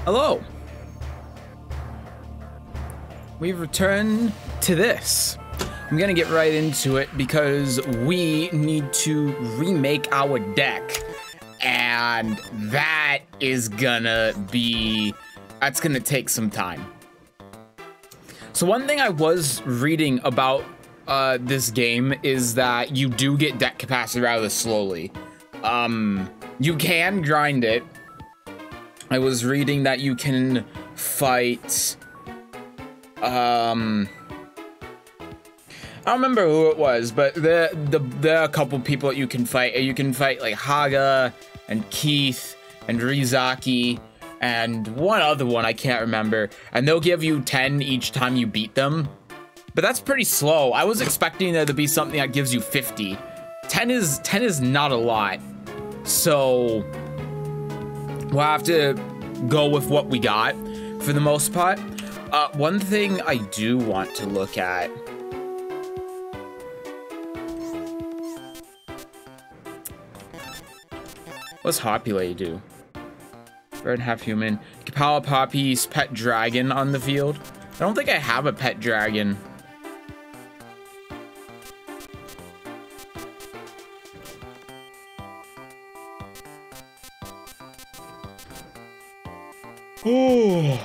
Hello. We've returned to this. I'm gonna get right into it because we need to remake our deck, and that's gonna take some time. So one thing I was reading about this game is that you do get deck capacity rather slowly. You can grind it. I was reading that you can fight I don't remember who it was, but there are a couple people that you can fight. You can fight like Haga and Keith and Rizaki and one other one I can't remember, and they'll give you 10 each time you beat them. But that's pretty slow. I was expecting there to be something that gives you 50. 10 is not a lot. So we'll have to go with what we got for the most part. One thing I do want to look at. What's Hopulate do? Red half human. Kapala Poppy's pet dragon on the field. I don't think I have a pet dragon. Oh.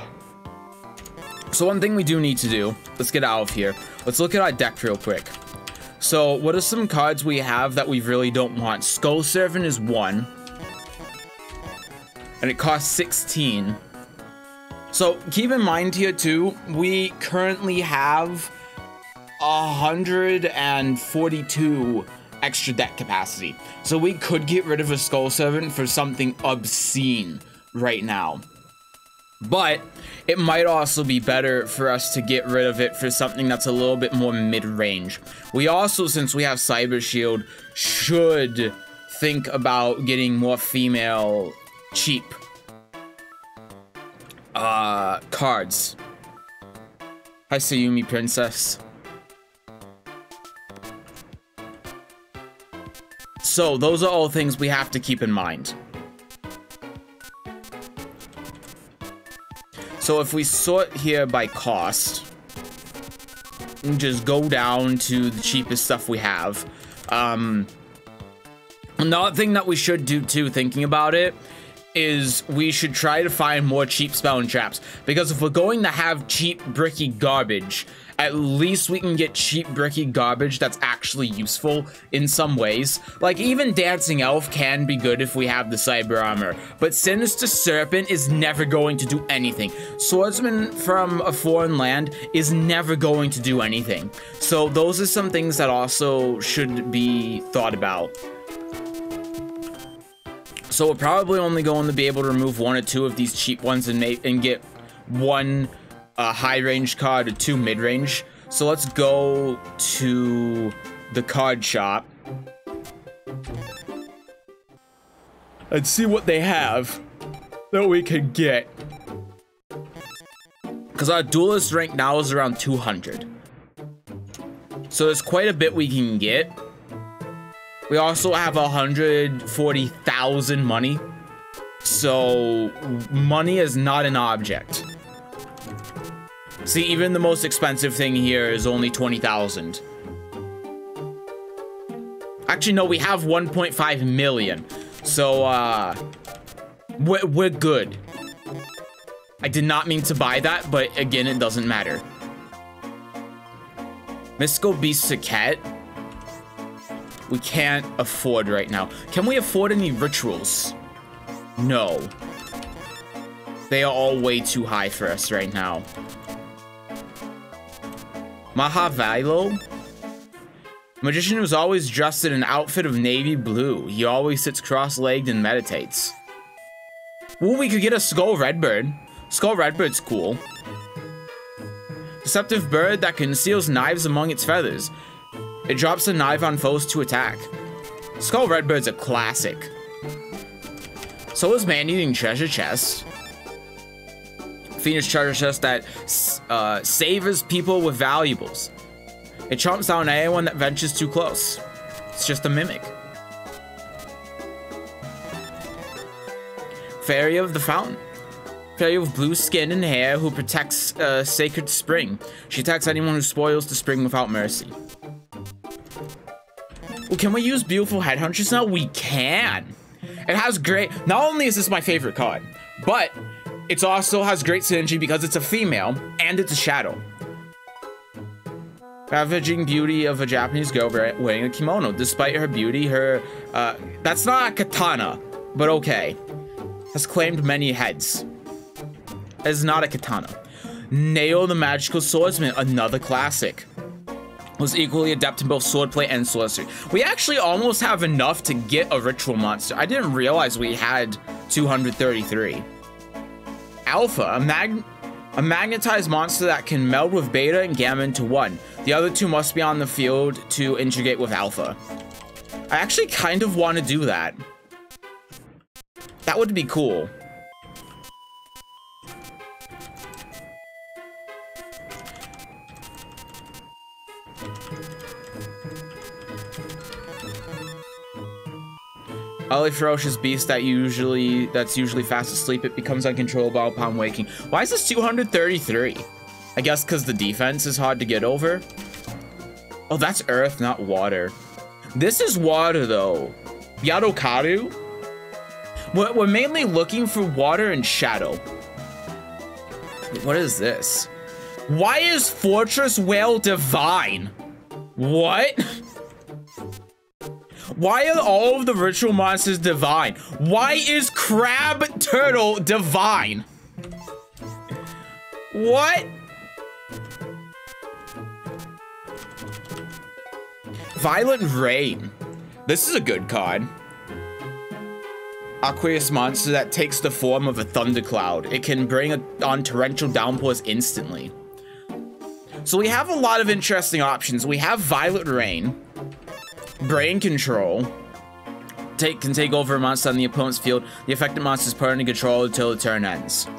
So one thing we do need to do, let's get out of here. Let's look at our deck real quick. So what are some cards we have that we really don't want? Skull Servant is 1. And it costs 16. So keep in mind here too, we currently have 142 extra deck capacity. So we could get rid of a Skull Servant for something obscene right now. But it might also be better for us to get rid of it for something that's a little bit more mid-range. We also, since we have Cyber Shield, should think about getting more female cheap cards. Hi, Sayumi Princess. So those are all things we have to keep in mind. So if we sort here by cost, and just go down to the cheapest stuff we have. Another thing that we should do too, thinking about it, is we should try to find more cheap spell and traps. Because if we're going to have cheap bricky garbage, at least we can get cheap bricky garbage that's actually useful in some ways. Like even Dancing Elf can be good if we have the Cyber Armor, but Sinister Serpent is never going to do anything. Swordsman from a Foreign Land is never going to do anything. So those are some things that also should be thought about. So we're probably only going to be able to remove 1 or 2 of these cheap ones and get 1 high-range card or 2 mid-range. So let's go to the card shop and see what they have that we could get. Because our duelist rank now is around 200. So there's quite a bit we can get. We also have 140,000 money. So money is not an object. See, even the most expensive thing here is only 20,000. Actually, no, we have 1.5 million. So, we're good. I did not mean to buy that, but again, it doesn't matter. Mystical Beast Saket. We can't afford right now. Can we afford any rituals? No. They are all way too high for us right now. Mahavilo? Magician who's always dressed in an outfit of navy blue. He always sits cross-legged and meditates. Ooh, we could get a Skull Redbird. Skull Redbird's cool. Deceptive bird that conceals knives among its feathers. It drops a knife on foes to attack. Skull Redbird's a classic. So is Man-Eating Treasure Chest. Phoenix Treasure Chest that savors people with valuables. It chomps down anyone that ventures too close. It's just a mimic. Fairy of the Fountain. Fairy with blue skin and hair who protects sacred spring. She attacks anyone who spoils the spring without mercy. Well, can we use beautiful headhunters now? We can. It has great. Not only is this my favorite card, but it also has great synergy because it's a female and it's a shadow. Ravaging beauty of a Japanese girl wearing a kimono. Despite her beauty, that's not a katana, but okay. Has claimed many heads. Is not a katana. Neo the Magical Swordsman, another classic. Was equally adept in both swordplay and sorcery. We actually almost have enough to get a ritual monster. I didn't realize we had 233. Alpha, a magnetized monster that can meld with Beta and Gamma into one. The other two must be on the field to integrate with Alpha. I actually kind of want to do that. That would be cool. A ferocious beast that's usually fast asleep. It becomes uncontrollable upon waking. Why is this 233? I guess because the defense is hard to get over. Oh, that's earth, not water. This is water though. Yadokaru? We're mainly looking for water and shadow. What is this? Why is Fortress Whale divine? What? Why are all of the ritual monsters divine? Why is Crab Turtle divine? What? Violent Rain. This is a good card. Aqueous monster that takes the form of a thundercloud. It can bring on torrential downpours instantly. So we have a lot of interesting options. We have Violet Rain. Brain Control. Can take over a monster on the opponent's field. The affected monster is put under control until the turn ends.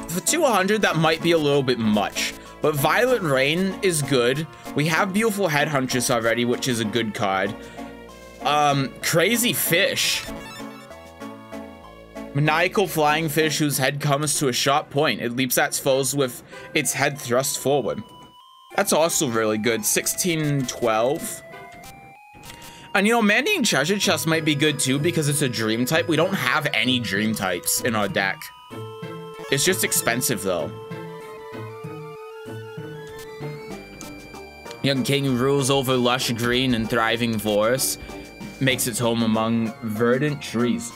For 200, that might be a little bit much. But Violet Rain is good. We have Beautiful Headhuntress already, which is a good card. Crazy Fish. Maniacal Flying Fish whose head comes to a sharp point. It leaps at its foes with its head thrust forward. That's also really good. 1612. And you know, Mandying Treasure Chest might be good too because it's a dream type. We don't have any dream types in our deck. It's just expensive though. Young King rules over lush green and thriving forests. Makes its home among verdant trees.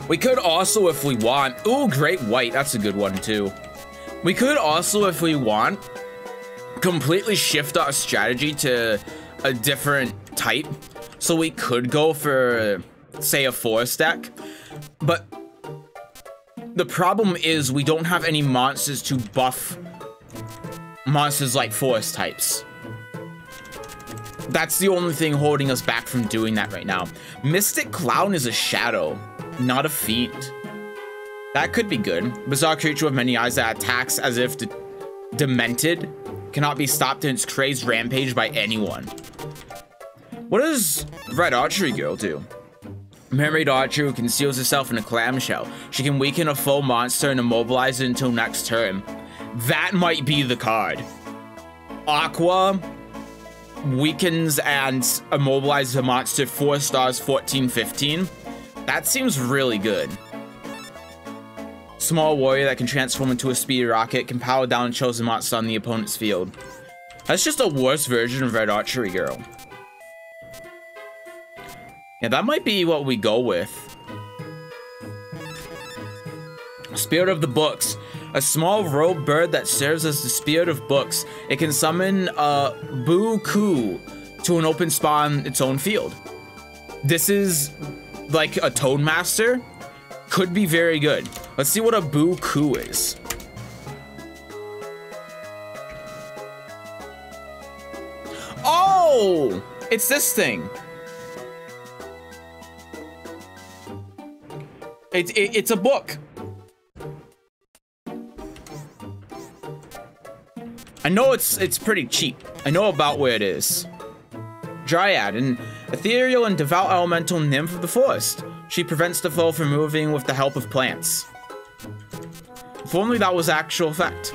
We could also, if we want... Ooh, Great White. That's a good one too. We could also, if we want, completely shift our strategy to a different type. So we could go for, say, a forest deck. But the problem is we don't have any monsters to buff monsters like forest types. That's the only thing holding us back from doing that right now. Mystic Clown is a shadow, not a fiend. That could be good. Bizarre creature with many eyes that attacks as if demented. Cannot be stopped in its crazed rampage by anyone. What does Red Archery Girl do? Mermaid Archer who conceals herself in a clamshell. She can weaken a foe monster and immobilize it until next turn. That might be the card. Aqua weakens and immobilizes a monster 4 stars 14-15. That seems really good. Small warrior that can transform into a speedy rocket, can power down a chosen monster on the opponent's field. That's just a worse version of Red Archery Girl. Yeah, that might be what we go with. Spirit of the Books. A small robed bird that serves as the spirit of books. It can summon a Boo-Koo to an open spot on its own field. This is like a Toadmaster. Could be very good. Let's see what a Boo-Koo is. Oh! It's this thing. It's a book. I know it's pretty cheap. I know about where it is. Dryad, an ethereal and devout elemental nymph of the forest. She prevents the flow from moving with the help of plants. If only that was actual effect.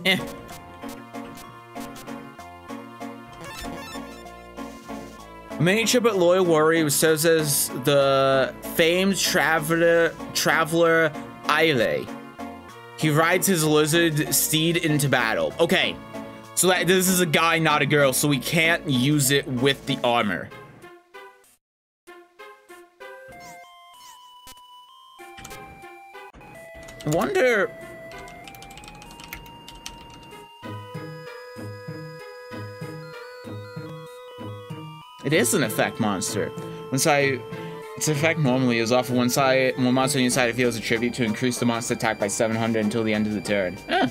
Eh. A miniature but loyal warrior who serves as the famed traveler Aile. He rides his lizard steed into battle. Okay, so this is a guy, not a girl, so we can't use it with the armor. I wonder... It is an effect monster. It's an effect normally is often one monster inside it feels a tribute to increase the monster attack by 700 until the end of the turn. Eh.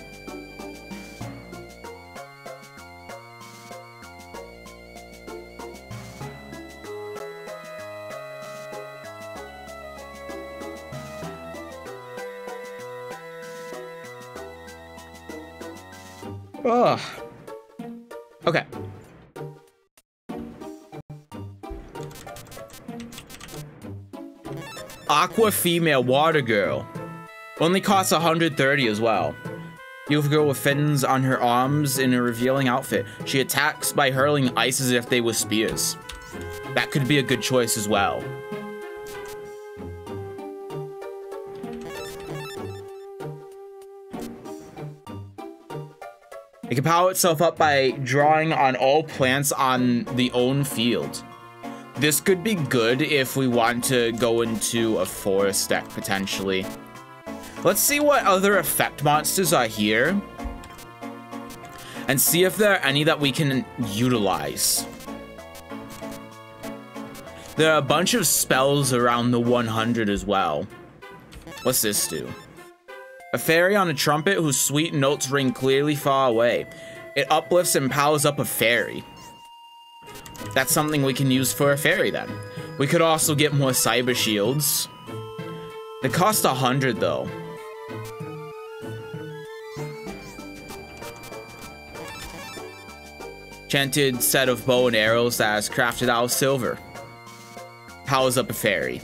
Ugh. Okay. Aqua female water girl. Only costs 130 as well. Beautiful girl with fins on her arms in a revealing outfit. She attacks by hurling ice as if they were spears. That could be a good choice as well. It can power itself up by drawing on all plants on the own field. This could be good if we want to go into a forest deck, potentially. Let's see what other effect monsters are here. And see if there are any that we can utilize. There are a bunch of spells around the 100 as well. What's this do? A fairy on a trumpet whose sweet notes ring clearly far away. It uplifts and powers up a fairy. That's something we can use for a fairy then. We could also get more cyber shields. They cost 100 though. Enchanted set of bow and arrows that is crafted out of silver. Powers up a fairy.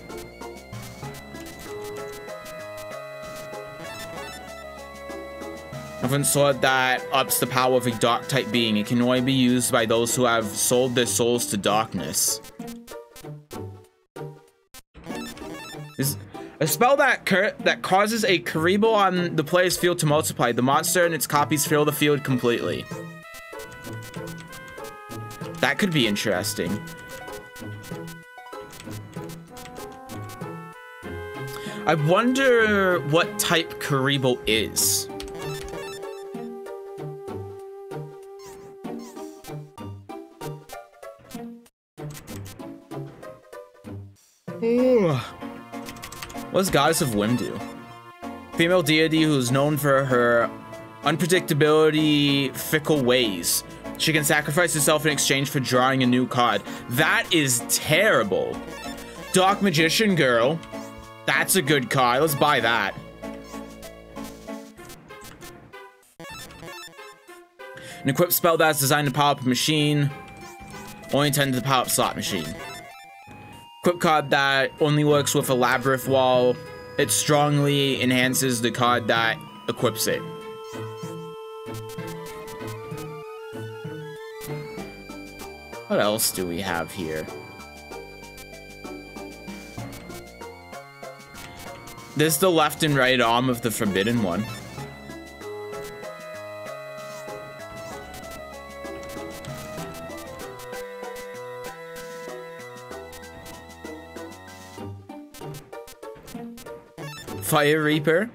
Elven sword that ups the power of a dark type being. It can only be used by those who have sold their souls to darkness. Is a spell that causes a Karibo on the player's field to multiply. The monster and its copies fill the field completely. That could be interesting. I wonder what type Karibo is. What does Goddess of Whim do? Female deity who's known for her unpredictability, fickle ways. She can sacrifice herself in exchange for drawing a new card. That is terrible. Dark Magician Girl. That's a good card. Let's buy that. An equipped spell that's designed to power up a machine. Only intended to power up slot machine. Equip card that only works with a labyrinth wall. It strongly enhances the card that equips it. What else do we have here? This is the left and right arm of the forbidden one. Fire Reaper.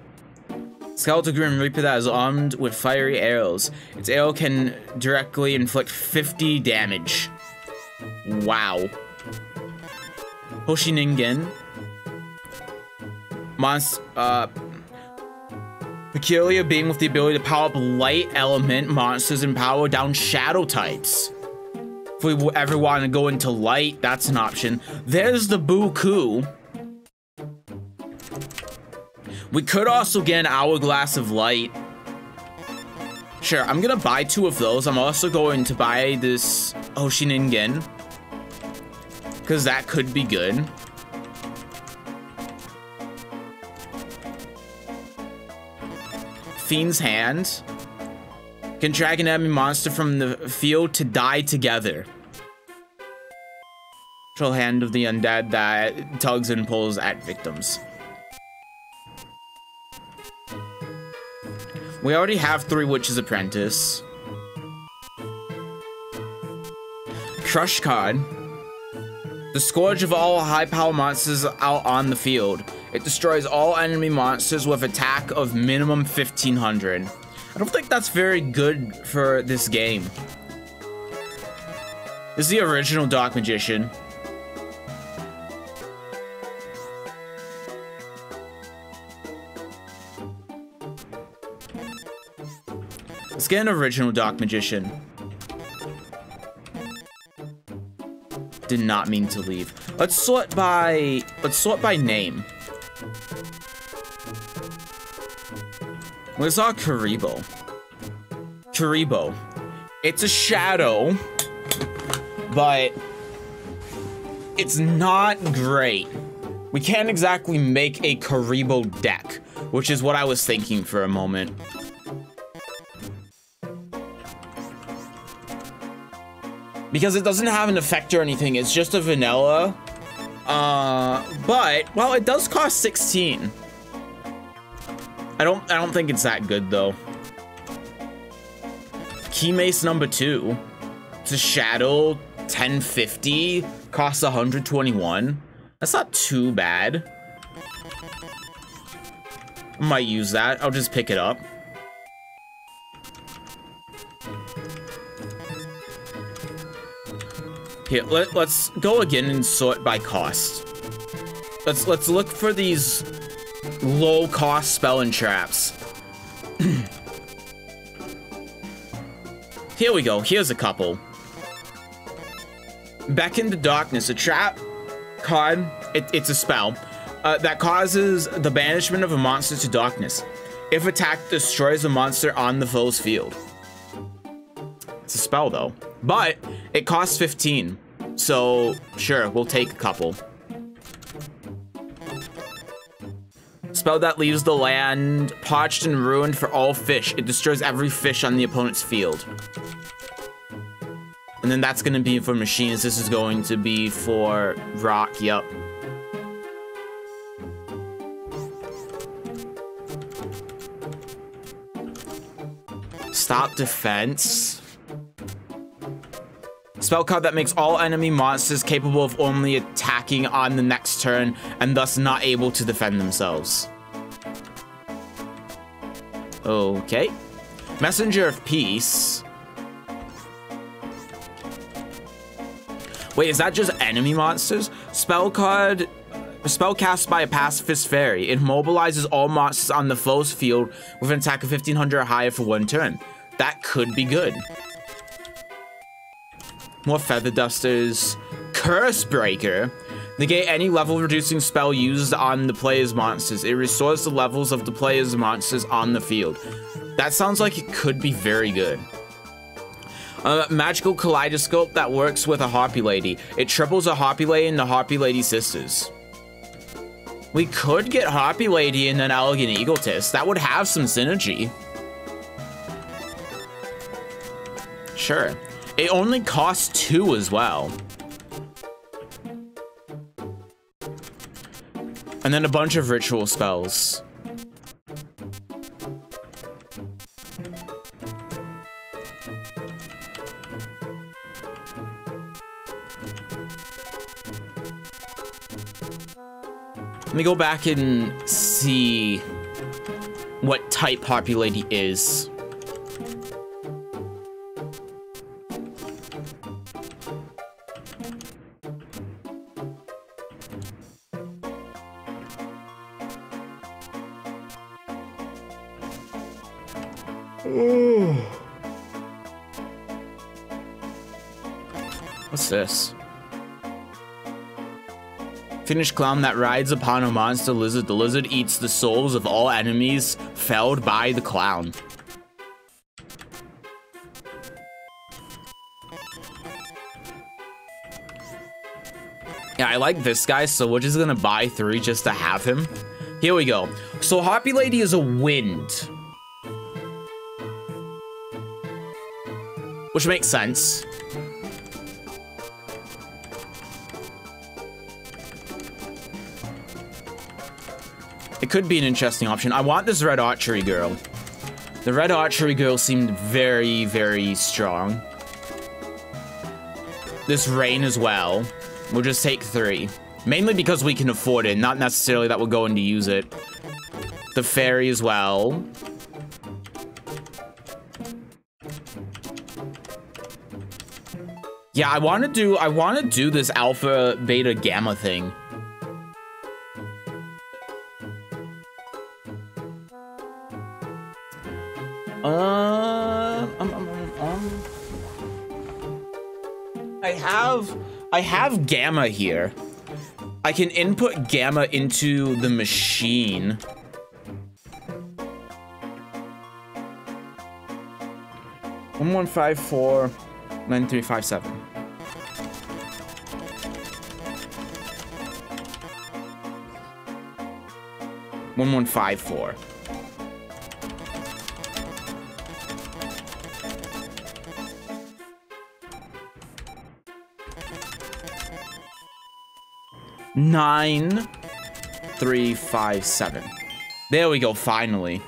Skeletal Grim Reaper that is armed with fiery arrows. Its arrow can directly inflict 50 damage. Wow. Hoshiningen. Peculiar being with the ability to power up light element monsters and power down shadow types. If we ever want to go into light, that's an option. There's the Buku. We could also get an Hourglass of Light. Sure, I'm gonna buy 2 of those. I'm also going to buy this Hoshiningen, because that could be good. Fiend's Hand. Can drag an enemy monster from the field to die together. Control Hand of the Undead that tugs and pulls at victims. We already have 3 Witch's Apprentice. Crush card. The Scourge of all high-power monsters out on the field. It destroys all enemy monsters with attack of minimum 1500. I don't think that's very good for this game. This is the original Dark Magician. Let's get an original Dark Magician. Did not mean to leave. Let's sort by name. Where's our Karibo? Karibo. It's a shadow, but it's not great. We can't exactly make a Karibo deck, which is what I was thinking for a moment. Because it doesn't have an effect or anything, it's just a vanilla. But, well, it does cost 16. I don't think it's that good though. Key Mace number 2. It's a shadow, 1050, costs 121. That's not too bad. I might use that. I'll just pick it up. Here, let's go again and sort by cost. Let's look for these low cost spell and traps. Here we go. Here's a couple. Beckon to Darkness, a trap card. It's a spell that causes the banishment of a monster to darkness. If attacked, destroys a monster on the foe's field. It's a spell though, but it costs 15. So sure, we'll take a couple. Spell that leaves the land parched and ruined for all fish. It destroys every fish on the opponent's field. And then that's going to be for machines. This is going to be for rock. Yep. Stop defense. Spell card that makes all enemy monsters capable of only attacking on the next turn and thus not able to defend themselves. Okay. Messenger of Peace. Wait, is that just enemy monsters? Spell cast by a pacifist fairy. It immobilizes all monsters on the foe's field with an attack of 1500 or higher for 1 turn. That could be good. More Feather Dusters. Curse Breaker. Negate any level reducing spell used on the player's monsters. It restores the levels of the player's monsters on the field. That sounds like it could be very good. Magical Kaleidoscope that works with a Harpy Lady. It triples a Harpy Lady and the Harpy Lady sisters. We could get Harpy Lady and an Elegant Egotist. That would have some synergy. Sure. It only costs 2 as well. And then a bunch of ritual spells. Let me go back and see what type Harpy Lady is. What's this? fiendish clown that rides upon a monster lizard. The lizard eats the souls of all enemies felled by the clown. Yeah, I like this guy, so we're just gonna buy 3 just to have him. Here we go. So Harpy Lady is a wind, which makes sense. It could be an interesting option. I want this red archery girl. The red archery girl seemed very, very strong. This rain as well. We'll just take 3. Mainly because we can afford it, not necessarily that we're going to use it. The fairy as well. Yeah, I want to do this alpha, beta, gamma thing. I have gamma here. I can input gamma into the machine. One 154 9357. 1154. Nine 357. There we go, finally.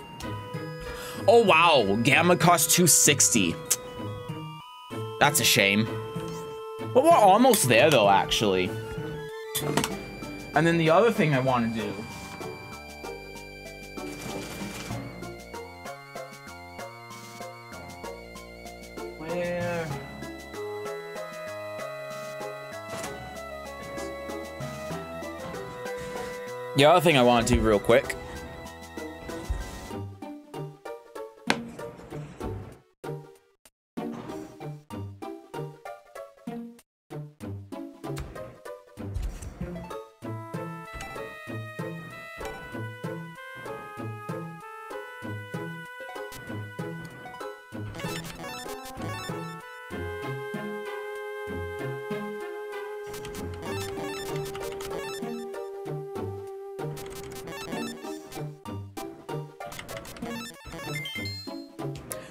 Oh wow, gamma costs 260. That's a shame. But we're almost there though, actually. And then the other thing I want to do. Where? The other thing I want to do real quick.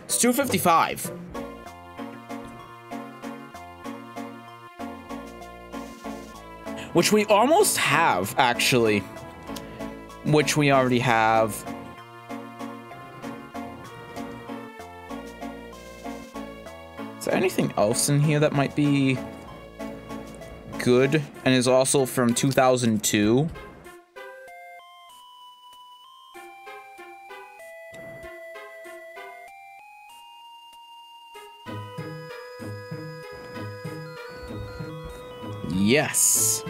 It's 255. Which we almost have, actually. Which we already have. Is there anything else in here that might be good and is also from 2002? Yes.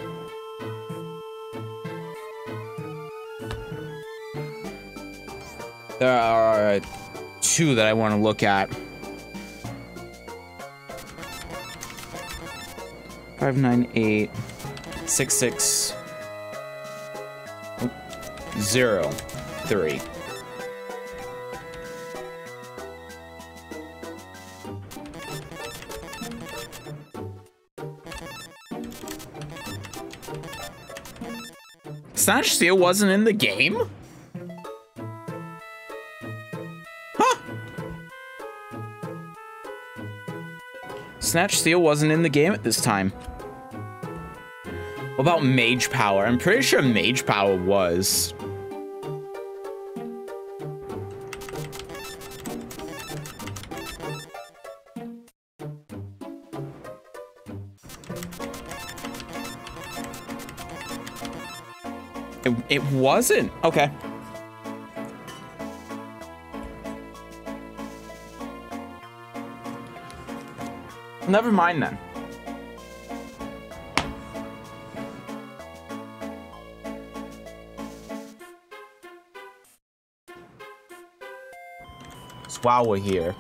There are 2 that I want to look at. 598 66 03. Snatch Steal wasn't in the game? Huh. Snatch Steal wasn't in the game at this time. What about Mage Power? I'm pretty sure Mage Power was. It wasn't. Okay. Never mind then. So while we're here,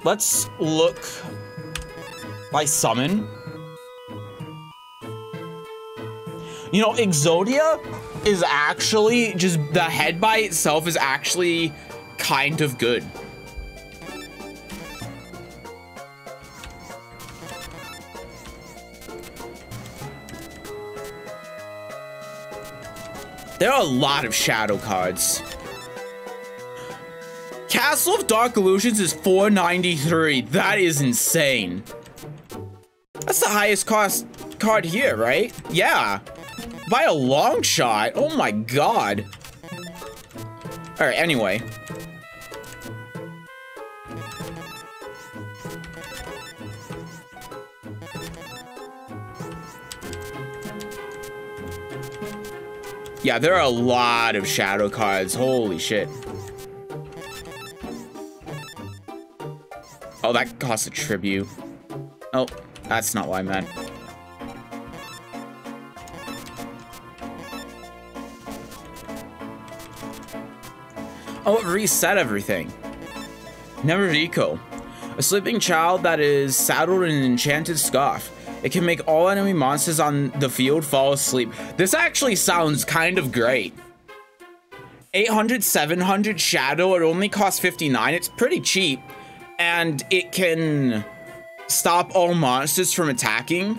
let's look By summon? You know, Exodia is actually just, the head by itself is actually kind of good. There are a lot of shadow cards. Castle of Dark Illusions is $4.93. That is insane. That's the highest cost card here, right? Yeah. By a long shot. Oh my god. Alright, anyway. Yeah, there are a lot of shadow cards. Holy shit. Oh, that costs a tribute. Oh, that's not what I meant. Oh, it reset everything. Neveriko. A sleeping child that is saddled in an enchanted scarf. It can make all enemy monsters on the field fall asleep. This actually sounds kind of great. 800, 700 shadow, it only costs 59. It's pretty cheap. And it can stop all monsters from attacking.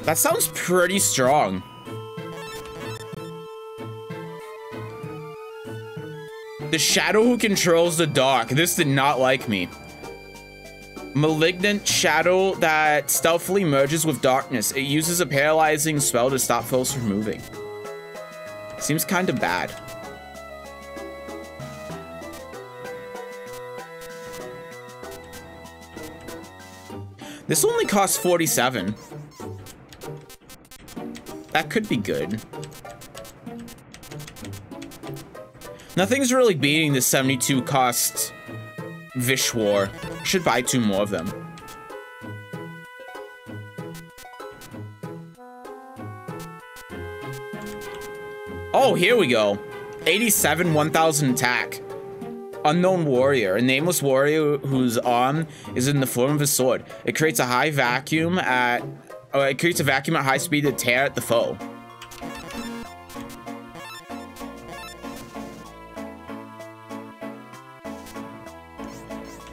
That sounds pretty strong. The shadow who controls the dark. This did not like me. Malignant shadow that stealthily merges with darkness. It uses a paralyzing spell to stop foes from moving. Seems kind of bad. This only costs 47. That could be good. Nothing's really beating the 72 cost Vishwar. Should buy 2 more of them. Oh, here we go. 87, 1000 attack. Unknown warrior. A nameless warrior whose arm is in the form of a sword. It creates a high vacuum at... it creates a vacuum at high speed to tear at the foe.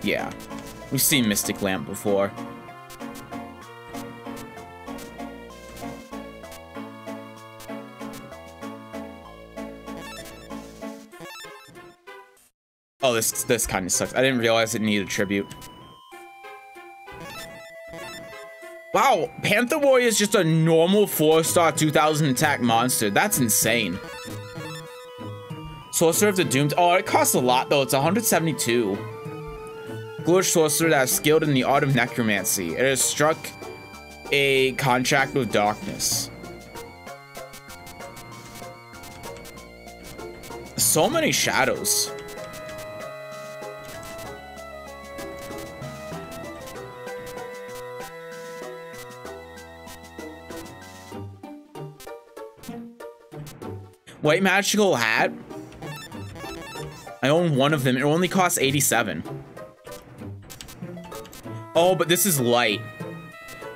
Yeah. We've seen Mystic Lamp before. Oh, this kind of sucks. I didn't realize it needed a tribute. Wow, Panther Warrior is just a normal 4-star 2000 attack monster. That's insane. Sorcerer of the Doomed. Oh, it costs a lot though. It's 172. Ghoulish sorcerer that is skilled in the art of necromancy. It has struck a contract with darkness. So many shadows. White magical hat. I own one of them. It only costs 87. Oh, but this is light.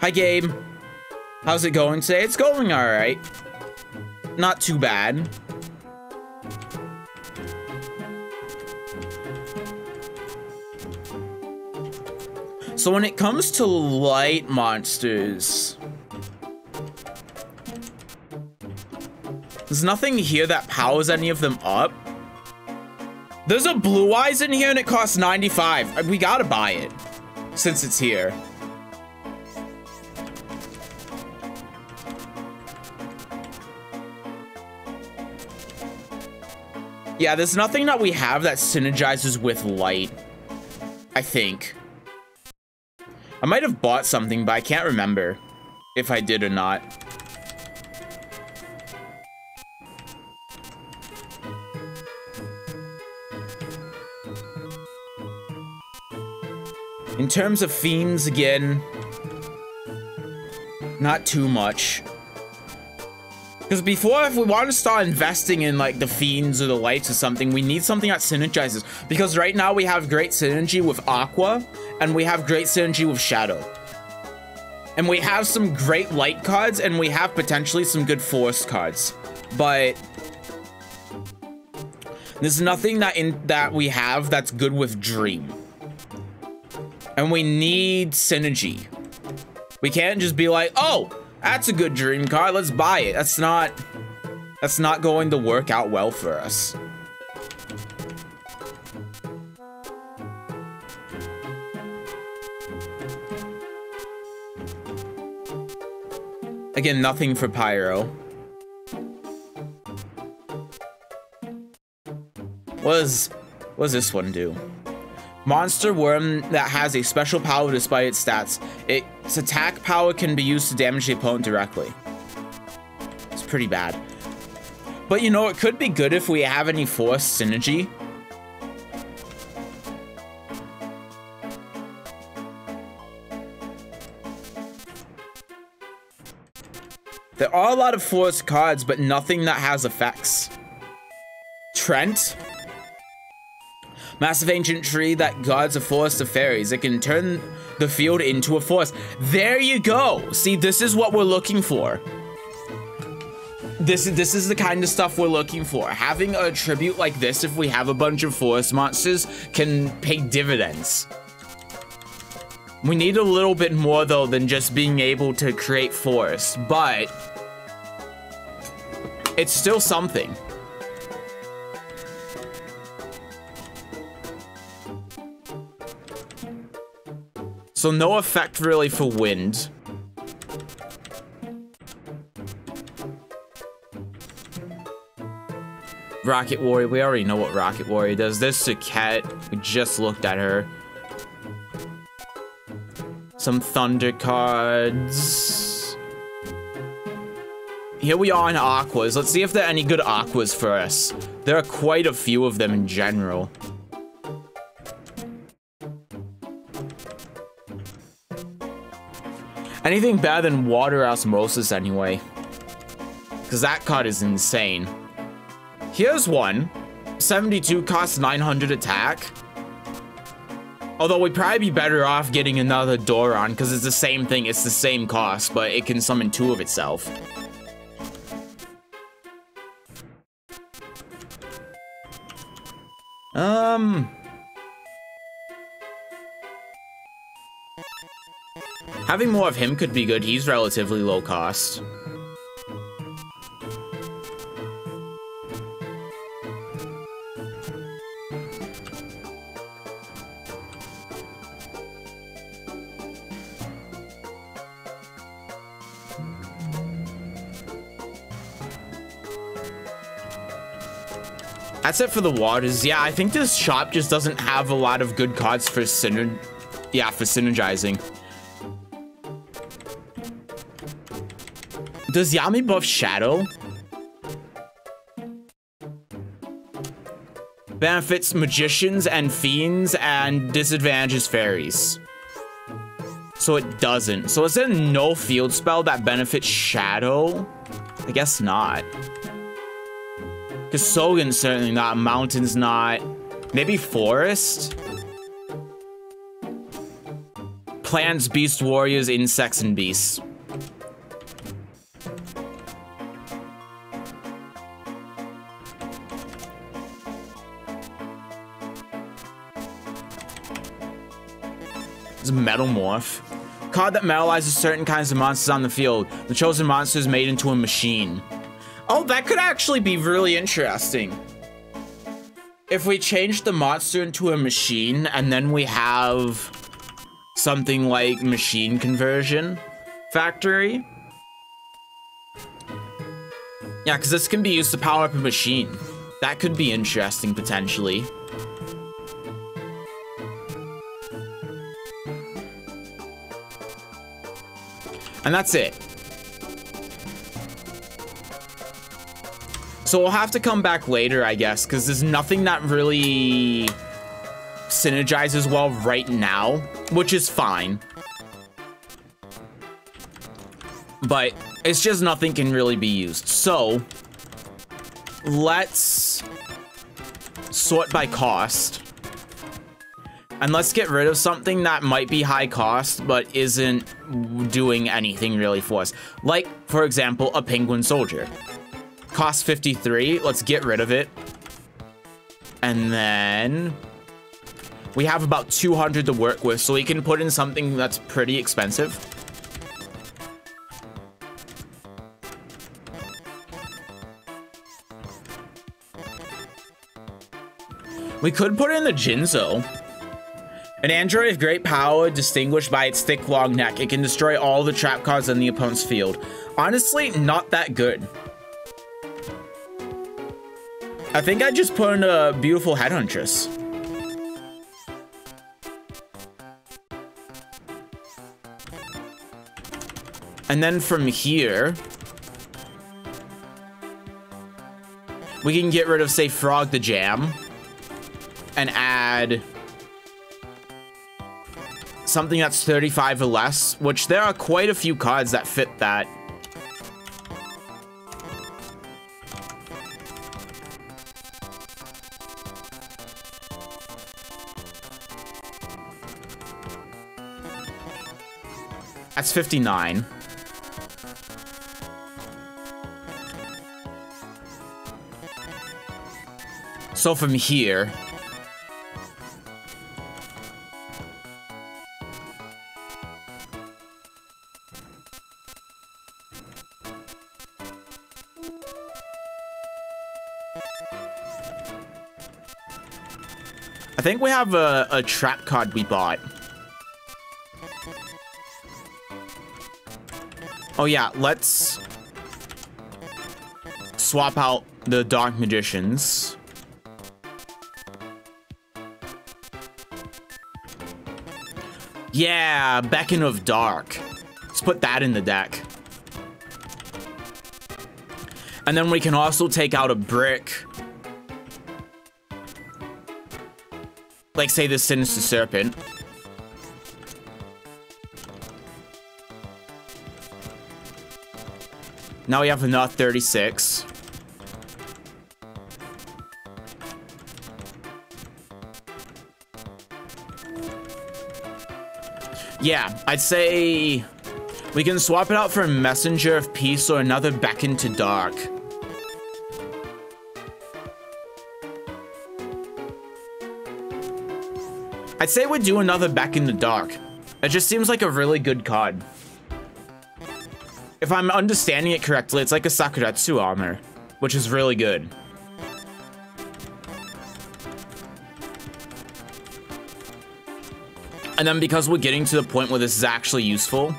Hi, Gabe. How's it going today? It's going all right. Not too bad. So when it comes to light monsters, there's nothing here that powers any of them up. There's a Blue Eyes in here and it costs 95. We gotta buy it since it's here. Yeah, there's nothing that we have that synergizes with light, I think. I might have bought something, but I can't remember if I did or not. In terms of themes, again, not too much. Because before, if we want to start investing in like the fiends or the lights or something, we need something that synergizes. Because right now we have great synergy with Aqua, and we have great synergy with Shadow. And we have some great light cards, and we have potentially some good force cards. But there's nothing that we have that's good with Dream. And we need synergy. We can't just be like, oh, that's a good Dream card, let's buy it. That's not going to work out well for us. Again, nothing for Pyro. What does this one do? Monster worm that has a special power despite its stats. Its attack power can be used to damage the opponent directly. It's pretty bad. But you know, it could be good if we have any force synergy. There are a lot of force cards, but nothing that has effects. Trent. Massive ancient tree that guards a forest of fairies. It can turn the field into a forest. There you go. See, this is what we're looking for. This is the kind of stuff we're looking for. Having a tribute like this, if we have a bunch of forest monsters, can pay dividends. We need a little bit more, though, than just being able to create forest, but it's still something. So no effect really for wind. Rocket Warrior, we already know what Rocket Warrior does. There's Saket, we just looked at her. Some Thunder cards. Here we are in Aquas. Let's see if there are any good Aquas for us. There are quite a few of them in general. Anything better than Water Osmosis anyway. Because that card is insane. Here's one. 72 costs 900 attack. Although we'd probably be better off getting another Doron, because it's the same thing, it's the same cost, but it can summon 2 of itself. Having more of him could be good. He's relatively low cost. That's it for the waters. Yeah, I think this shop just doesn't have a lot of good cards for synergizing. Does Yami buff Shadow? Benefits magicians and fiends and disadvantages fairies. So it doesn't. So is there no field spell that benefits Shadow? I guess not. Because Sogan's certainly not. Mountain's not. Maybe Forest? Plants, Beast Warriors, Insects, and Beasts. It's Metalmorph. Card that metallizes certain kinds of monsters on the field. The chosen monster is made into a machine. Oh, that could actually be really interesting. If we change the monster into a machine and then we have something like machine conversion factory. Yeah, because this can be used to power up a machine. That could be interesting potentially. And that's it. So we'll have to come back later, I guess, because there's nothing that really synergizes well right now, which is fine. But It's just nothing can really be used. So let's sort by cost. And let's get rid of something that might be high cost, but isn't doing anything really for us. Like, for example, a penguin soldier. Cost 53. Let's get rid of it. And then we have about 200 to work with, so we can put in something that's pretty expensive. We could put in the Jinzo. An android of great power, distinguished by its thick, long neck. It can destroy all the trap cards in the opponent's field. Honestly, not that good. I think I just put in a beautiful Headhuntress. And then from here, we can get rid of, say, Frog the Jam and add something that's 35 or less, which there are quite a few cards that fit that. That's 59. So from here, I think we have a trap card we bought. Oh yeah, let's swap out the Dark Magicians. Yeah, Beacon of Dark. Let's put that in the deck. And then we can also take out a brick. Like, say, the Sinister Serpent. Now we have another 36. Yeah, I'd say we can swap it out for a Messenger of Peace or another Beacon to Dark. I'd say we do another Beacon to Dark. It just seems like a really good card. If I'm understanding it correctly, it's like a Sakuretsu armor, which is really good. And then because we're getting to the point where this is actually useful,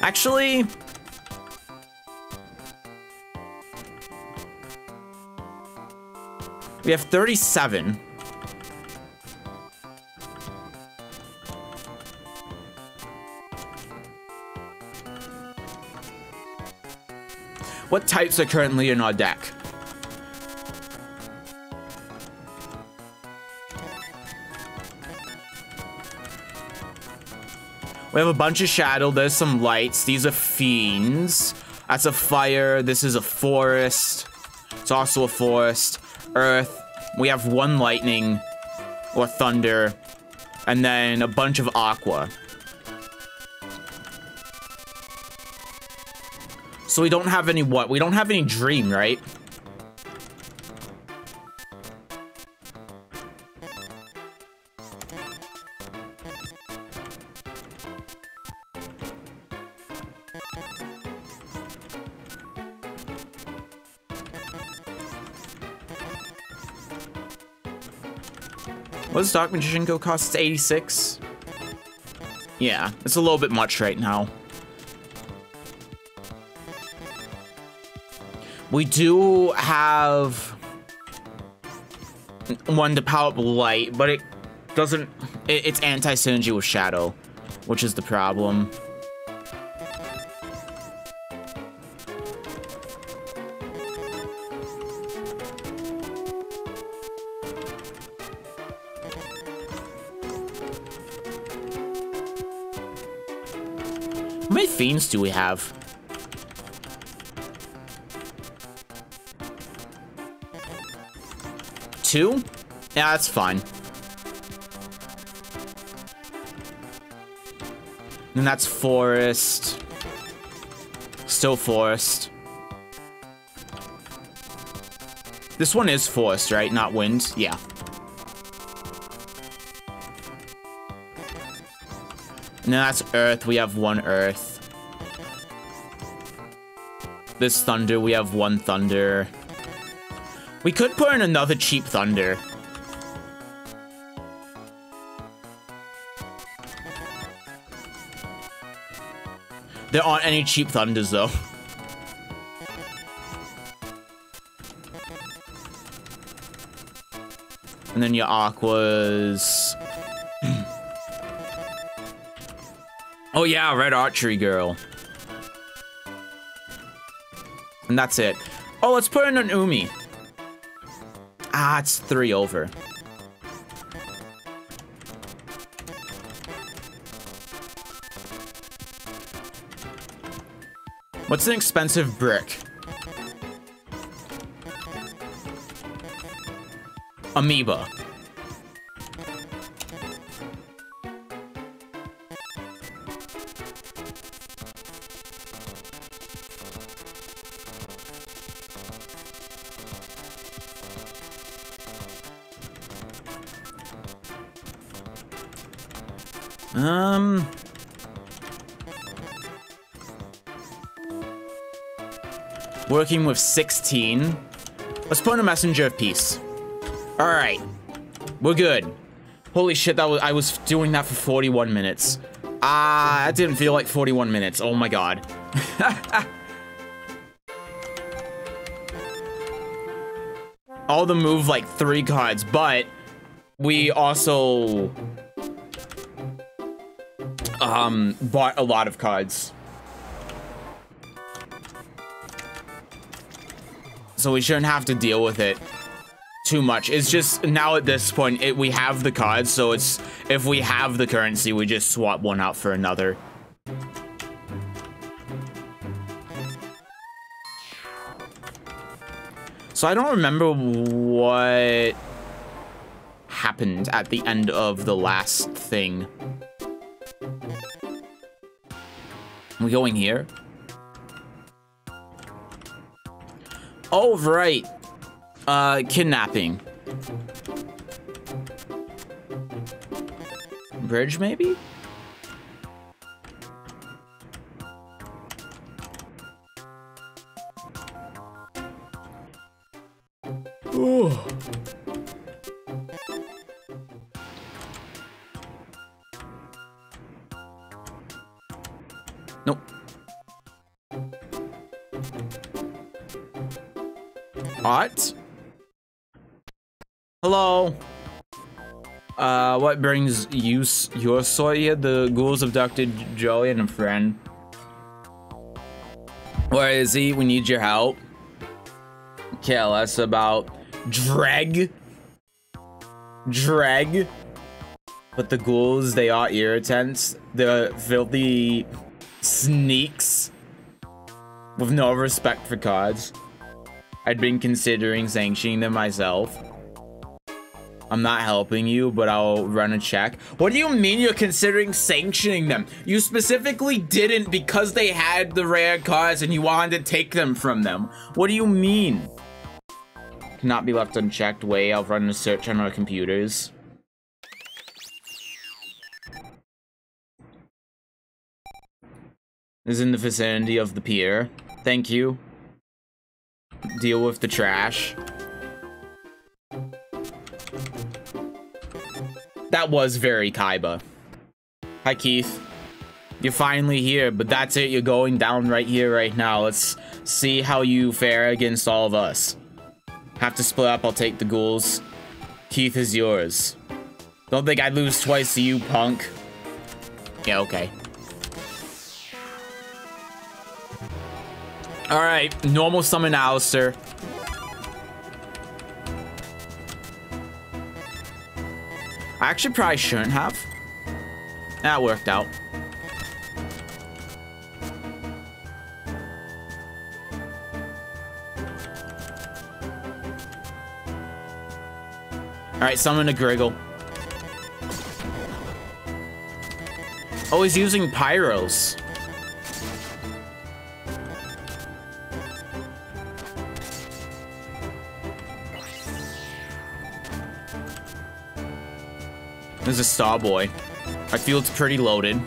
actually, we have 37. What types are currently in our deck? We have a bunch of shadow. There's some lights. These are fiends. That's a fire. This is a forest. It's also a forest. Earth. We have one lightning or thunder. And then a bunch of aqua. So we don't have any what? We don't have any dream, right? What does Dark Magician go cost? It's 86. Yeah, it's a little bit much right now. We do have one to power up light, but it doesn't, it's anti-synergy with shadow, which is the problem. How many fiends do we have? 2? Yeah, that's fine. And that's forest. Still forest. This one is forest, right? Not wind? Yeah. And then that's earth. We have 1 earth. This thunder, we have 1 thunder. We could put in another cheap thunder. There aren't any cheap thunders, though. And then your aquas. Oh yeah, red archery girl. And that's it. Oh, let's put in an Umi. Ah, it's 3 over. What's an expensive brick? Amoeba. Working with 16. Let's put in a messenger of peace. All right, we're good. Holy shit, I was doing that for 41 minutes. That didn't feel like 41 minutes. Oh my god. All the move like 3 cards, but we also bought a lot of cards. So we shouldn't have to deal with it too much. It's just now at this point, we have the cards, so it's if we have the currency, we just swap one out for another. So I don't remember what happened at the end of the last thing. Are we going here? Oh, right. Kidnapping. Bridge, maybe? Ooh. Nope. What? Hello. What brings you your soy here? The ghouls abducted Joey and a friend. Where is he? We need your help. Care less about Dreg. But the ghouls, they are irritants. The filthy sneaks with no respect for cards. I'd been considering sanctioning them myself. I'm not helping you, but I'll run a check. What do you mean you're considering sanctioning them? You specifically didn't because they had the rare cards and you wanted to take them from them. What do you mean? Cannot be left unchecked. Wait, I'll run a search on our computers. Is in the vicinity of the pier. Thank you. Deal with the trash. That was very Kaiba. Hi, Keith. You're finally here, but that's it. You're going down right here, right now. Let's see how you fare against all of us. Have to split up. I'll take the ghouls. Keith is yours. Don't think I'd lose twice to you, punk. Yeah, okay. Alright, normal summon Alistair. I actually probably shouldn't have. That worked out. right, summon a Griggle. Oh, he's using Pyros. There's a Star Boy. I feel it's pretty loaded.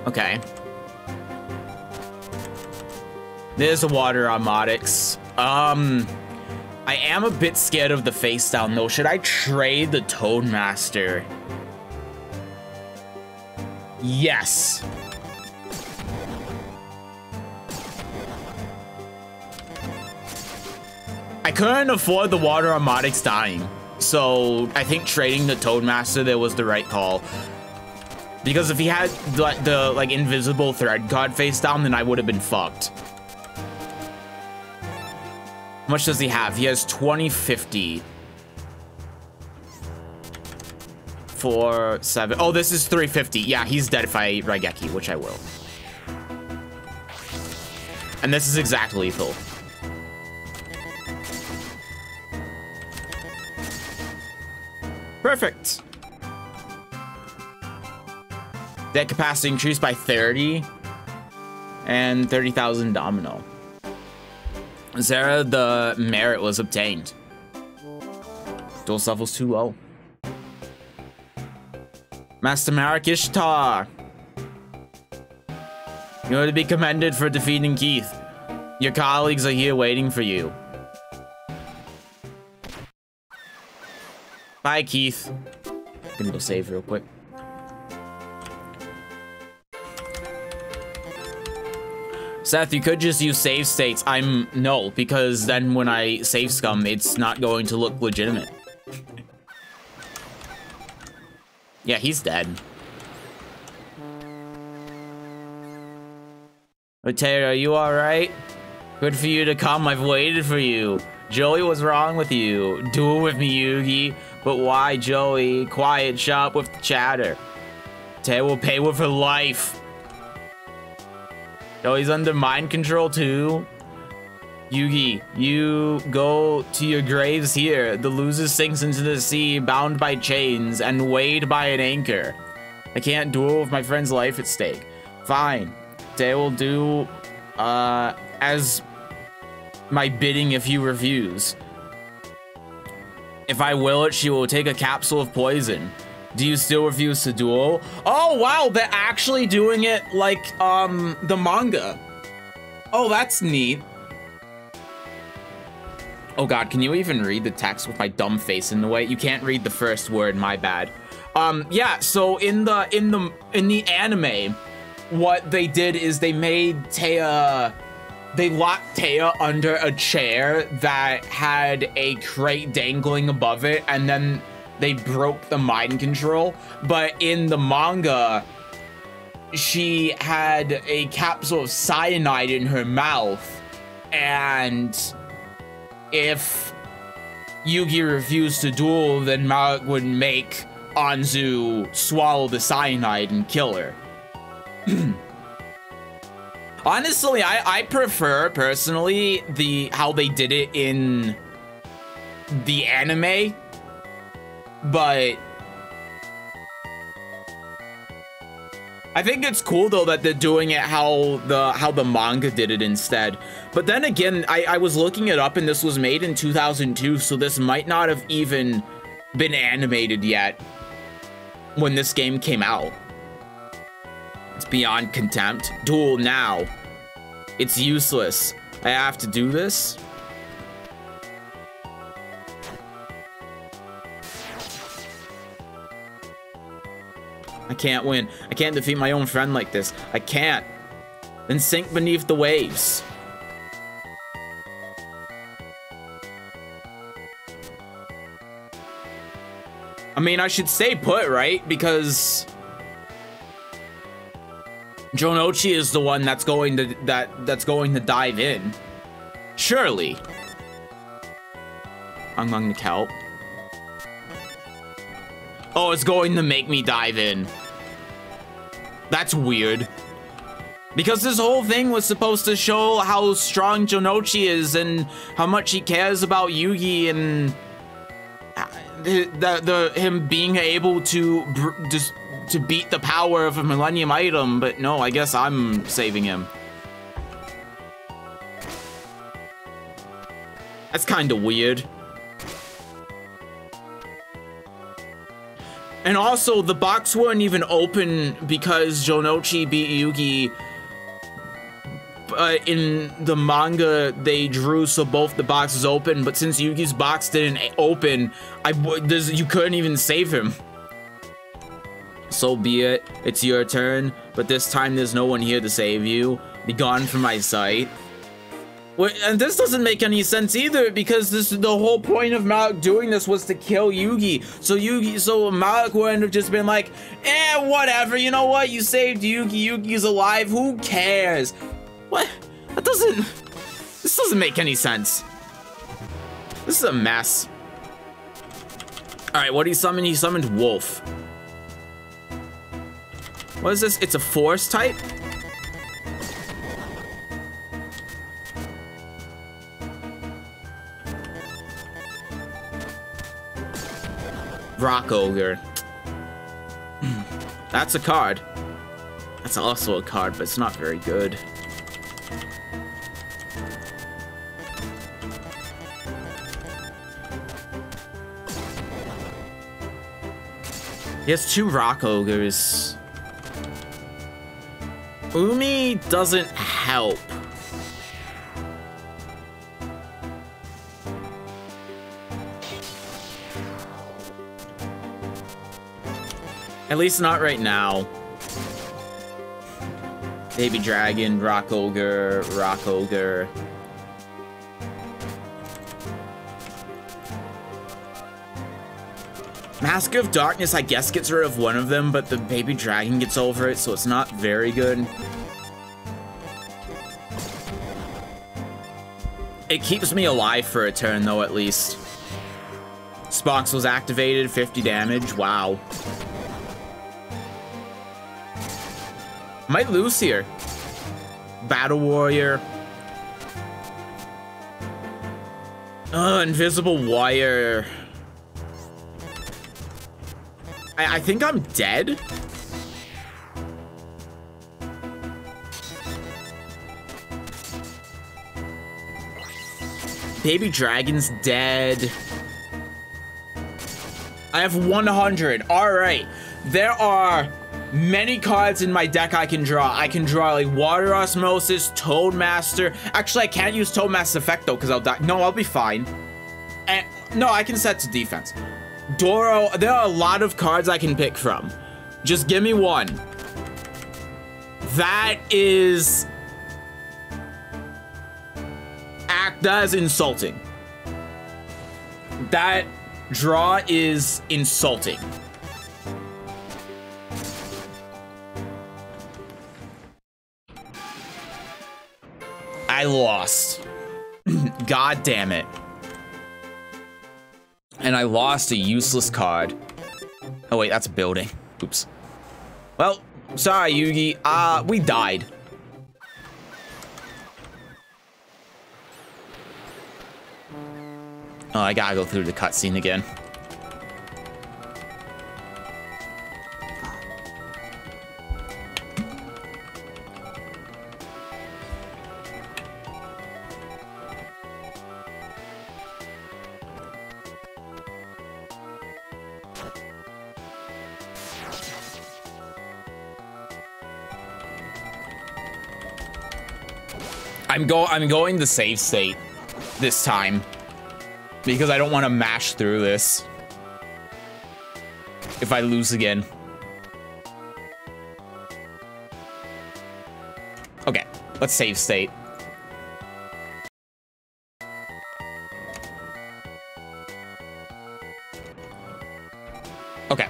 Okay. There's a Water Armatics. I am a bit scared of the face down though. Should I trade the Toadmaster? Yes. I couldn't afford the Water Armatics dying, so I think trading the Toadmaster there was the right call. Because if he had the like invisible thread card face down, then I would have been fucked. How much does he have? He has 2050. 4, 7. Oh, this is 350. Yeah, he's dead if I Raigeki, which I will. And this is exactly lethal. Perfect. Deck capacity increased by 30 and 30,000 domino. Zera, the merit was obtained. Dual level's too low. Master Marek Ishtar. You are to be commended for defeating Keith. Your colleagues are here waiting for you. Bye, Keith. Gonna go save real quick. Seth, you could just use save states. No, because then when I save scum, it's not going to look legitimate. Yeah, he's dead. Otero, are you alright? Good for you to come. I've waited for you. Joey, what's wrong with you? Duel with me, Yugi. But why, Joey? Quiet, shop with the chatter. Tay will pay with her life. Joey's under mind control too. Yugi, you go to your graves here. The loser sinks into the sea, bound by chains and weighed by an anchor. I can't duel with my friend's life at stake. Fine. Tay will do as my bidding if you refuse. If I will it, she will take a capsule of poison. Do you still refuse to duel? Oh, wow, they're actually doing it like, the manga. Oh, that's neat. Oh God, can you even read the text with my dumb face in the way? You can't read the first word, my bad. Yeah, so in the anime, what they did is they made Taya, they locked Taya under a chair that had a crate dangling above it, and then they broke the mind control. But in the manga, she had a capsule of cyanide in her mouth, and if Yugi refused to duel, then Marek would make Anzu swallow the cyanide and kill her. Honestly, I prefer, personally, how they did it in the anime, but I think it's cool though that they're doing it how the manga did it instead. But then again, I was looking it up and this was made in 2002, so this might not have even been animated yet when this game came out. It's beyond contempt. Duel now. It's useless. I have to do this. I can't win. I can't defeat my own friend like this. I can't. Then sink beneath the waves. I mean, I should stay put, right? Because Jonochi is the one that's going to that's going to dive in. Surely. I'm going to kelp. Oh, it's going to make me dive in. That's weird. Because this whole thing was supposed to show how strong Jonochi is and how much he cares about Yugi and him being able to just to beat the power of a Millennium item, but no, I guess I'm saving him. That's kind of weird. And also, the box weren't even open because Jonochi beat Yugi. In the manga, they drew so both the boxes open, but since Yugi's box didn't open, you couldn't even save him. So be it. It's your turn, but this time there's no one here to save you. Be gone from my sight. And this doesn't make any sense either, because the whole point of Malik doing this was to kill Yugi. So Malik would have just been like, whatever, you know what? You saved Yugi, Yugi's alive, who cares? What? This doesn't make any sense. This is a mess. All right, what did he summon? He summoned Wolf. What is this? It's a force type? Rock Ogre. That's a card. That's also a card, but it's not very good. He has 2 Rock Ogres. Umi doesn't help. At least not right now. Baby Dragon, Rock Ogre, Rock Ogre. Mask of Darkness, I guess, gets rid of one of them, but the Baby Dragon gets over it, so it's not very good. It keeps me alive for a turn, though, at least. Spox was activated, 50 damage. Wow. Might lose here. Battle Warrior. Invisible Wire. I think I'm dead. Baby Dragon's dead. I have 100. All right. There are many cards in my deck I can draw. I can draw like Water Osmosis, Toadmaster. Actually, I can't use Toadmaster's effect though because I'll die. No, I'll be fine. And no, I can set to defense. Doro, there are a lot of cards I can pick from. Just give me one. That is insulting. That draw is insulting. I lost. God damn it. And I lost a useless card. Oh wait, that's a building. Oops. Well, sorry, Yugi. We died. Oh, I gotta go through the cutscene again. I'm going the save state this time because I don't want to mash through this if I lose again. Okay, let's save state. Okay.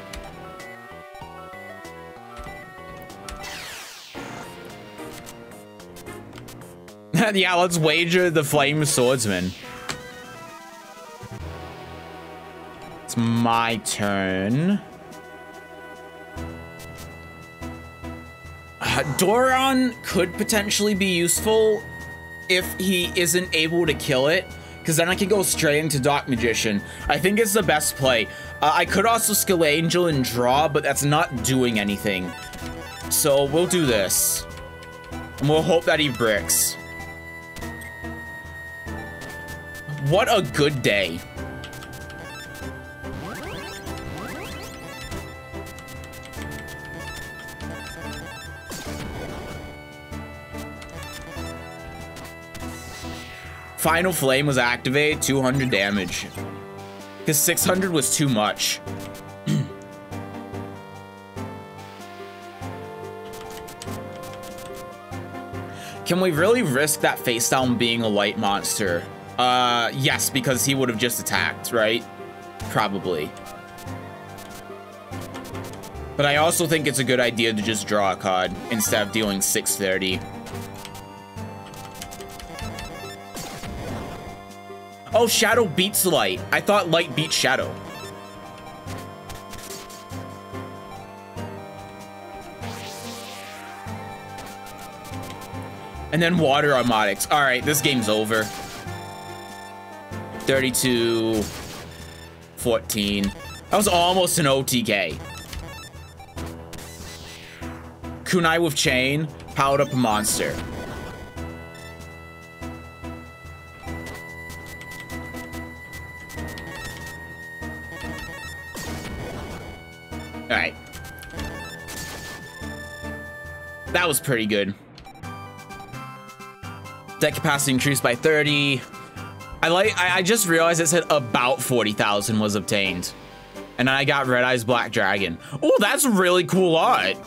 Yeah, let's wager the Flame Swordsman. It's my turn. Doron could potentially be useful if he isn't able to kill it, because then I can go straight into Dark Magician. I think it's the best play. I could also skill Angel and draw, but that's not doing anything. So we'll do this. And we'll hope that he bricks. What a good day. Final Flame was activated, 200 damage. Because 600 was too much. Can we really risk that face down being a light monster? Yes, because he would have just attacked, right? Probably. But I also think it's a good idea to just draw a card instead of dealing 630. Oh, Shadow beats Light. I thought Light beats Shadow. And then Water Armatics. All right, this game's over. 32, 14. That was almost an OTK. Kunai with Chain, powered up a monster. All right. That was pretty good. Deck capacity increased by 30. I just realized it said about 40,000 was obtained. And then I got Red Eyes Black Dragon. Oh, that's really cool art.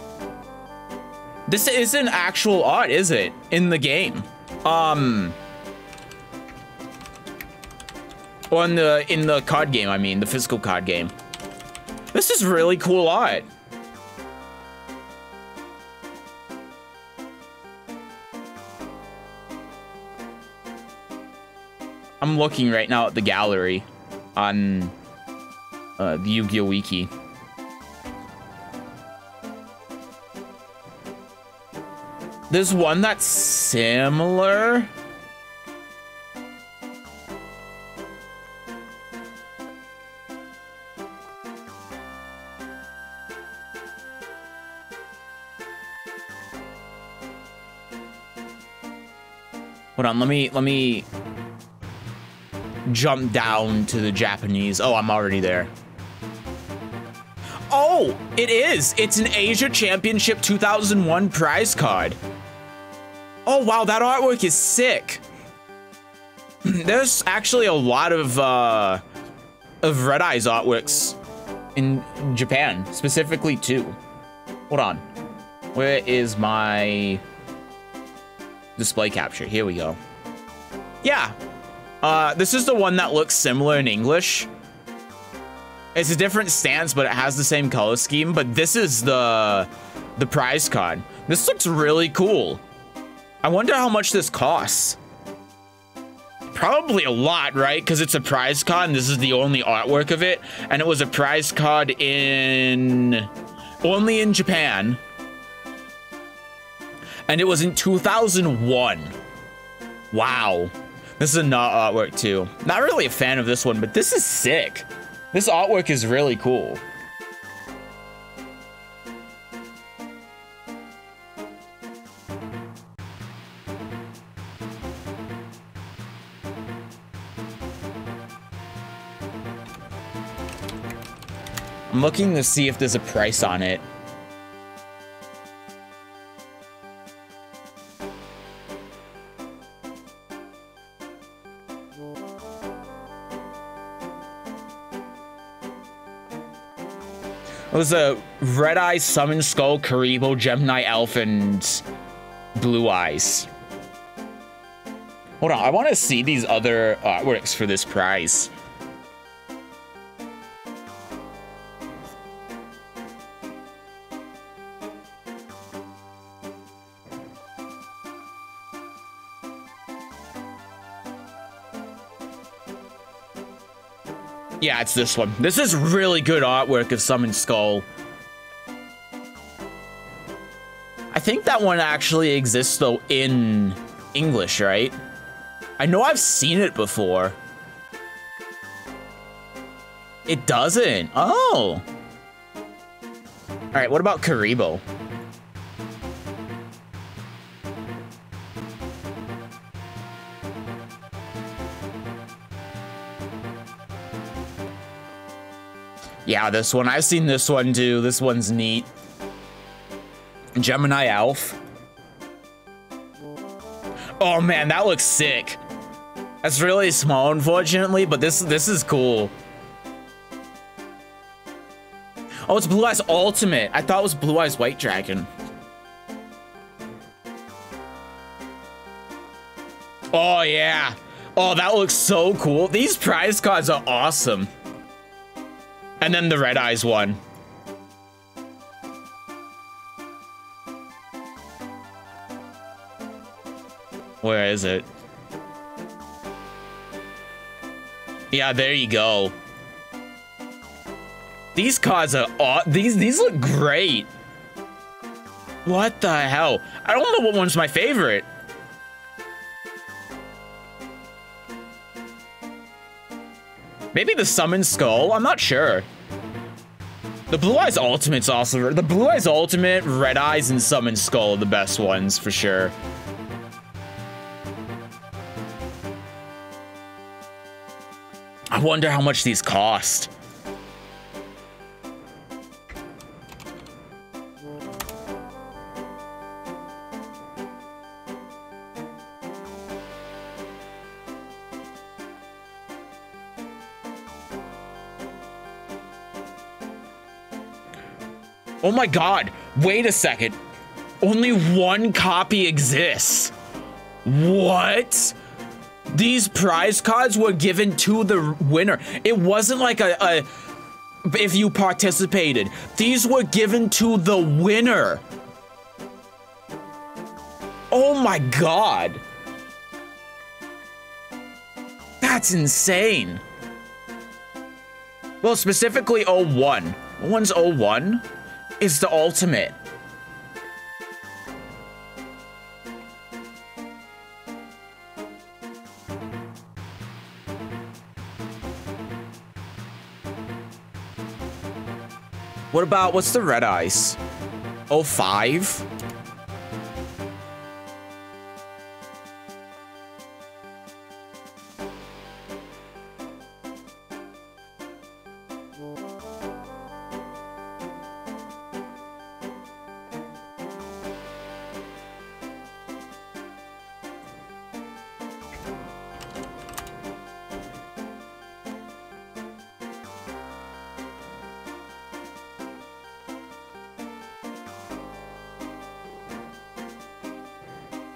This isn't actual art, is it? In the game. Or in the card game, I mean, the physical card game. This is really cool art. I'm looking right now at the gallery on the Yu-Gi-Oh! Wiki. There's one that's similar. Hold on, let me jump down to the Japanese. Oh, I'm already there. Oh, it is. It's an Asia Championship 2001 prize card. Oh, wow, that artwork is sick. There's actually a lot of Red Eyes artworks in Japan, specifically two. Hold on. Where is my display capture? Here we go. Yeah. This is the one that looks similar in English. It's a different stance, but it has the same color scheme. But this is the prize card. This looks really cool. I wonder how much this costs. Probably a lot, right? Because it's a prize card, and this is the only artwork of it. And it was a prize card only in Japan. And it was in 2001. Wow. This is a not artwork too. Not really a fan of this one, but this is sick. This artwork is really cool. I'm looking to see if there's a price on it. It was a Red Eyes, Summon Skull, Karibo, Gemini Elf, and Blue Eyes. Hold on, I want to see these other artworks for this prize. Yeah, it's this one. This is really good artwork of Summon Skull. I think that one actually exists, though, in English, right? I know I've seen it before. It doesn't. Oh. All right, what about Karibo? Yeah, this one. I've seen this one, too. This one's neat. Gemini Elf. Oh, man, that looks sick. That's really small, unfortunately, but this is cool. Oh, it's Blue Eyes Ultimate. I thought it was Blue Eyes White Dragon. Oh, yeah. Oh, that looks so cool. These prize cards are awesome. And then the Red Eyes one. Where is it? Yeah, there you go. These cards are these look great. What the hell? I don't know what one's my favorite. Maybe the Summon Skull? I'm not sure. The Blue Eyes Ultimate's also... The Blue Eyes Ultimate, Red Eyes, and Summon Skull are the best ones, for sure. I wonder how much these cost. Oh my god, wait a second. Only one copy exists. What? These prize cards were given to the winner. It wasn't like a if you participated. These were given to the winner. Oh my god. That's insane. Well, specifically 01. One's 01 is the ultimate. What about, what's the Red Eyes? 05?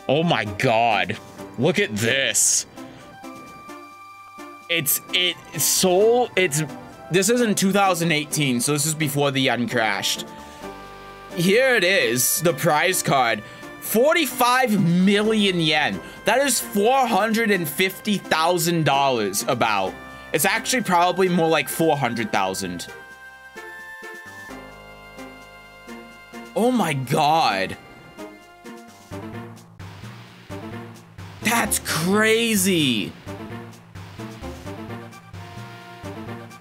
Oh my god. Look at this. This isn't 2018, so this is before the yen crashed. Here it is, the prize card. 45 million yen. That is $450,000 about. It's actually probably more like 400,000. Oh my god. That's crazy.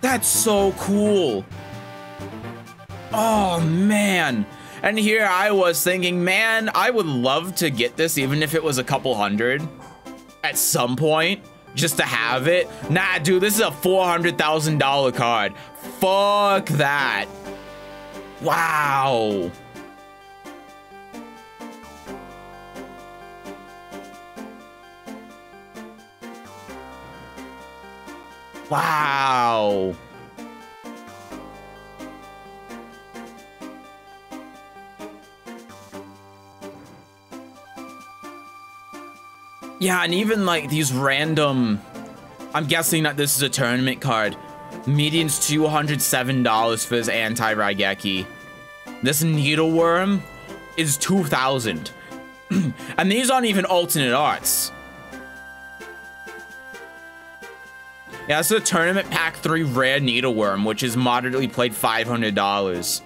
That's so cool. Oh, man. And here I was thinking, man, I would love to get this even if it was a couple hundred at some point just to have it. Nah, dude, this is a $400,000 card. Fuck that. Wow. Wow. Yeah, and even like these random, I'm guessing that this is a tournament card. Median's $207 for his anti-Raigeki. This Needleworm is 2,000. And these aren't even alternate arts. Yeah, this is a Tournament Pack 3 Rare Needleworm, which is moderately played $500.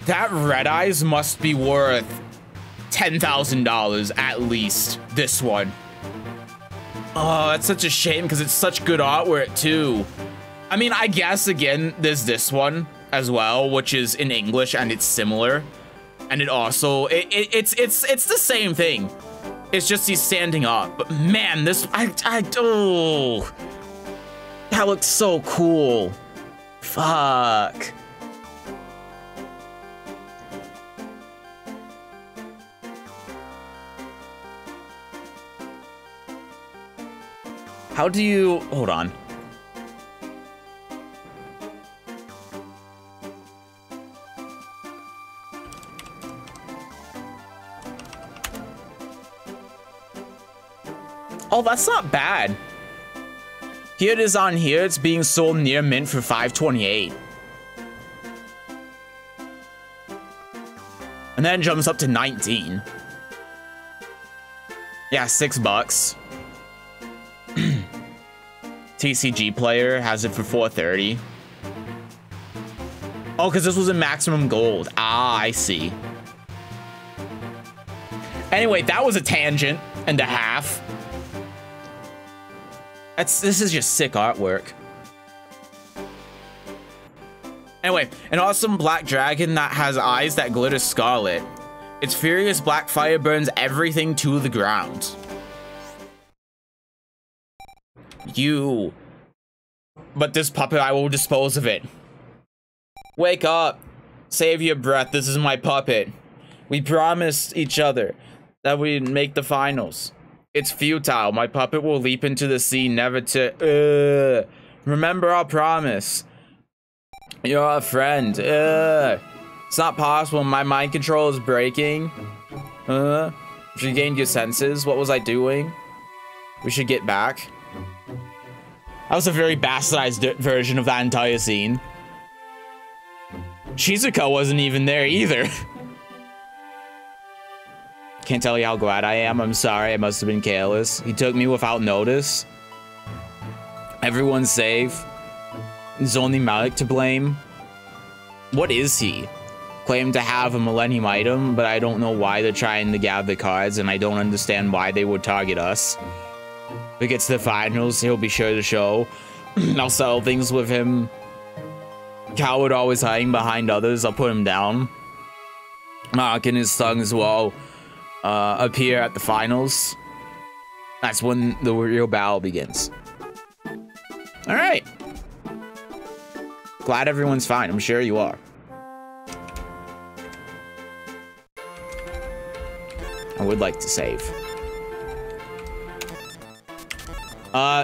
That Red Eyes must be worth $10,000 at least. This one. Oh, that's such a shame because it's such good artwork too. I mean, I guess again, there's this one as well, which is in English and it's similar. And it also, it's the same thing. It's just he's standing up. But man, this, oh, that looks so cool. Fuck. How do you, hold on. Oh, that's not bad. Here it is on here. It's being sold near mint for $5.28. And then it jumps up to 19. Yeah, $6. TCG player has it for $4.30. Oh, because this was in maximum gold. Ah, I see. Anyway, that was a tangent and a half. This is just sick artwork. Anyway, an awesome black dragon that has eyes that glitter scarlet. Its furious black fire burns everything to the ground. But this puppet, I will dispose of it. Wake up. Save your breath. This is my puppet. We promised each other that we'd make the finals. It's futile. My puppet will leap into the sea, never to... Remember our promise. You're a friend. It's not possible. My mind control is breaking. You regained your senses. What was I doing? We should get back. That was a very bastardized version of that entire scene. Shizuka wasn't even there either. Can't tell you how glad I am. I'm sorry. I must have been careless. He took me without notice. Everyone's safe. It's only Malik to blame. What is he? Claimed to have a Millennium item, but I don't know why they're trying to gather cards, and I don't understand why they would target us. If it gets to the finals, he'll be sure to show. I'll settle things with him. Coward always hiding behind others. I'll put him down. Mark and his tongues will appear at the finals. That's when the real battle begins. All right. Glad everyone's fine. I'm sure you are. I would like to save.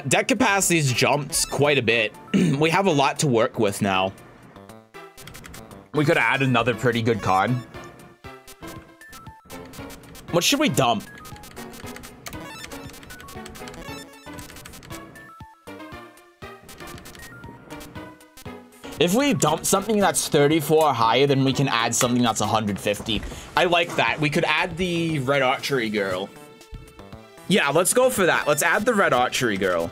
Deck capacity's jumped quite a bit. We have a lot to work with now. We could add another pretty good card. What should we dump? If we dump something that's 34 or higher, then we can add something that's 150. I like that. We could add the red archery girl. Yeah, let's go for that. Let's add the red archery girl.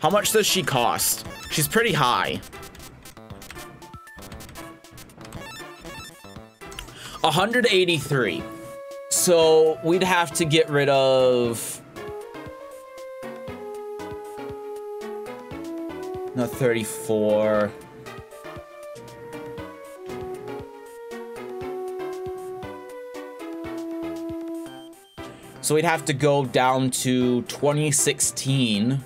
How much does she cost? She's pretty high. 183. So we'd have to get rid of... No, 34. So we'd have to go down to 2016.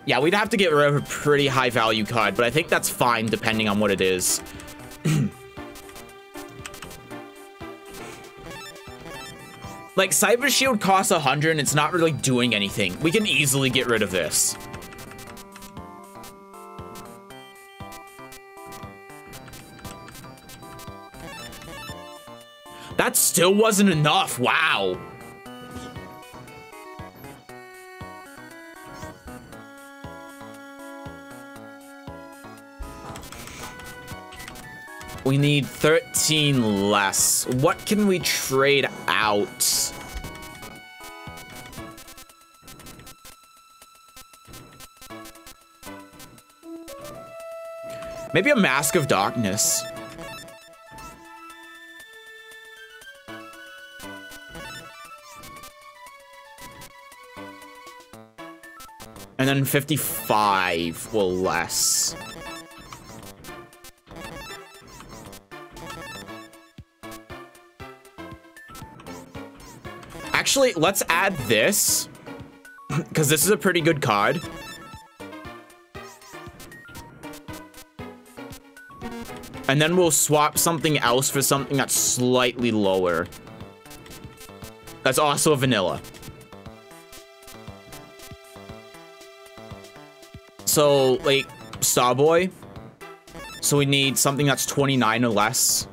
Yeah, we'd have to get rid of a pretty high value card, but I think that's fine depending on what it is. Like, Cyber Shield costs 100 and it's not really doing anything. We can easily get rid of this. That still wasn't enough. Wow. We need 13 less. What can we trade out? Maybe a Mask of Darkness. And then 55 or less. Actually, let's add this, because this is a pretty good card. And then we'll swap something else for something that's slightly lower. That's also a vanilla. So, like, Starboy. So we need something that's 29 or less.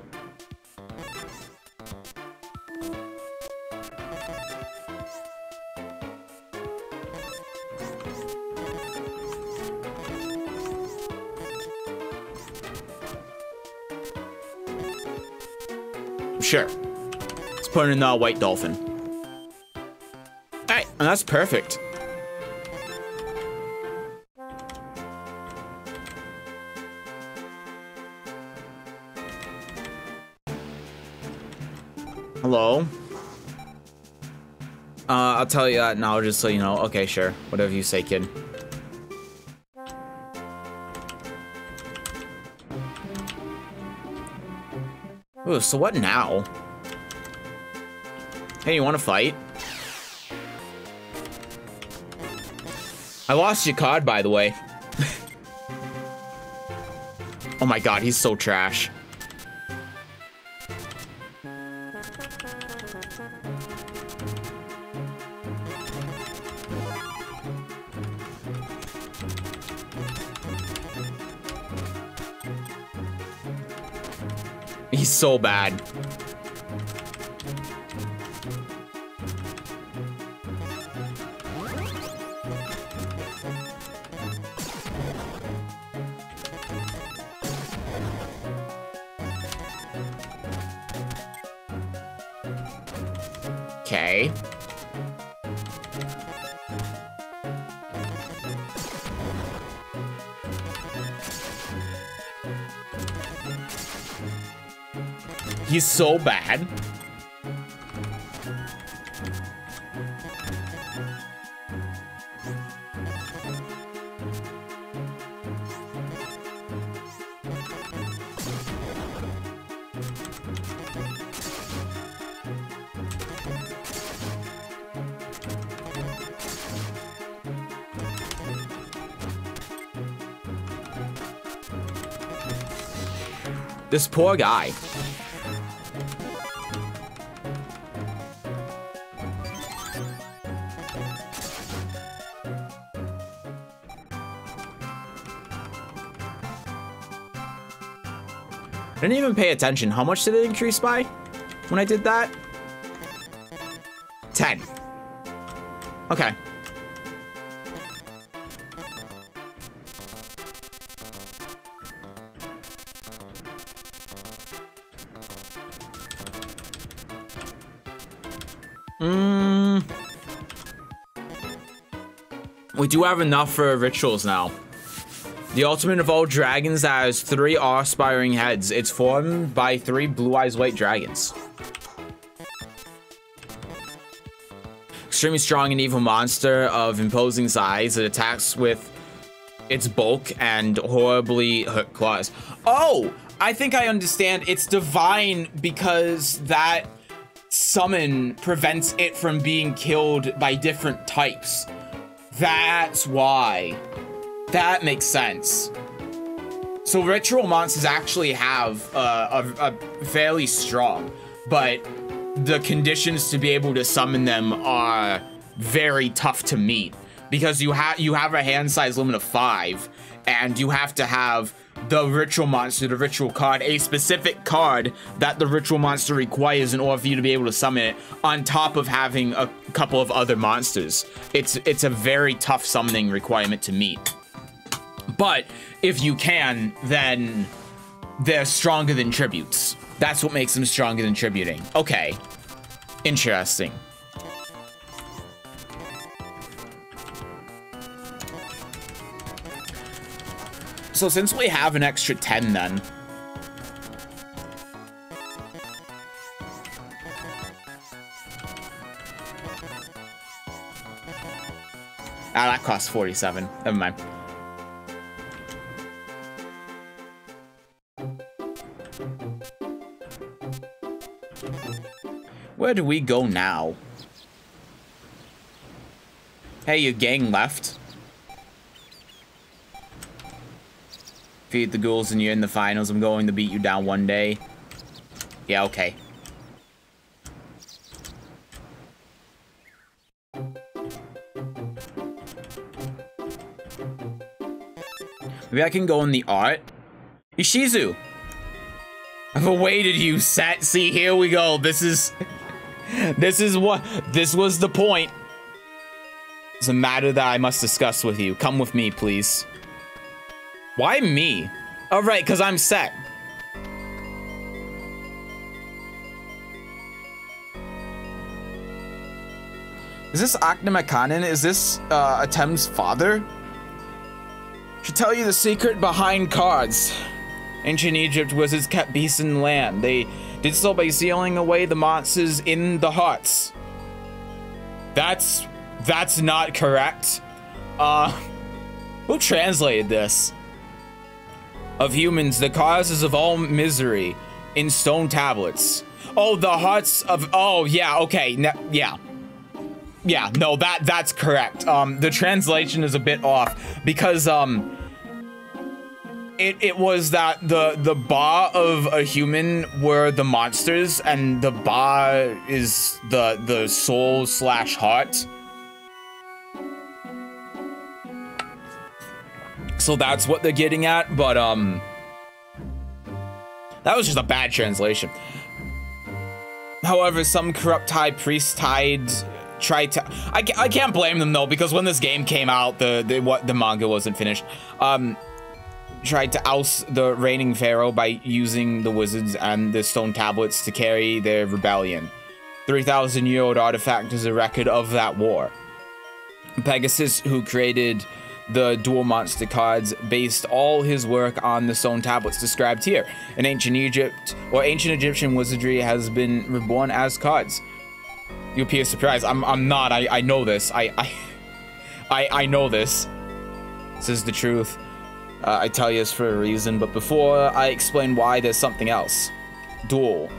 Sure. Let's put in the white dolphin. Alright, and that's perfect. Hello? I'll tell you that now just so you know. Okay, sure. Whatever you say, kid. Ooh, so what now? Hey, you want to fight? I lost your card, by the way. Oh my god, he's so trash. He's so bad. Okay. He's so bad. This poor guy. I didn't even pay attention. How much did it increase by when I did that? 10. Okay. We do have enough for rituals now. The ultimate of all dragons has 3 awe-inspiring heads. It's formed by 3 blue eyes white dragons. Extremely strong and evil monster of imposing size. It attacks with its bulk and horribly hurt claws. Oh, I think I understand. It's divine because that summon prevents it from being killed by different types. That's why. That makes sense. So ritual monsters actually have a fairly strong, but the conditions to be able to summon them are very tough to meet because you have a hand size limit of 5, and you have to have the ritual monster, the ritual card, a specific card that the ritual monster requires in order for you to be able to summon it, on top of having a couple of other monsters. It's a very tough summoning requirement to meet. But if you can, then they're stronger than tributes. That's what makes them stronger than tributing. Okay. Interesting. So since we have an extra 10 then. Ah, that costs 47. Never mind. Where do we go now? Hey, your gang left. Feed the ghouls and you're in the finals. I'm going to beat you down one day. Yeah, okay. Maybe I can go in the art. Ishizu! I've awaited you, Set. See, here we go. This was the point. It's a matter that I must discuss with you. Come with me, please. Why me? Oh, right, because I'm Set. Is this Aknemakanen? Is this Atem's father? Should tell you the secret behind cards. Ancient Egypt wizards kept beasts in land. They did so by sealing away the monsters in the hearts. That's not correct. Who translated this? Of humans, the causes of all misery in stone tablets. Oh, the hearts of, oh, yeah, okay, yeah. Yeah, no, that's correct. The translation is a bit off because, it was that the ba of a human were the monsters and the ba is the soul / heart. So that's what they're getting at, but that was just a bad translation. However, some corrupt high priest tried to, I can't blame them though, because when this game came out, the manga wasn't finished. Tried to oust the reigning pharaoh by using the wizards and the stone tablets to carry their rebellion. 3,000-year-old artifact is a record of that war. Pegasus, who created the dual monster cards, based all his work on the stone tablets described here. In ancient Egypt, or ancient Egyptian wizardry has been reborn as cards. You appear surprised. I'm not. I know this. I know this. This is the truth. I tell you this for a reason, but before I explain why, there's something else. Duel.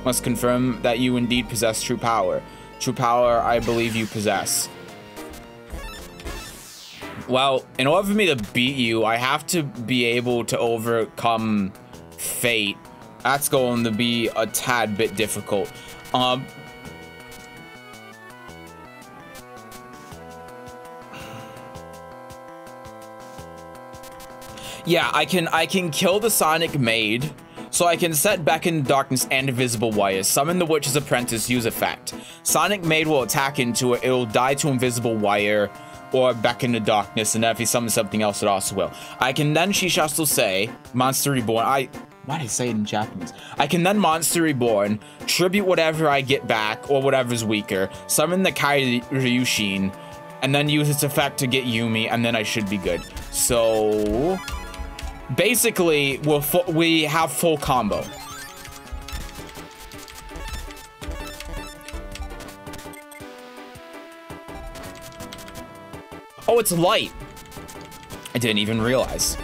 Must confirm that you indeed possess true power. True power I believe you possess. Well, in order for me to beat you, I have to be able to overcome fate. That's going to be a tad bit difficult. Yeah, I can kill the Sonic Maid, so I can set Beckon Darkness and Invisible Wires. Summon the Witch's Apprentice, use effect. Sonic Maid will attack into it, it'll die to Invisible Wire, or Beckon to Darkness, and then if he summons something else, it also will. I can then, she shall still say, Monster Reborn. Why did I say it in Japanese? I can then Monster Reborn, tribute whatever I get back, or whatever's weaker, summon the Kairyushin, and then use its effect to get Yumi, and then I should be good. So basically, we have full combo. Oh, it's light. I didn't even realize.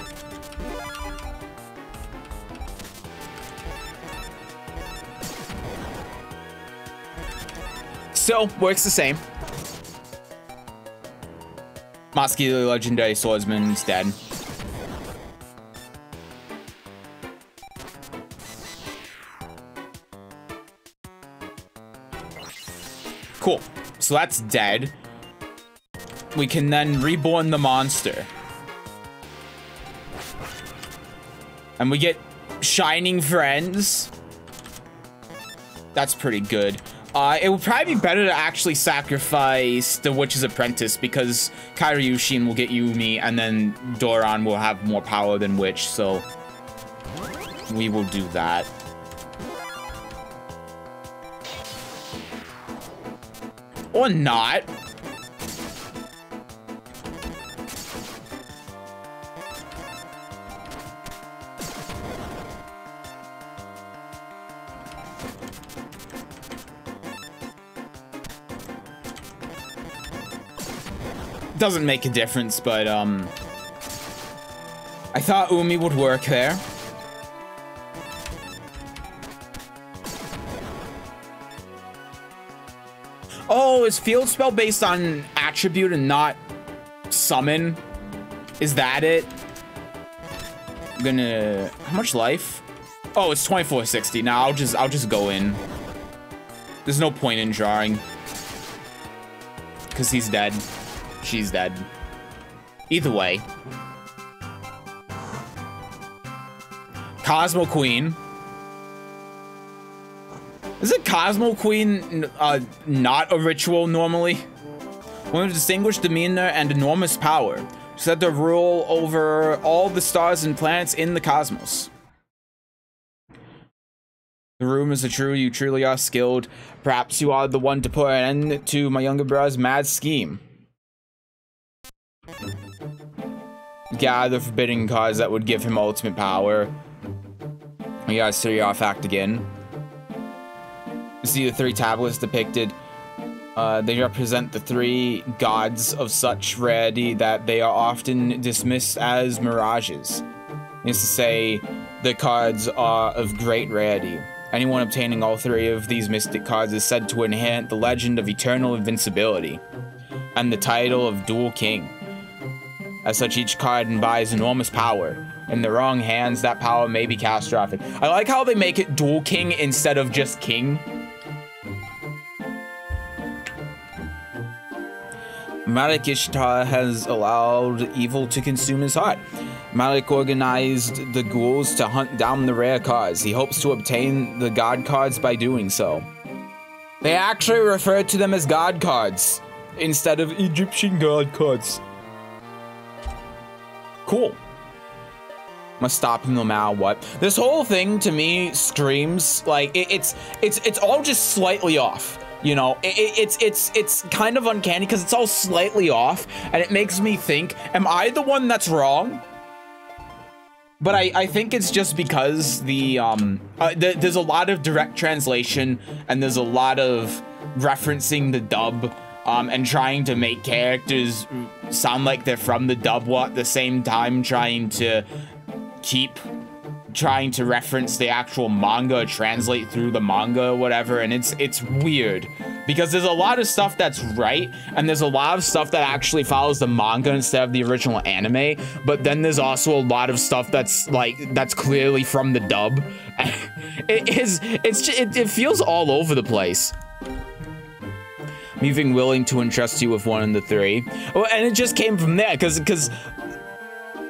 Still, works the same. Mosky, the legendary swordsman, is dead. Cool. So that's dead. We can then reborn the monster. And we get Shining Friends. That's pretty good. It would probably be better to actually sacrifice the Witch's Apprentice because Kairyushin will get Yumi and then Doran will have more power than Witch, so we will do that. Or not. Doesn't make a difference, but I thought Umi would work there. Oh, is field spell based on attribute and not summon? Is that it? I'm gonna... How much life? Oh, it's 2460. Now I'll just go in. There's no point in drawing. Because he's dead. She's dead. Either way. Cosmo Queen. Isn't Cosmo Queen not a ritual normally? One of distinguished demeanor and enormous power. Said to rule over all the stars and planets in the cosmos. The rumors are true, you truly are skilled. Perhaps you are the one to put an end to my younger brother's mad scheme. Gather forbidden cards that would give him ultimate power. We got a 3-off act again. You see the 3 tablets depicted. They represent the 3 gods of such rarity that they are often dismissed as mirages. Is to say, the cards are of great rarity. Anyone obtaining all 3 of these mystic cards is said to inherit the legend of eternal invincibility and the title of Dual King. As such, each card embodies enormous power. In the wrong hands, that power may be catastrophic. I like how they make it Dual King instead of just King. Malik Ishtar has allowed evil to consume his heart. Malik organized the ghouls to hunt down the rare cards. He hopes to obtain the god cards by doing so. They actually refer to them as god cards instead of Egyptian god cards. Cool. Must stop him no matter what. This whole thing to me screams like it's all just slightly off. You know, it's kind of uncanny because it's all slightly off, and it makes me think, am I the one that's wrong? But I think it's just because there's a lot of direct translation, and there's a lot of referencing the dub, and trying to make characters sound like they're from the dub while at the same time trying to reference the actual manga, translate through the manga or whatever, and it's weird because there's a lot of stuff that's right, and there's a lot of stuff that actually follows the manga instead of the original anime, but then there's also a lot of stuff that's clearly from the dub. It feels all over the place. Me being willing to entrust you with one of the 3. Well, and it just came from there because this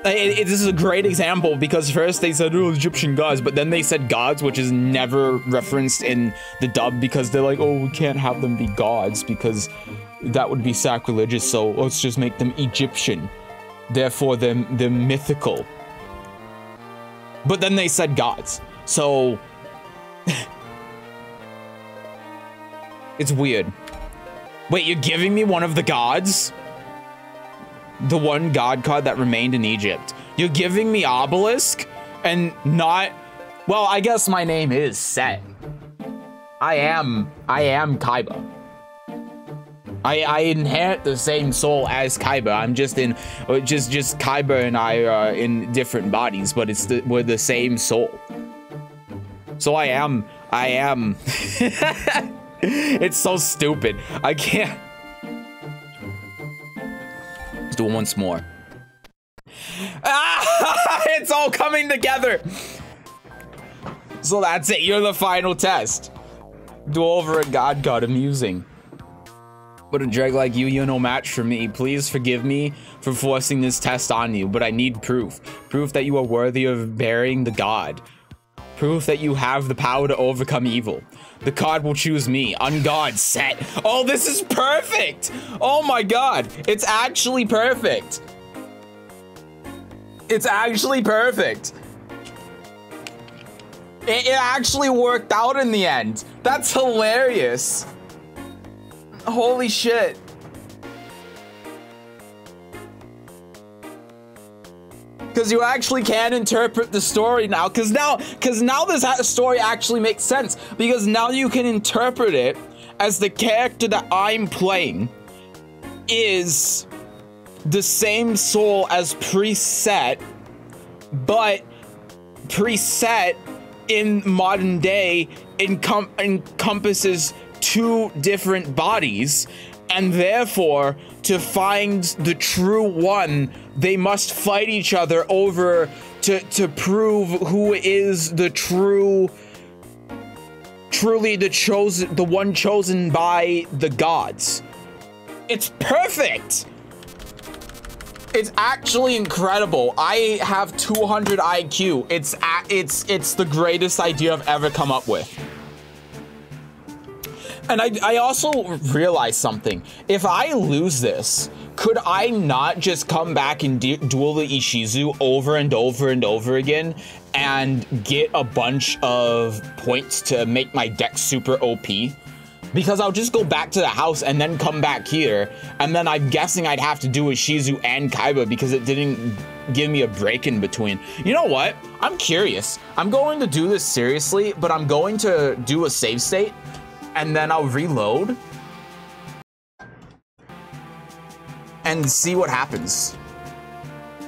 is a great example because first they said, oh, Egyptian gods, but then they said gods, which is never referenced in the dub because they're like, oh, we can't have them be gods because that would be sacrilegious, so let's just make them Egyptian. Therefore, they're mythical. But then they said gods, so... It's weird. Wait, you're giving me one of the gods? The one god card that remained in Egypt. You're giving me Obelisk and not... Well, I guess my name is Set. I am Kaiba. I inherit the same soul as Kaiba. I'm just in... Just Kaiba and I are in different bodies, but we're the same soul. So I am... It's so stupid. I can't... Let's do it once more. Ah! It's all coming together! So that's it. You're the final test. Do over a god card. Amusing. But a dreg like you, you're no match for me. Please forgive me for forcing this test on you, but I need proof. Proof that you are worthy of bearing the god. Proof that you have the power to overcome evil. The card will choose me. Ungod Set. Oh, this is perfect! Oh my god. It's actually perfect. It's actually perfect. It actually worked out in the end. That's hilarious. Holy shit. Because you actually can interpret the story now. Because now this story actually makes sense. Because now you can interpret it as the character that I'm playing is the same soul as Preset, but Preset in modern day encompasses two different bodies, and therefore to find the true one, they must fight each other over to prove who is the truly the one chosen by the gods. It's perfect. It's actually incredible. I have 200 IQ. It's the greatest idea I've ever come up with. And I also realized something. If I lose this, could I not just come back and duel the Ishizu over and over and over again and get a bunch of points to make my deck super OP? Because I'll just go back to the house and then come back here, and then I'm guessing I'd have to do Ishizu and Kaiba because it didn't give me a break in between. You know what? I'm curious. I'm going to do this seriously, but I'm going to do a save state, and then I'll reload and see what happens.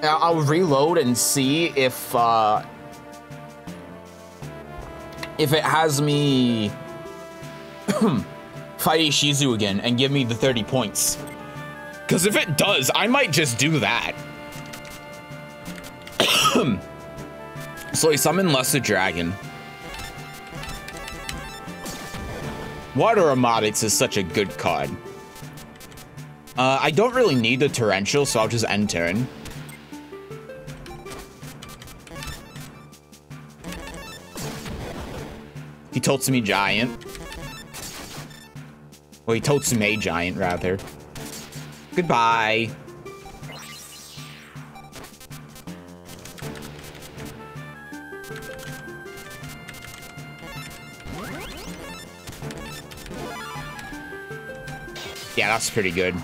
I'll reload and see if it has me fight Ishizu again and give me the 30 points. Because if it does, I might just do that. So I summon Lesser Dragon. Water Armatics is such a good card. I don't really need the Torrential, so I'll just end turn. He Totsume Giant. Well, he Totsume Giant, rather. Goodbye. Yeah, that's pretty good.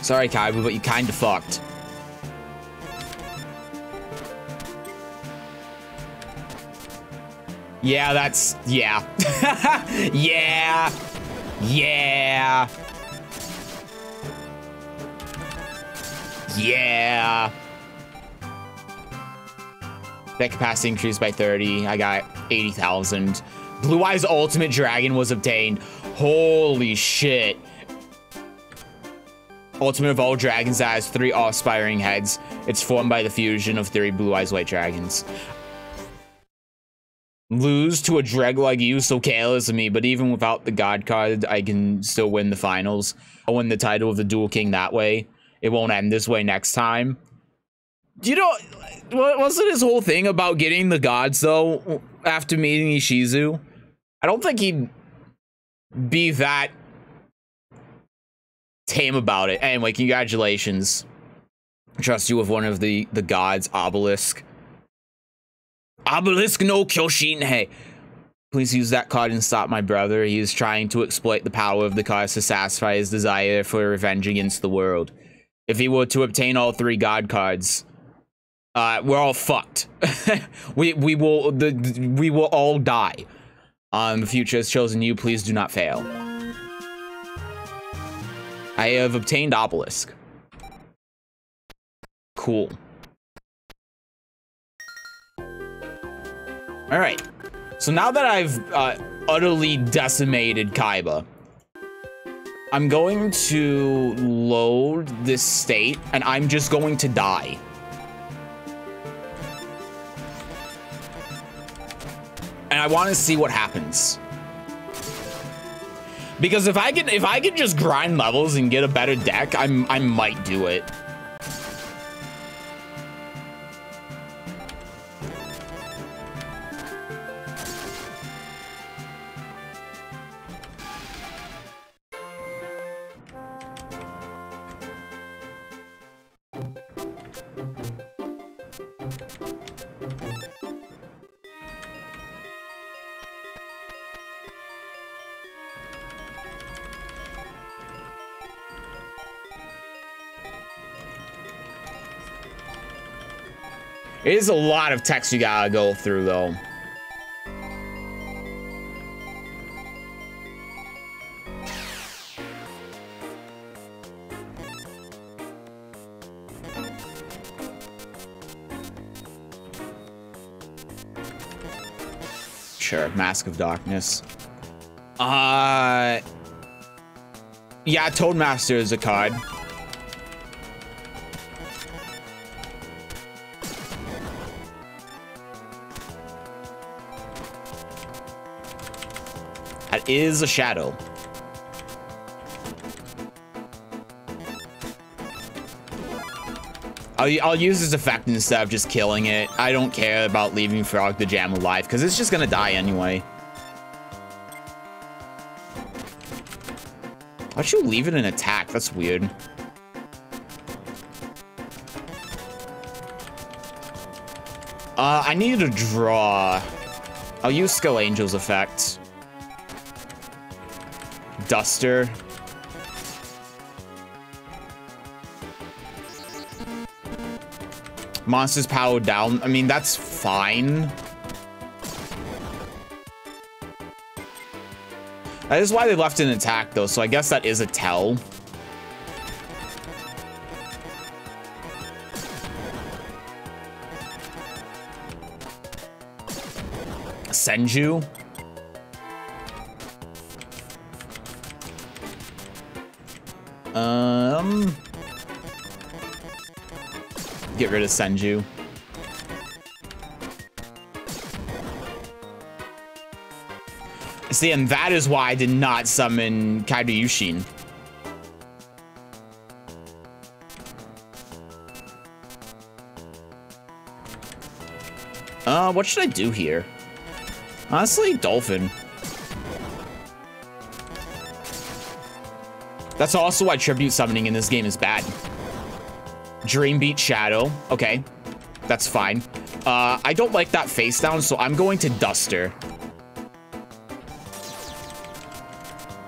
Sorry, Kaiba, but you kinda fucked. Yeah, that's... yeah. Yeah. Yeah. Yeah. That capacity increased by 30. I got 80,000. Blue Eyes Ultimate Dragon was obtained. Holy shit. Ultimate of all dragons that has 3 awe-inspiring heads. It's formed by the fusion of 3 Blue Eyes White Dragons. Lose to a dreg like you, so careless of me, but even without the god card, I can still win the finals. I'll win the title of the Duel King that way. It won't end this way next time. You know, wasn't his whole thing about getting the gods, though, after meeting Ishizu? I don't think he'd be that tame about it. Anyway, congratulations. I trust you with one of the gods, Obelisk. Obelisk no Kyoshin. Hey, please use that card and stop my brother. He is trying to exploit the power of the cards to satisfy his desire for revenge against the world. If he were to obtain all 3 god cards, we're all fucked. we will all die. The future has chosen you. Please do not fail. I have obtained Obelisk. Cool. Alright. So now that I've utterly decimated Kaiba, I'm going to load this state, and I'm just going to die. And I want to see what happens. Because if I can just grind levels and get a better deck, I might do it. It is a lot of text you gotta go through, though. Sure, Mask of Darkness. Yeah, Toadmaster is a card. That is a shadow. I'll use this effect instead of just killing it. I don't care about leaving Frog the Jam alive, because it's just gonna die anyway. Why'd you leave it in attack? That's weird. I need to draw. I'll use Skull Angel's effect. Duster. Monsters powered down. I mean, that's fine. That is why they left an attack, though, so I guess that is a tell. Senju. Get rid of Senju. See, and that is why I did not summon Kairyu-Shin. What should I do here? Honestly, Dolphin. That's also why tribute summoning in this game is bad. Dreambeat Shadow. Okay, that's fine. I don't like that face down, so I'm going to Duster.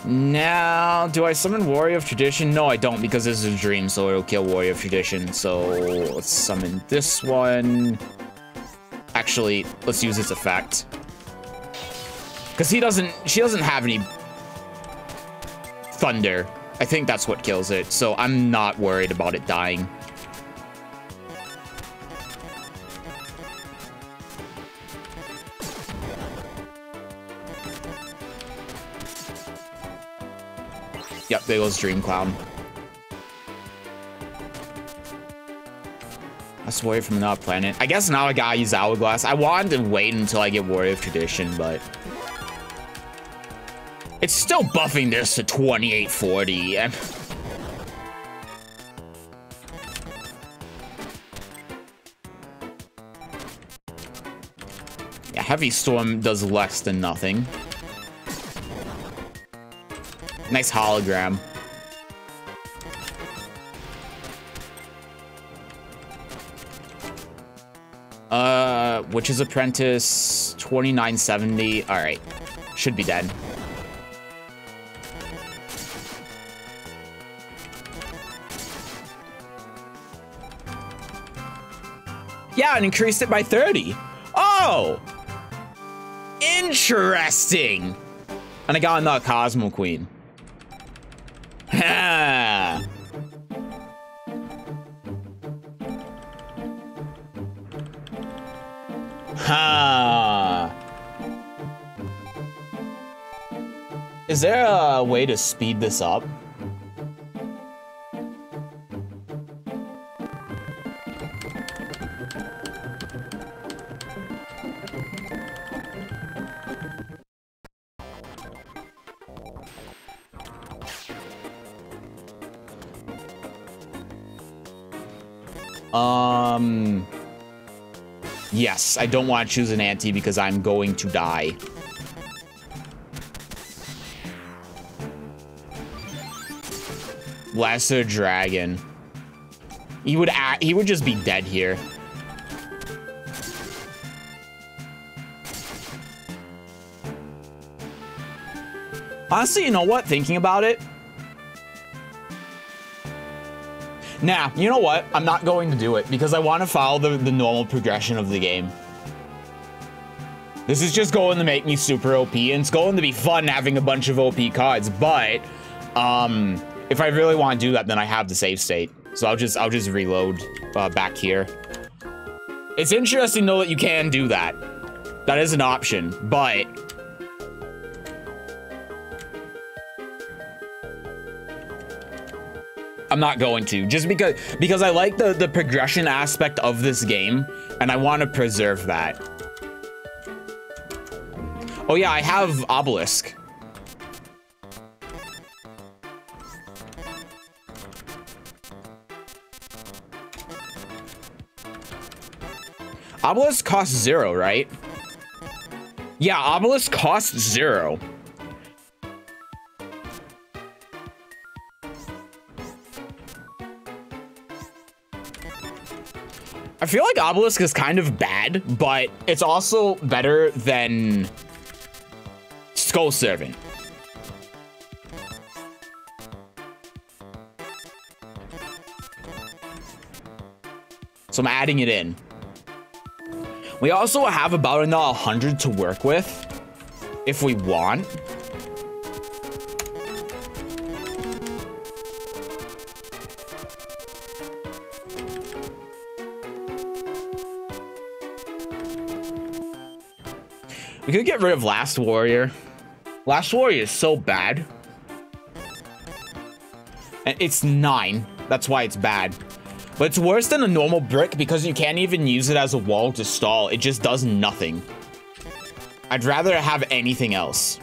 Now, do I summon Warrior of Tradition? No, I don't, because this is a dream, so it'll kill Warrior of Tradition. So let's summon this one. Actually, let's use its effect. Because she doesn't have any thunder. I think that's what kills it, so I'm not worried about it dying. Yep, there goes Dream Clown. That's Warrior from another planet. I guess now I gotta use Hourglass. I wanted to wait until I get Warrior of Tradition, but it's still buffing this to 2840. And yeah, Heavy Storm does less than nothing. Nice hologram. Witch's Apprentice, 2970. All right, should be dead. Yeah, and increased it by 30. Oh, interesting. And I got another Cosmo Queen. Ha! Ha! Is there a way to speed this up? Yes, I don't want to choose an anti because I'm going to die. Lesser Dragon. He would just be dead here. Honestly, you know what? Thinking about it, Nah, you know what? I'm not going to do it because I want to follow the normal progression of the game. This is just going to make me super OP, and it's going to be fun having a bunch of OP cards, but if I really want to do that, then I have the save state. So I'll just reload back here. It's interesting though that you can do that. That is an option, but I'm not going to, just because I like the progression aspect of this game, and I want to preserve that. Oh yeah, I have Obelisk. Obelisk costs 0, right? Yeah, Obelisk costs 0. I feel like Obelisk is kind of bad, but it's also better than Skull Servant. So I'm adding it in. We also have about another 100 to work with, if we want. We could get rid of Last Warrior. Last Warrior is so bad. And it's 9. That's why it's bad. But it's worse than a normal brick because you can't even use it as a wall to stall. It just does nothing. I'd rather have anything else.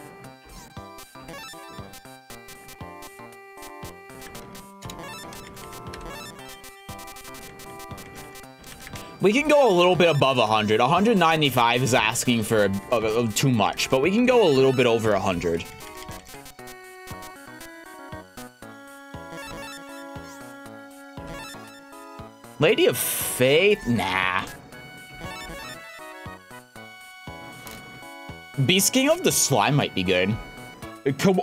We can go a little bit above 100. 195 is asking for too much, but we can go a little bit over 100. Lady of Faith? Nah. Beast King of the Slime might be good.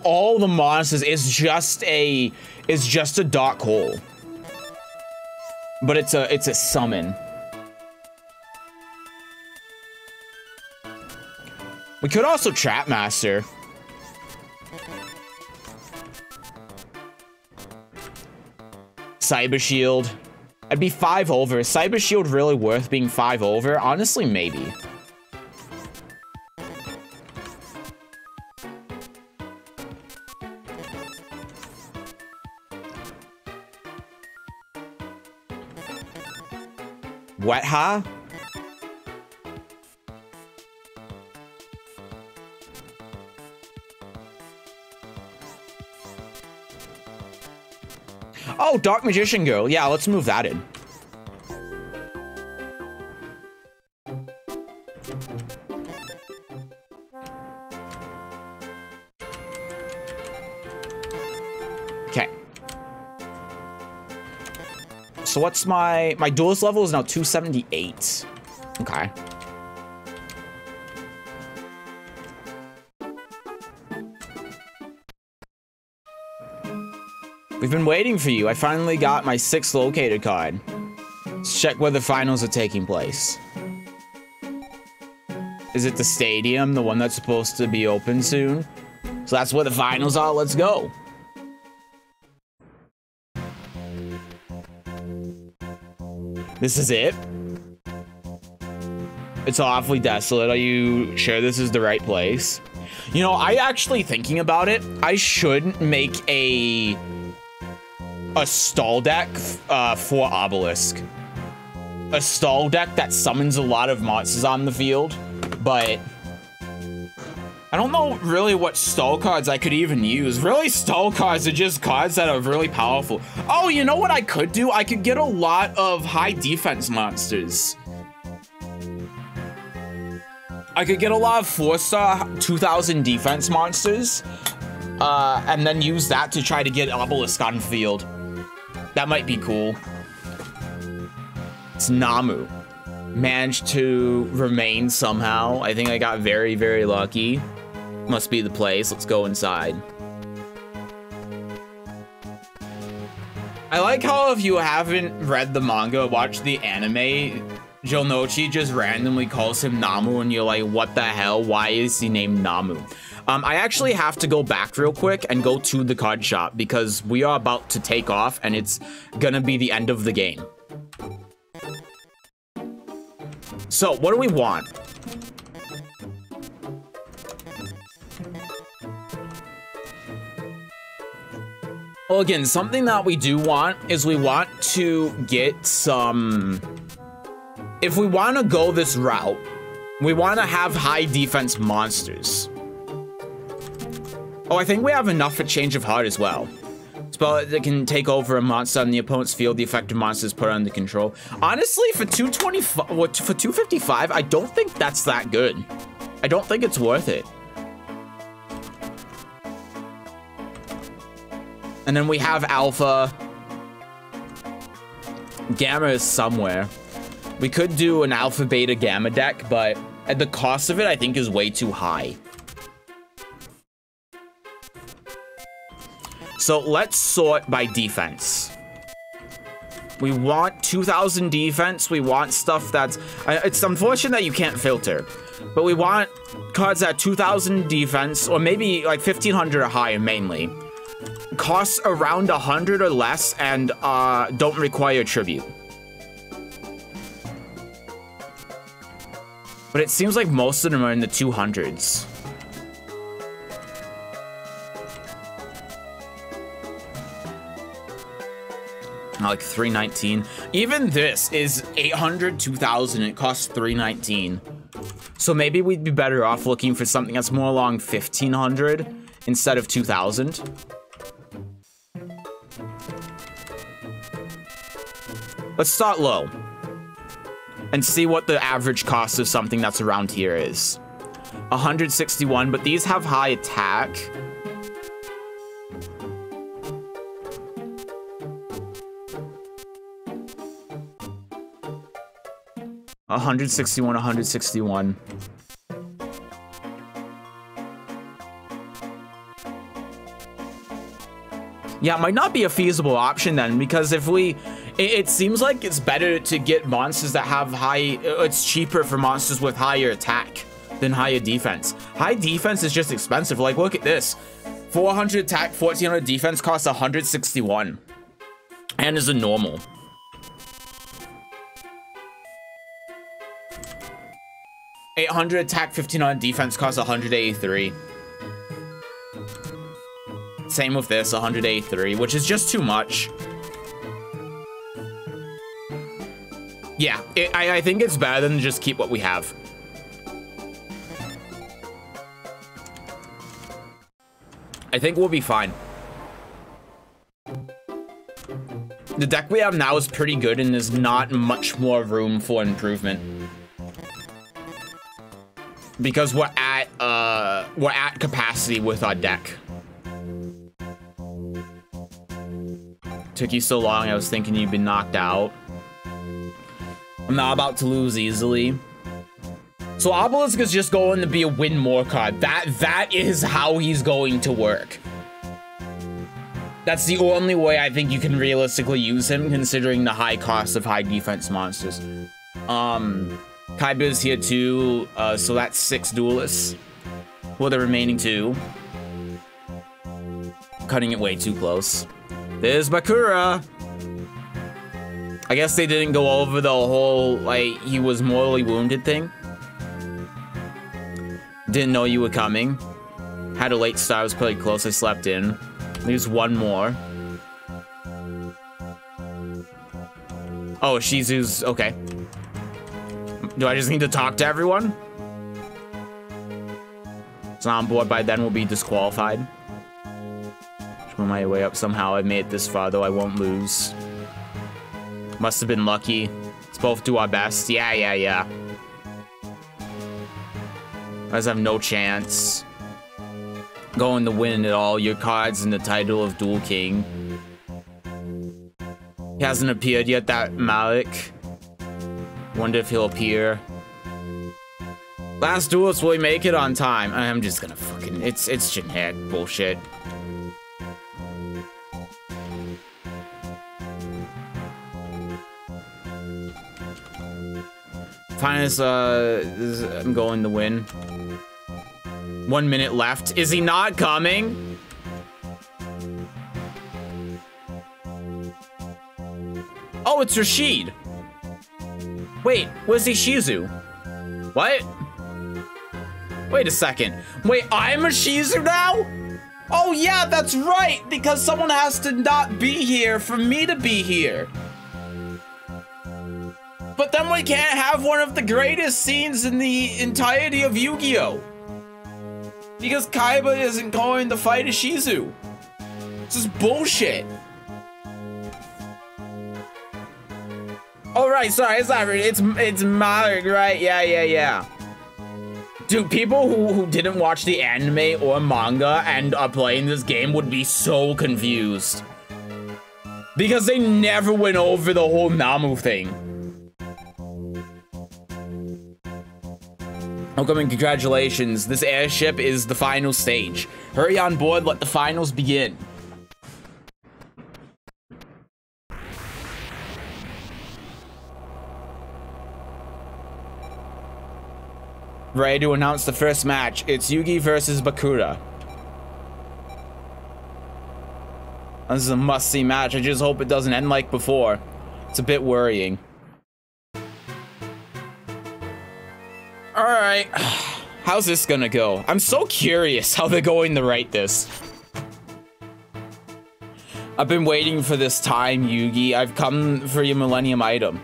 All the monsters is just a dark hole. But it's a summon. We could also Trap Master. Cyber Shield. I'd be 5 over. Is Cyber Shield really worth being 5 over? Honestly, maybe. Wet Ha? Oh, Dark Magician Girl. Yeah, let's move that in. Okay. So what's my duelist level is now 278. Okay. We've been waiting for you. I finally got my 6th locator card. Let's check where the finals are taking place. Is it the stadium, the one that's supposed to be open soon? So that's where the finals are. Let's go. This is it? It's awfully desolate. Are you sure this is the right place? You know, I actually thinking about it, I should make a stall deck for Obelisk. A stall deck that summons a lot of monsters on the field, but I don't know really what stall cards I could even use. Really, stall cards are just cards that are really powerful. Oh, you know what I could do? I could get a lot of high defense monsters. I could get a lot of 4-star 2000 defense monsters, and then use that to try to get Obelisk on field. That might be cool. It's Namu. Managed to remain somehow. I think I got very, very lucky. Must be the place. Let's go inside. I like how if you haven't read the manga or watched the anime, Jonochi just randomly calls him Namu and you're like, what the hell? Why is he named Namu? I actually have to go back real quick and go to the card shop because we are about to take off and it's gonna be the end of the game. So, what do we want? Well, again, something that we do want is we want to get some... If we want to go this route, we want to have high defense monsters. Oh, I think we have enough for Change of Heart as well. Spell that can take over a monster on the opponent's field. The affected monster is put under control. Honestly, for 225, for 255, I don't think that's that good. I don't think it's worth it. And then we have Alpha. Gamma is somewhere. We could do an Alpha, Beta, Gamma deck, but at the cost of it, I think is way too high. So let's sort by defense. We want 2,000 defense. We want stuff that's... It's unfortunate that you can't filter, but we want cards at 2,000 defense, or maybe like 1,500 or higher mainly. Costs around 100 or less and don't require tribute. But it seems like most of them are in the 200s. Like 319. Even this is 800, 2,000. It costs 319. So maybe we'd be better off looking for something that's more along 1,500 instead of 2,000. Let's start low and see what the average cost of something that's around here is. 161, but these have high attack. $161, $161. Yeah, it might not be a feasible option then, because if we... It seems like it's better to get monsters that have high... It's cheaper for monsters with higher attack than higher defense. High defense is just expensive. Like, look at this. 400 attack, 1,400 defense costs 161. And is a normal. $800 attack, 1,500 defense costs 183. Same with this, 183, which is just too much. Yeah, I think it's better than just keep what we have. I think we'll be fine. The deck we have now is pretty good and there's not much more room for improvement. Because we're at capacity with our deck. Took you so long, I was thinking you'd been knocked out. I'm not about to lose easily. So Obelisk is just going to be a win more card. That is how he's going to work. That's the only way I think you can realistically use him, considering the high cost of high defense monsters. Kaiba's here too, so that's 6 duelists. Well, the remaining 2. Cutting it way too close. There's Bakura. I guess they didn't go over the whole, like, he was mortally wounded thing. Didn't know you were coming. Had a late start, was pretty close, I slept in. There's one more. Oh, Shizu's, okay. Do I just need to talk to everyone? It's not on board by then, we'll be disqualified. Just on my way up somehow. I made it this far, though I won't lose. Must have been lucky. Let's both do our best. Yeah. I just have no chance. Going to win at all. Your card's in the title of Duel King. He hasn't appeared yet, that Malik. Wonder if he'll appear. Last duelist, will he make it on time? I'm just gonna fucking... It's generic bullshit. Finest, I'm going to win. 1 minute left. Is he not coming? Oh, it's Rashid. Wait, where's Ishizu? What? Wait a second. Wait, I'm Ishizu now? Oh yeah, that's right, because someone has to not be here for me to be here. But then we can't have one of the greatest scenes in the entirety of Yu-Gi-Oh! Because Kaiba isn't going to fight Ishizu. This is bullshit. Oh right, sorry, it's Malik, right? Yeah. Dude, people who didn't watch the anime or manga and are playing this game would be so confused. Because they never went over the whole Namu thing. Welcome and congratulations. This airship is the final stage. Hurry on board, let the finals begin. Ready to announce the first match. It's Yugi versus Bakura. This is a must-see match. I just hope it doesn't end like before. It's a bit worrying. Alright. How's this gonna go? I'm so curious how they're going to write this. I've been waiting for this time, Yugi. I've come for your Millennium item.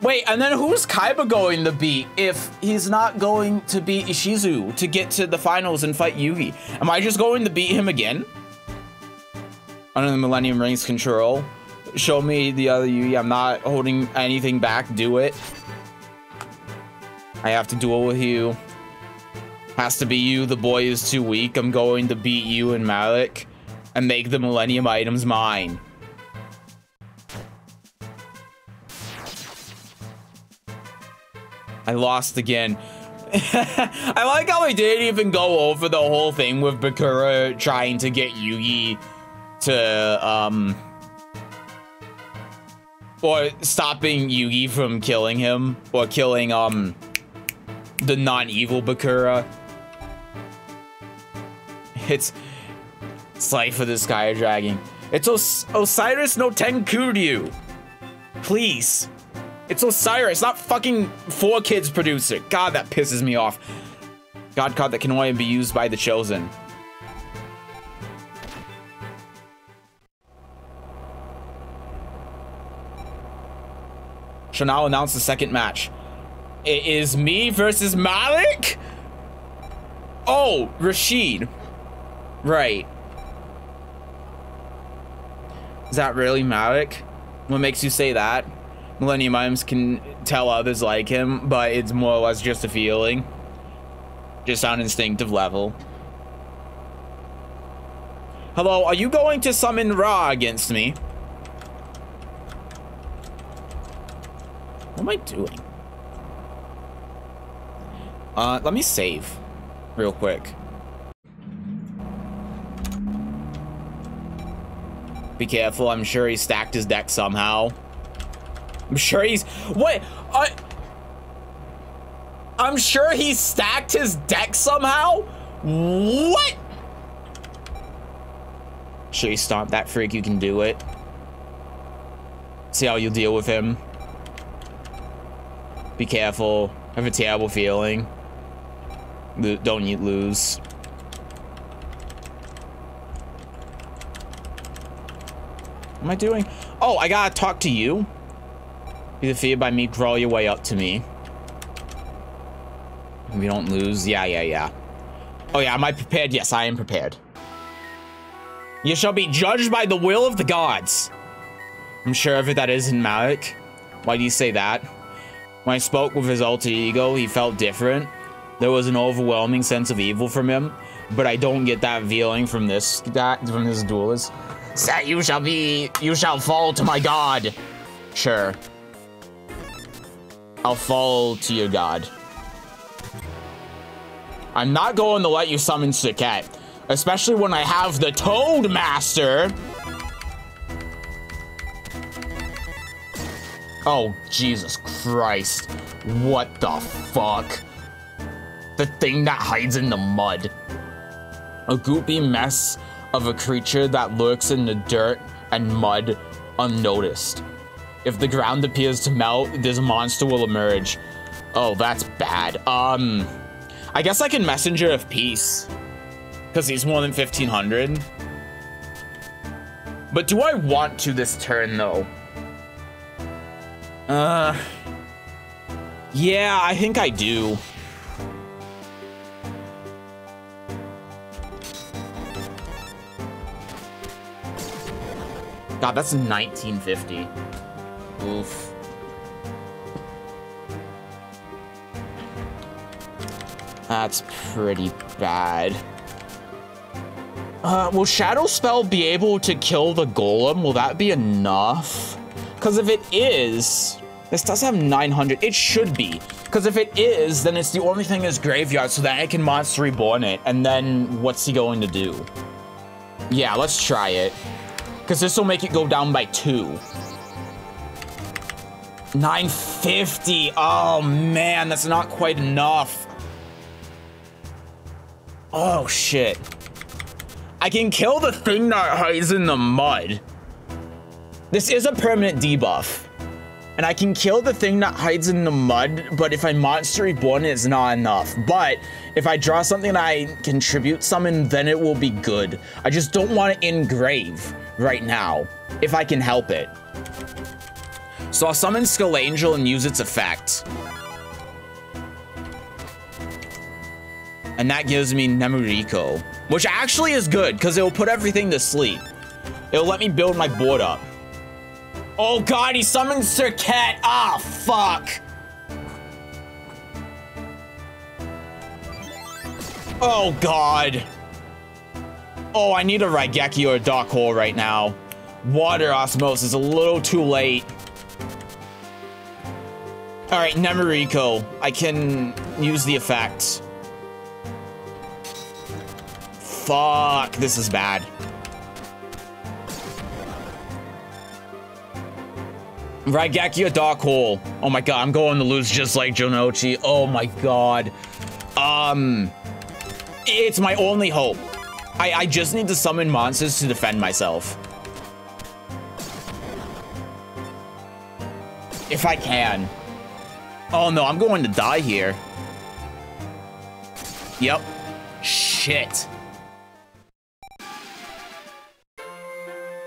Wait, and then who's Kaiba going to beat if he's not going to beat Ishizu to get to the finals and fight Yugi? Am I just going to beat him again? Under the Millennium Rings control. Show me the other Yugi. I'm not holding anything back. Do it. I have to duel with you. Has to be you. The boy is too weak. I'm going to beat you and Malik and make the Millennium items mine. I lost again. I like how they didn't even go over the whole thing with Bakura trying to get Yugi to, or stopping Yugi from killing him, or killing, the non-evil Bakura. It's like for this Sky Dragon. It's Osiris no Tenkuryu. Please. It's Osiris, not fucking 4Kids producer. God, that pisses me off. God card that can only be used by the chosen. Shall now announce the second match. It is me versus Malik? Oh, Rashid. Right. Is that really Malik? What makes you say that? Millennium items can tell others like him, but it's more or less just a feeling. Just on instinctive level. Hello, are you going to summon Ra against me? What am I doing? Let me save real quick. Be careful, I'm sure he stacked his deck somehow. I'm sure he's... Wait, I'm sure he stacked his deck somehow? What? Sure you stomp that freak, you can do it. See how you deal with him. Be careful. I have a terrible feeling. Don't you lose. What am I doing? Oh, I gotta talk to you? Be defeated by me, crawl your way up to me. We don't lose. Yeah. Oh yeah, am I prepared? Yes, I am prepared. You shall be judged by the will of the gods. I'm sure of it, that isn't Malik. Why do you say that? When I spoke with his alter ego, he felt different. There was an overwhelming sense of evil from him, but I don't get that feeling from this duelist. That you shall fall to my god. Sure. I'll fall to your god. I'm not going to let you summon Suket, especially when I have the Toad Master. Oh, Jesus Christ. What the fuck? The thing that hides in the mud. A goopy mess of a creature that lurks in the dirt and mud unnoticed. If the ground appears to melt, this monster will emerge. Oh, that's bad. I guess I can Messenger of Peace. Because he's more than 1500. But do I want to this turn, though? Yeah, I think I do. God, that's 1950. Oof. That's pretty bad. Will Shadow Spell be able to kill the Golem? Will that be enough? Because if it is, this does have 900. It should be. Because if it is, then it's the only thing in his graveyard so that I can Monster Reborn it. And then what's he going to do? Yeah, let's try it. Because this will make it go down by 2. 950. Oh, man, that's not quite enough. Oh, shit. I can kill the thing that hides in the mud. This is a permanent debuff. And I can kill the thing that hides in the mud, but if I Monster Reborn it, it's not enough. But if I draw something that I contribute summon, then it will be good. I just don't want to engrave right now, if I can help it. So I'll summon Skull Angel and use its effect. And that gives me Nemuriko, which actually is good because it will put everything to sleep. It'll let me build my board up. Oh God, he summoned Serket. Ah, fuck. Oh God. Oh, I need a Raigeki or a Dark Hole right now. Water Osmosis, a little too late. All right, Nemuriko. I can use the effect. Fuck, this is bad. Raigeki or Dark Hole. Oh my God, I'm going to lose just like Jonochi. Oh my God. It's my only hope. I just need to summon monsters to defend myself. If I can. Oh no, I'm going to die here. Yep. Shit.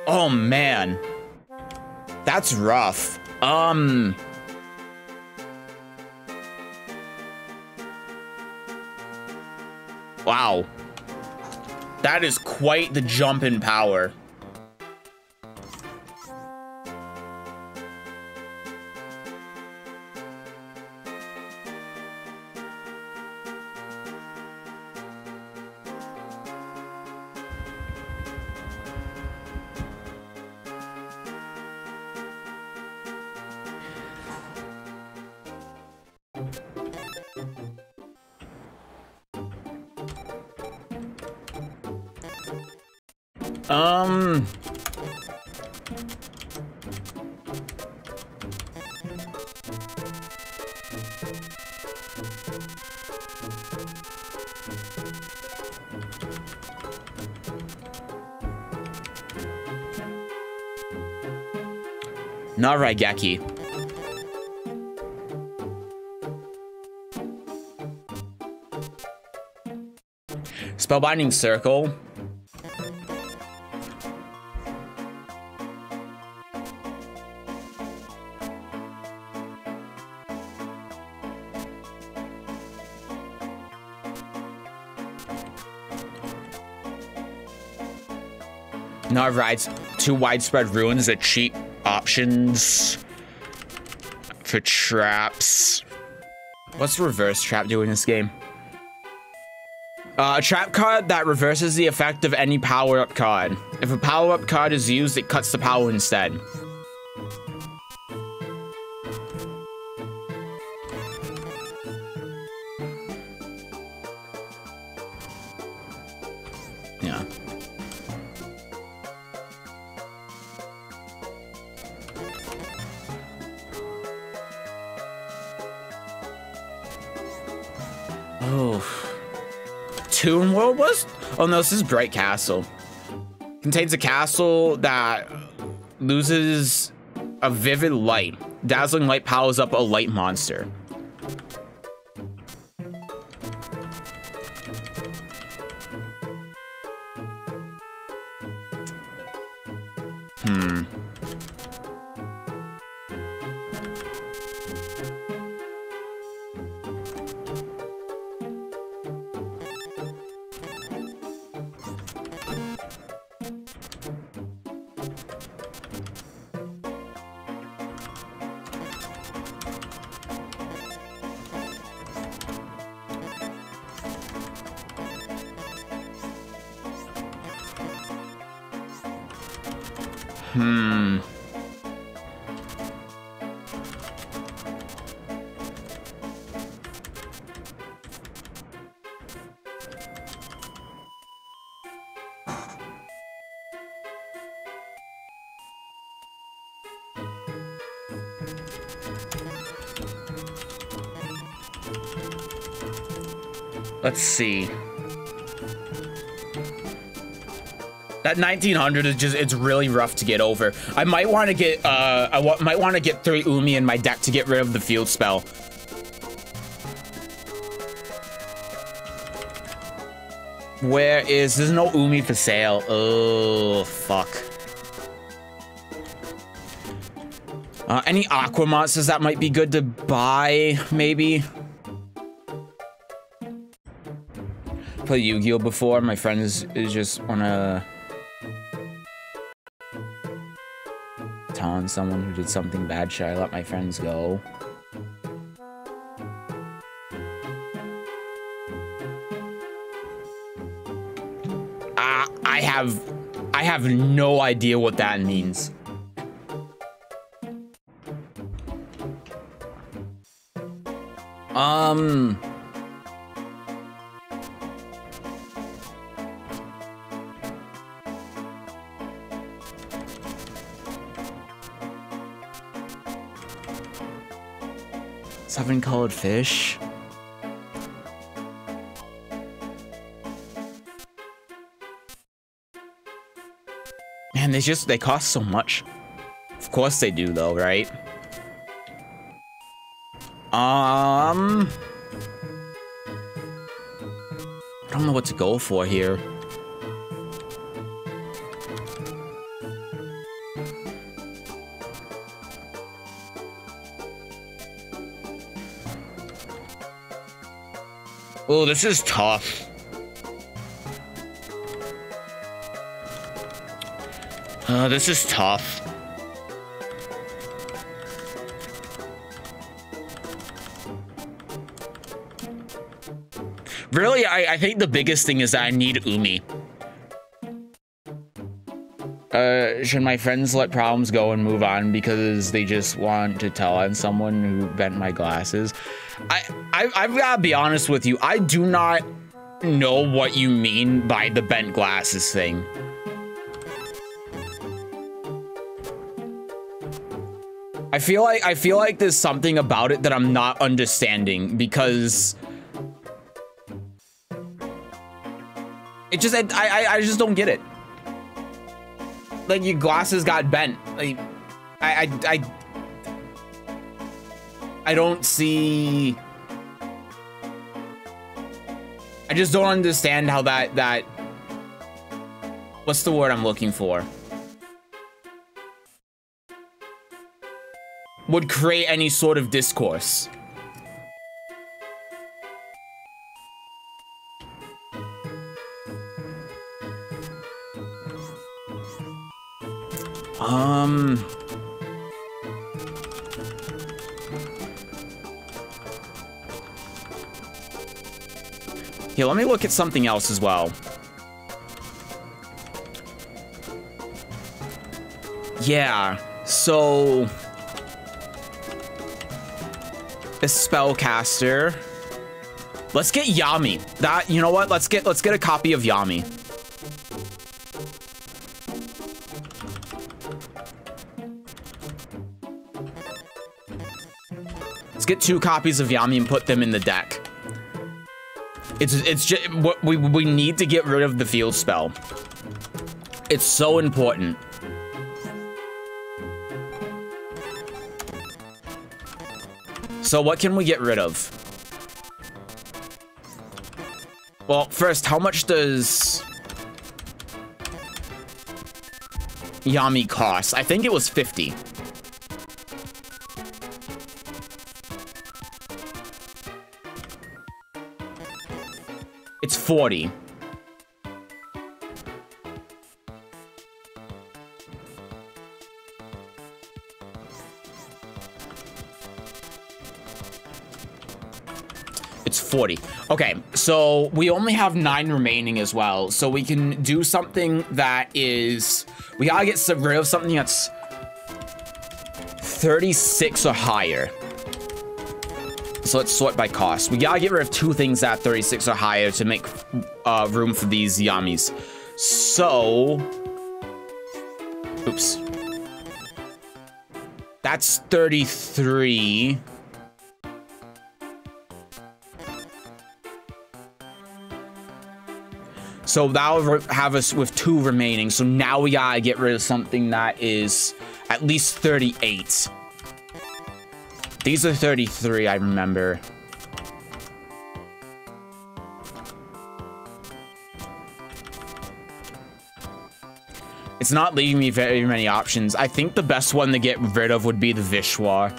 Oh man. That's rough. Wow. That is quite the jump in power. Not Raigeki. Spellbinding Circle. Not rides. 2 Widespread Ruins are cheap options for traps. What's the reverse trap do in this game? A trap card that reverses the effect of any power-up card. If a power-up card is used, it cuts the power instead. Yeah. Oh. Toon World was? Oh no, this is Bright Castle. Contains a castle that loses a vivid light. Dazzling light powers up a light monster. Let's see. That 1900 is just, it's really rough to get over. I might want to get, might want to get 3 Umi in my deck to get rid of the field spell. There's no Umi for sale. Oh, fuck. Any aqua monsters that might be good to buy, maybe? Played Yu-Gi-Oh before. My friends just wanna telling someone who did something bad. Should I let my friends go? I have no idea what that means. Seven-colored fish. Man, they cost so much. Of course they do though, right? I don't know what to go for here. Oh, this is tough. This is tough. Really, I think the biggest thing is that I need Umi. Should my friends let problems go and move on because they just want to tell on someone who bent my glasses? I've got to be honest with you. I do not know what you mean by the bent glasses thing. I feel like there's something about it that I'm not understanding because it just I just don't get it. Like, your glasses got bent. Like, I don't see. I just don't understand how that. What's the word I'm looking for? Would create any sort of discourse. Here, let me look at something else as well. Yeah, so a spellcaster. Let's get Yami. That, you know what? Let's get a copy of Yami. Let's get 2 copies of Yami and put them in the deck. It's just what we need to get rid of the field spell. It's so important. So what can we get rid of? Well, first, how much does Yami cost? I think it was 50. It's 40. It's 40. Okay, so we only have 9 remaining as well. So we can do something that is... We gotta get rid of something that's 36 or higher. So let's sort by cost. We gotta get rid of 2 things that are 36 or higher to make room for these Yamis. So... Oops. That's 33... So that'll have us with 2 remaining. So now we gotta get rid of something that is at least 38. These are 33, I remember. It's not leaving me very many options. I think the best one to get rid of would be the Vishwar.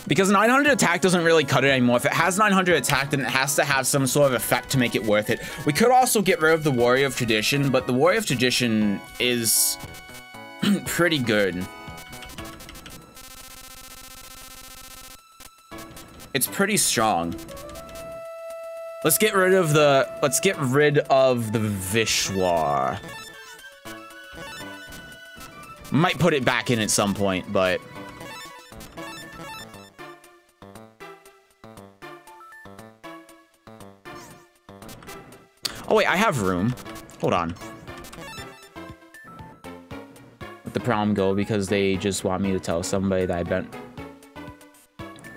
Because 900 attack doesn't really cut it anymore. If it has 900 attack, then it has to have some sort of effect to make it worth it. We could also get rid of the Warrior of Tradition, but the Warrior of Tradition is pretty good. It's pretty strong. Let's get rid of the Vishwar. Might put it back in at some point, but oh wait, I have room. Hold on. Let the prom go because they just want me to tell somebody that I bent.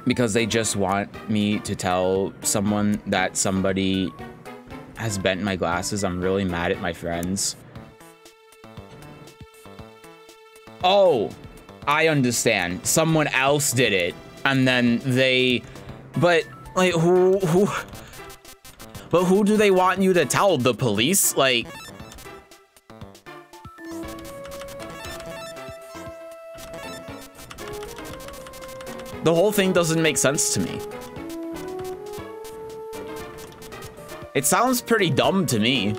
Because they just want me to tell someone that somebody has bent my glasses. I'm really mad at my friends. Oh, I understand. Someone else did it, and then they. But like, who? But who do they want you to tell? The police? Like... The whole thing doesn't make sense to me. It sounds pretty dumb to me.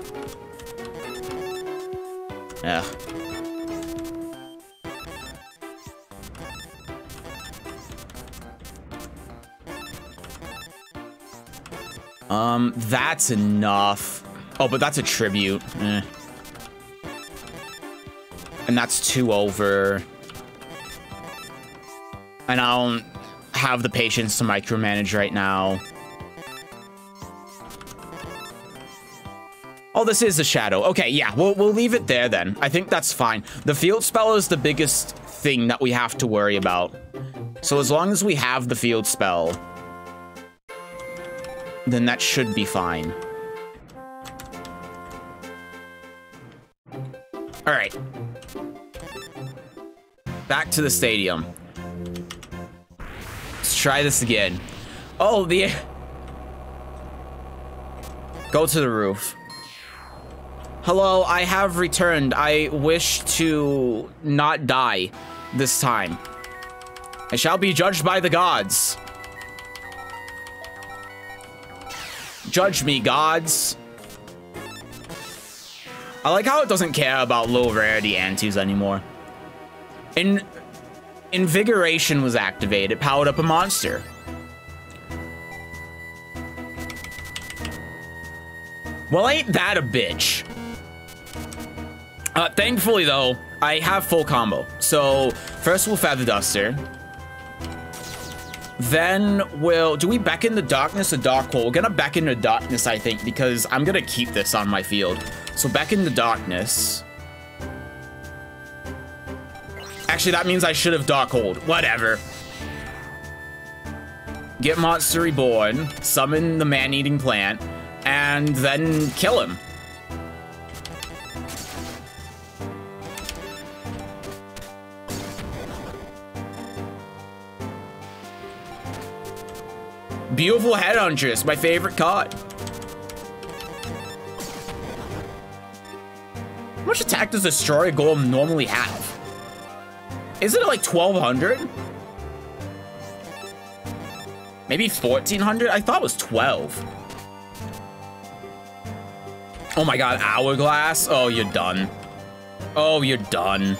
Yeah. That's enough. Oh, but that's a tribute. Eh. And that's 2 over. And I don't have the patience to micromanage right now. Oh, this is a shadow. Okay, yeah, we'll leave it there then. I think that's fine. The field spell is the biggest thing that we have to worry about. So as long as we have the field spell, then that should be fine. All right. Back to the stadium. Let's try this again. Oh, go to the roof. Hello, I have returned. I wish to not die this time. I shall be judged by the gods. Judge me, gods. I like how it doesn't care about low rarity antis anymore. Invigoration was activated. It powered up a monster. Well, ain't that a bitch? Thankfully, though, I have full combo. So, first we'll Feather Duster. Then we'll... Do we beckon the darkness or dark hole? We're gonna beckon the darkness, I think, because I'm gonna keep this on my field. So beckon the darkness. Actually, that means I should have dark hold. Whatever. get Monster Reborn, summon the man-eating plant, and then kill him. Beautiful Headhuntress, my favorite card. How much attack does Destroy Golem normally have? Isn't it like 1200? Maybe 1400? I thought it was 12. Oh my god, Hourglass? Oh, you're done. Oh, you're done.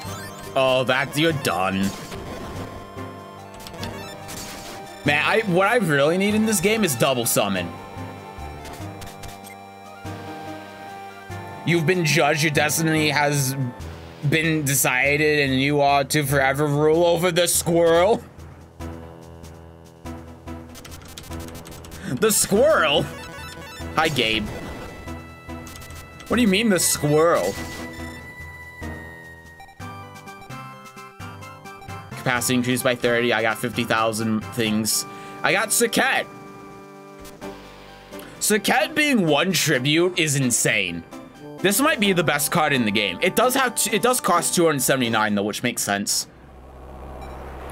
Oh, you're done. Man, what I really need in this game is double summon. You've been judged, your destiny has been decided, and you are to forever rule over the squirrel. The squirrel? Hi, Gabe. What do you mean, the squirrel? Capacity increased by 30. I got 50,000 things. I got Saket. Saket being 1 tribute is insane. This might be the best card in the game. It does cost 279 though, which makes sense.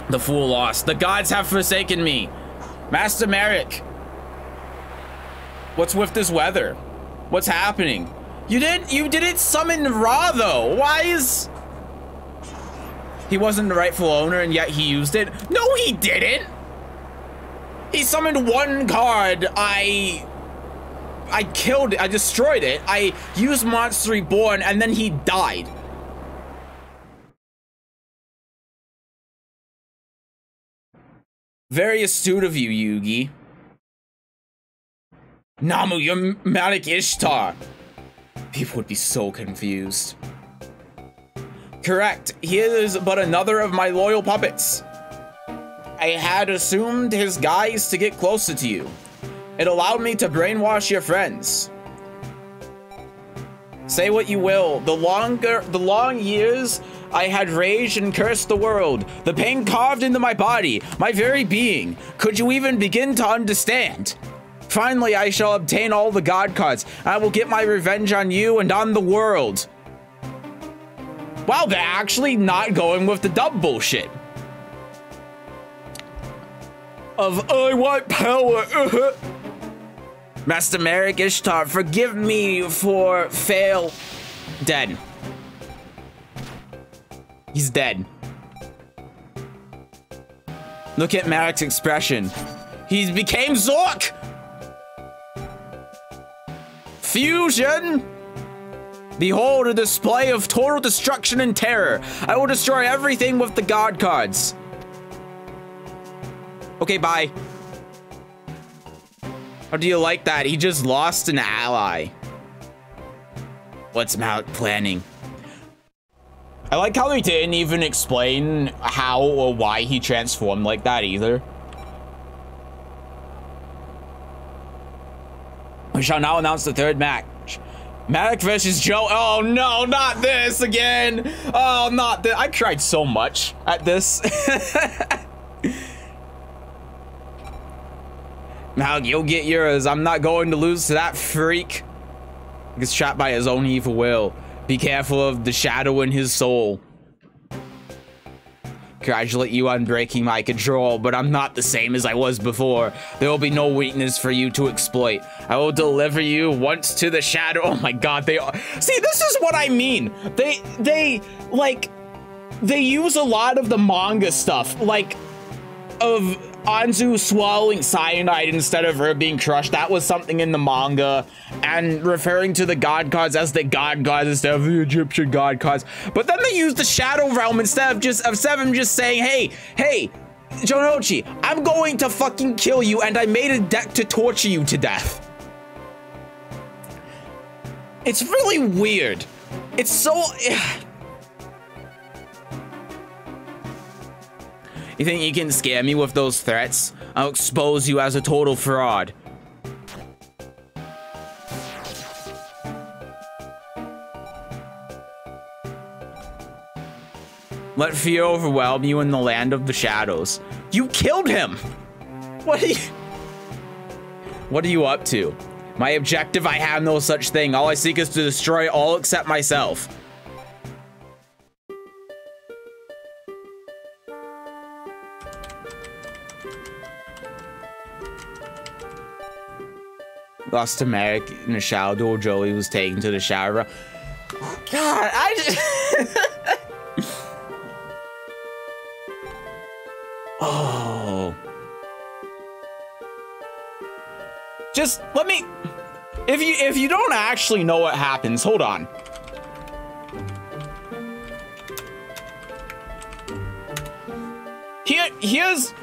The Fool lost. The gods have forsaken me. Master Merrick. What's with this weather? What's happening? You didn't summon Ra though. Why is... He wasn't the rightful owner and yet he used it? No, he didn't. He summoned 1 card. I killed it. I destroyed it. I used Monster Reborn and then he died. Very astute of you, Yugi. Namu, you're Malik Ishtar. People would be so confused. Correct. He is but another of my loyal puppets. I had assumed his guise to get closer to you. It allowed me to brainwash your friends. Say what you will. The long years I had raged and cursed the world. The pain carved into my body, my very being. Could you even begin to understand? Finally, I shall obtain all the god cards. I will get my revenge on you and on the world. Wow, they're actually not going with the dub bullshit. I want power. Master Merrick Ishtar, forgive me for fail. Dead. He's dead. Look at Merrick's expression. He became Zork. Fusion. Behold a display of total destruction and terror. I will destroy everything with the god cards. Okay, bye. How do you like that? He just lost an ally. What's Malik planning? I like how they didn't even explain how or why he transformed like that either. We shall now announce the 3rd match. Malik versus Joe. Oh no, not this again. Oh, not this. I cried so much at this. Malik, you'll get yours. I'm not going to lose to that freak. He gets trapped by his own evil will. Be careful of the shadow in his soul. Congratulate you on breaking my control, but I'm not the same as I was before. There will be no weakness for you to exploit. I will deliver you once to the shadow. Oh my god, they are. See, this is what I mean. They use a lot of the manga stuff, like of Anzu swallowing cyanide instead of her being crushed. That was something in the manga, and referring to the god gods as the god gods instead of the Egyptian god gods. But then they used the shadow realm instead of Seven just saying, hey, Jonochi, I'm going to fucking kill you, and I made a deck to torture you to death. It's really weird. It's so... You think you can scare me with those threats? I'll expose you as a total fraud. Let fear overwhelm you in the land of the shadows. You killed him! What are you... What are you up to? My objective, I have no such thing. All I seek is to destroy all except myself. Lost to Merrick in the shower door. Joey was taken to the shower. God, I just... Oh. Just let me... If you don't actually know what happens, hold on. Here's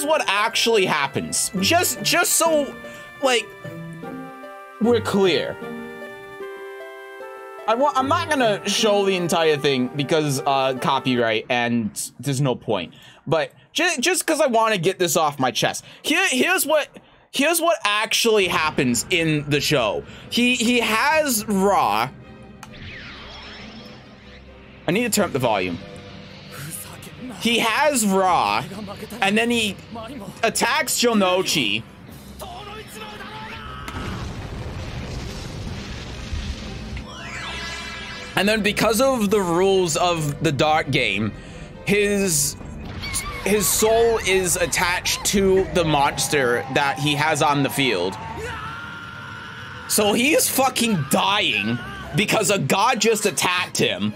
what actually happens. Just so, like, we're clear. I'm not gonna show the entire thing because copyright and there's no point. But just because I want to get this off my chest. Here's what actually happens in the show. He has Ra. I need to turn up the volume. He has Ra, and then he attacks Jonochi. And then because of the rules of the Dark game, his soul is attached to the monster that he has on the field. So he's fucking dying because a god just attacked him.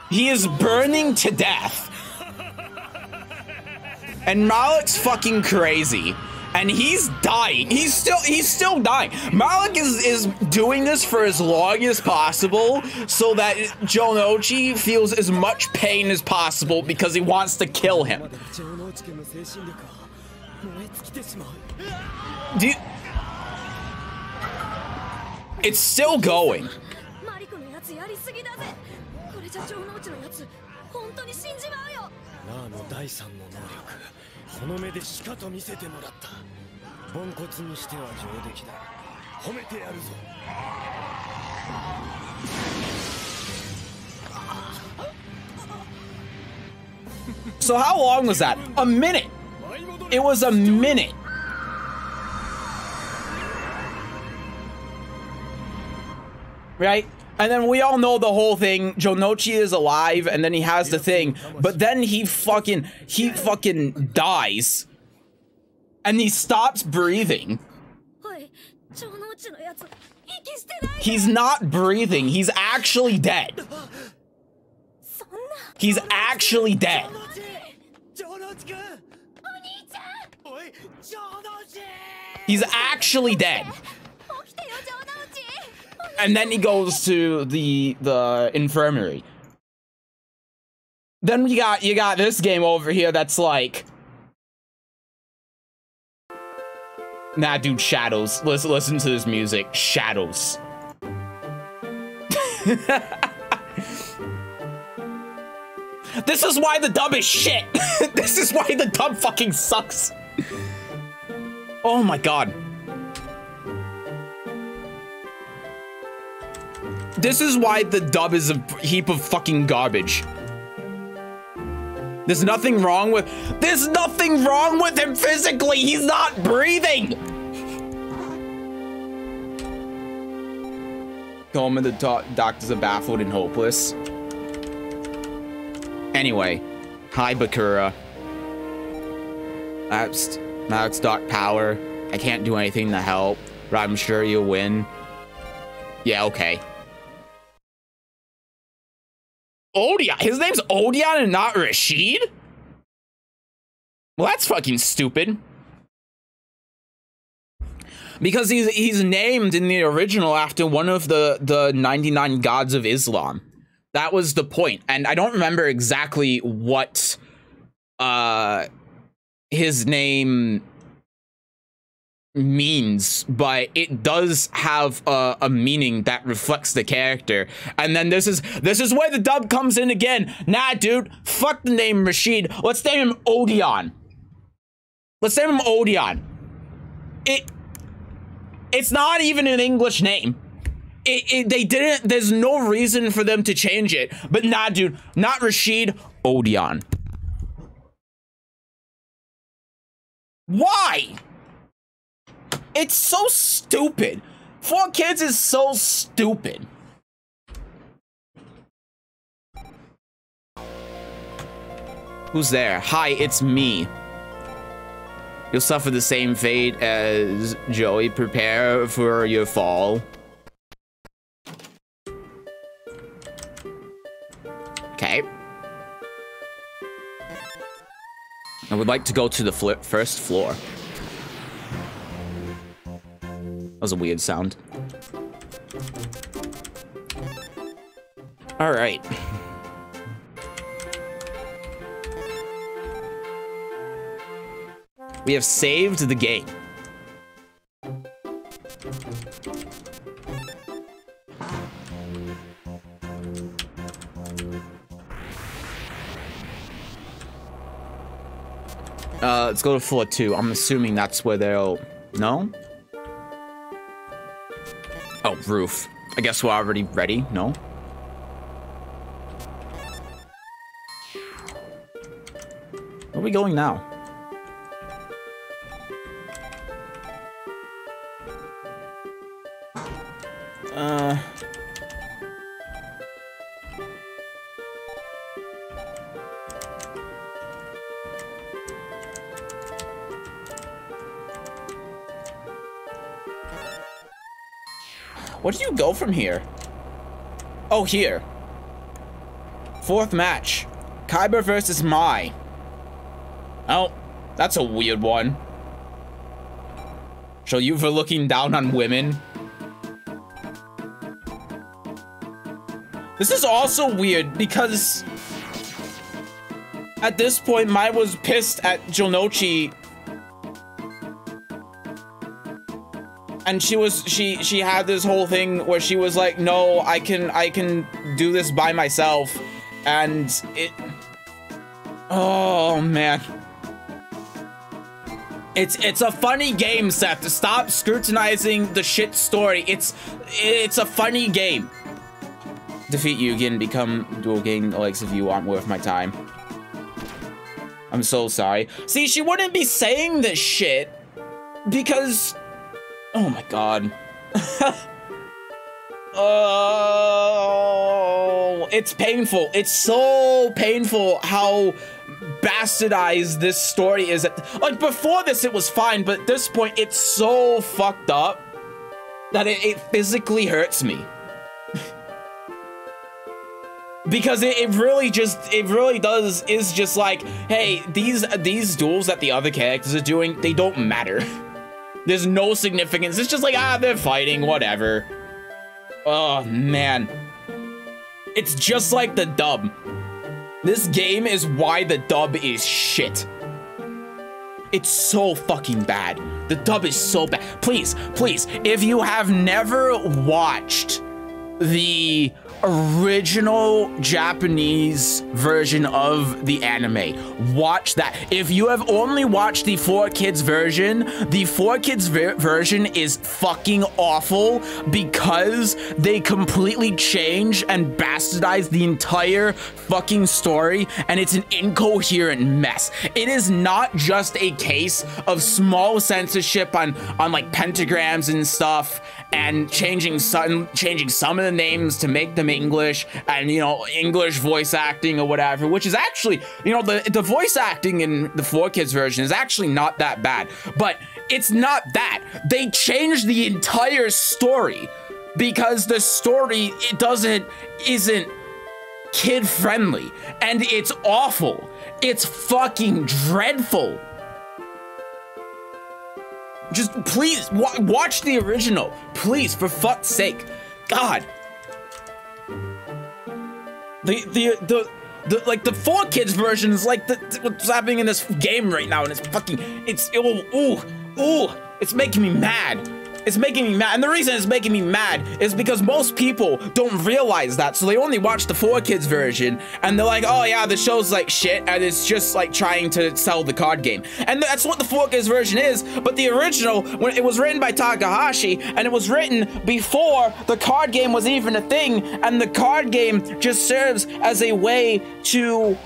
He is burning to death. And Malik's fucking crazy. And he's dying. He's still dying. Malik is doing this for as long as possible so that Jonochi feels as much pain as possible because he wants to kill him. It's still going. So how long was that? A minute. It was a minute. Right? And then we all know the whole thing. Jonochi is alive, and then he has the thing, but then he fucking dies. And he stops breathing. He's not breathing. He's actually dead. He's actually dead. He's actually dead. And then he goes to the infirmary. Then you got this game over here that's like, nah, dude, shadows. Listen to this music, shadows. This is why the dub is shit. This is why the dub fucking sucks. Oh my god. This is why the dub is a heap of fucking garbage. There's nothing wrong with him physically. He's not breathing. Home and the doctors are baffled and hopeless. Anyway, hi Bakura. Malik's dark power. I can't do anything to help, but I'm sure you'll win. Yeah, okay. Odion. His name's Odion and not Rashid? Well, that's fucking stupid. Because he's named in the original after one of the 99 gods of Islam. That was the point. And I don't remember exactly what his name means, but it does have a meaning that reflects the character. And then this is where the dub comes in again. Nah, dude, fuck the name Rashid. Let's name him Odion. Let's name him Odion. It's not even an English name. They didn't. There's no reason for them to change it. But nah, dude, not Rashid. Odion. Why? It's so stupid. 4 Kids is so stupid. Who's there? Hi, it's me. You'll suffer the same fate as Joey. Prepare for your fall. Okay. I would like to go to the first floor. That was a weird sound. All right. We have saved the game. Let's go to floor 2. I'm assuming that's where they'll... No? Oh, roof. I guess we're already ready. No? Where are we going now? Where do you go from here? Oh, here. 4th match. Kaiba versus Mai. Oh, that's a weird one. Show you for looking down on women. This is also weird because at this point, Mai was pissed at Jonochi. And she had this whole thing where she was like, no, I can do this by myself. And it, oh man. It's a funny game, Seth. Stop scrutinizing the shit story. It's a funny game. Defeat Yugioh and become dual gang likes if you want more of my time. I'm so sorry. See, she wouldn't be saying this shit because, oh my god. Oh, it's painful. It's so painful how bastardized this story is. Like, before this, it was fine, but at this point, it's so fucked up that it physically hurts me. Because it really does, is just like, hey, these duels that the other characters are doing, they don't matter. There's no significance. It's just like, ah, they're fighting, whatever. Oh, man. It's just like the dub. This game is why the dub is shit. It's so fucking bad. The dub is so bad. Please, please, if you have never watched the original Japanese version of the anime, watch that. If you have only watched the 4Kids version, the 4Kids version is fucking awful because they completely change and bastardize the entire fucking story, and it's an incoherent mess. It is not just a case of small censorship on like pentagrams and stuff, and changing some of the names to make them English, and, you know, English voice acting or whatever, which is actually, you know, the voice acting in the 4Kids version is actually not that bad, but it's not that. They changed the entire story because the story isn't kid friendly, and it's awful. It's fucking dreadful. Just please watch the original, please, for fuck's sake. God. The like the 4Kids version is like what's happening in this game right now, and it's fucking, it's it's making me mad. It's making me mad, and the reason it's making me mad is because most people don't realize that, so they only watch the 4Kids version, and they're like, oh yeah, the show's like shit, and it's just like trying to sell the card game. And that's what the 4Kids version is, but the original, when it was written by Takahashi, and it was written before the card game was even a thing, and the card game just serves as a way to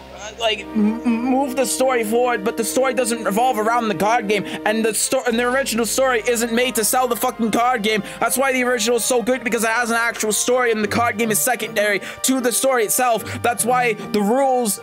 move the story forward, but the story doesn't revolve around the card game, and the original story isn't made to sell the fucking card game. That's why the original is so good, because it has an actual story, and the card game is secondary to the story itself. That's why the rules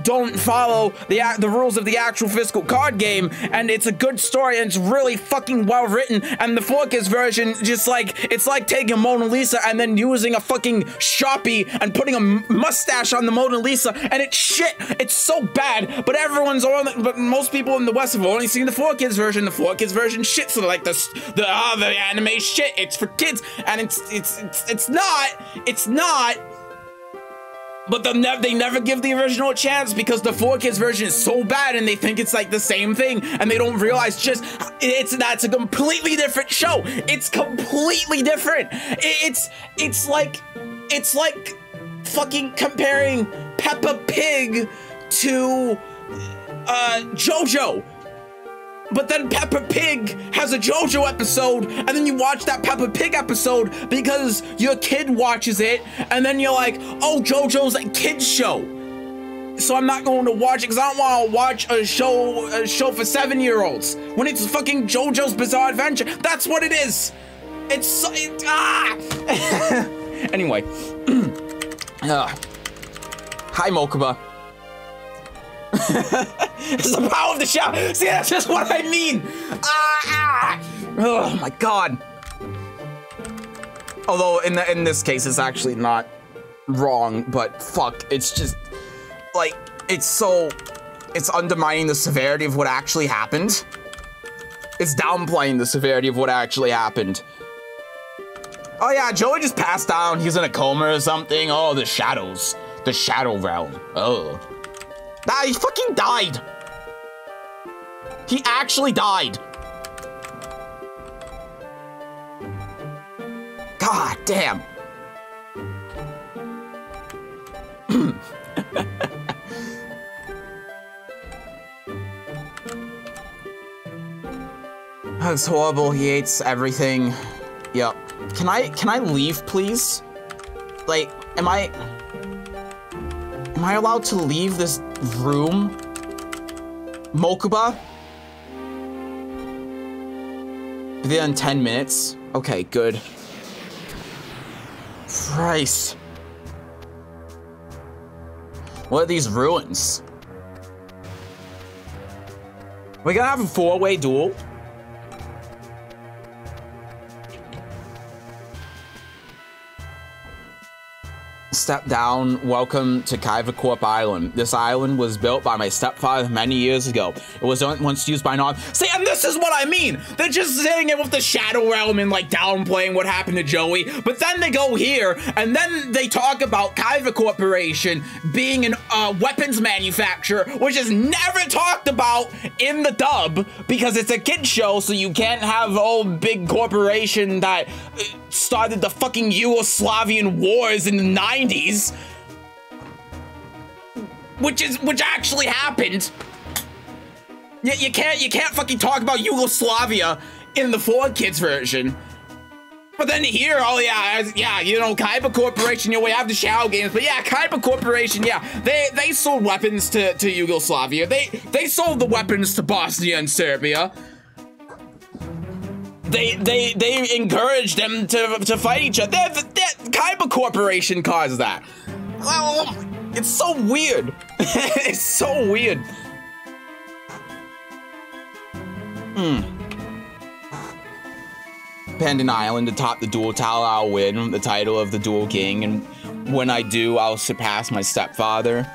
don't follow the rules of the actual physical card game, and it's a good story, and it's really fucking well written. And the 4Kids version, just like, it's like taking Mona Lisa and then using a fucking Sharpie and putting a mustache on the Mona Lisa, and it's shit. It's so bad, but but most people in the West have only seen the 4Kids version. The 4Kids version shit, so like the anime shit, it's for kids, and it's not. But they never give the original a chance, because the 4Kids version is so bad, and they think it's like the same thing, and they don't realize that's a completely different show. It's completely different. It's like fucking comparing Peppa Pig to JoJo. But then Peppa Pig has a JoJo episode, and then you watch that Peppa Pig episode because your kid watches it, and then you're like, oh, JoJo's a kid's show, so I'm not going to watch it because I don't want to watch a show for 7-year-olds when it's fucking JoJo's Bizarre Adventure. That's what it is. Anyway. Hi, Mokuba. It's the power of the shout. See, that's just what I mean. Oh my god. Although in this case, it's actually not wrong, but fuck, it's just like it's undermining the severity of what actually happened. It's downplaying the severity of what actually happened. Oh yeah, Joey just passed down. He's in a coma or something. Oh, the shadows, the shadow realm. Oh. Nah, he fucking died. He actually died. God damn. That's horrible. He hates everything. Yep. Can I leave, please? Like, am I allowed to leave this room? Mokuba? Be there in 10 minutes? Okay, good. Christ. What are these ruins? We're gonna have a 4-way duel? Step down. Welcome to Kaiva Corp Island. This island was built by my stepfather many years ago. It was once used by See, and this is what I mean. They're just sitting in with the Shadow Realm and like downplaying what happened to Joey. But then they go here and then they talk about Kaiva Corporation being a weapons manufacturer, which is never talked about in the dub because it's a kid show, so you can't have an old big corporation that started the fucking Yugoslavian wars in the 90s, which actually happened. You can't fucking talk about Yugoslavia in the 4Kids version. But then here, oh yeah, you know, Kaiba Corporation, you know, we have the Shadow games, but yeah, Kaiba Corporation, yeah, they sold weapons to Yugoslavia. They sold the weapons to Bosnia and Serbia. They encouraged them to fight each other. Kaiba Corporation caused that. Well, it's so weird. It's so weird. Pendant Island atop the Dual Tower, I'll win the title of the Dual King, and when I do, I'll surpass my stepfather.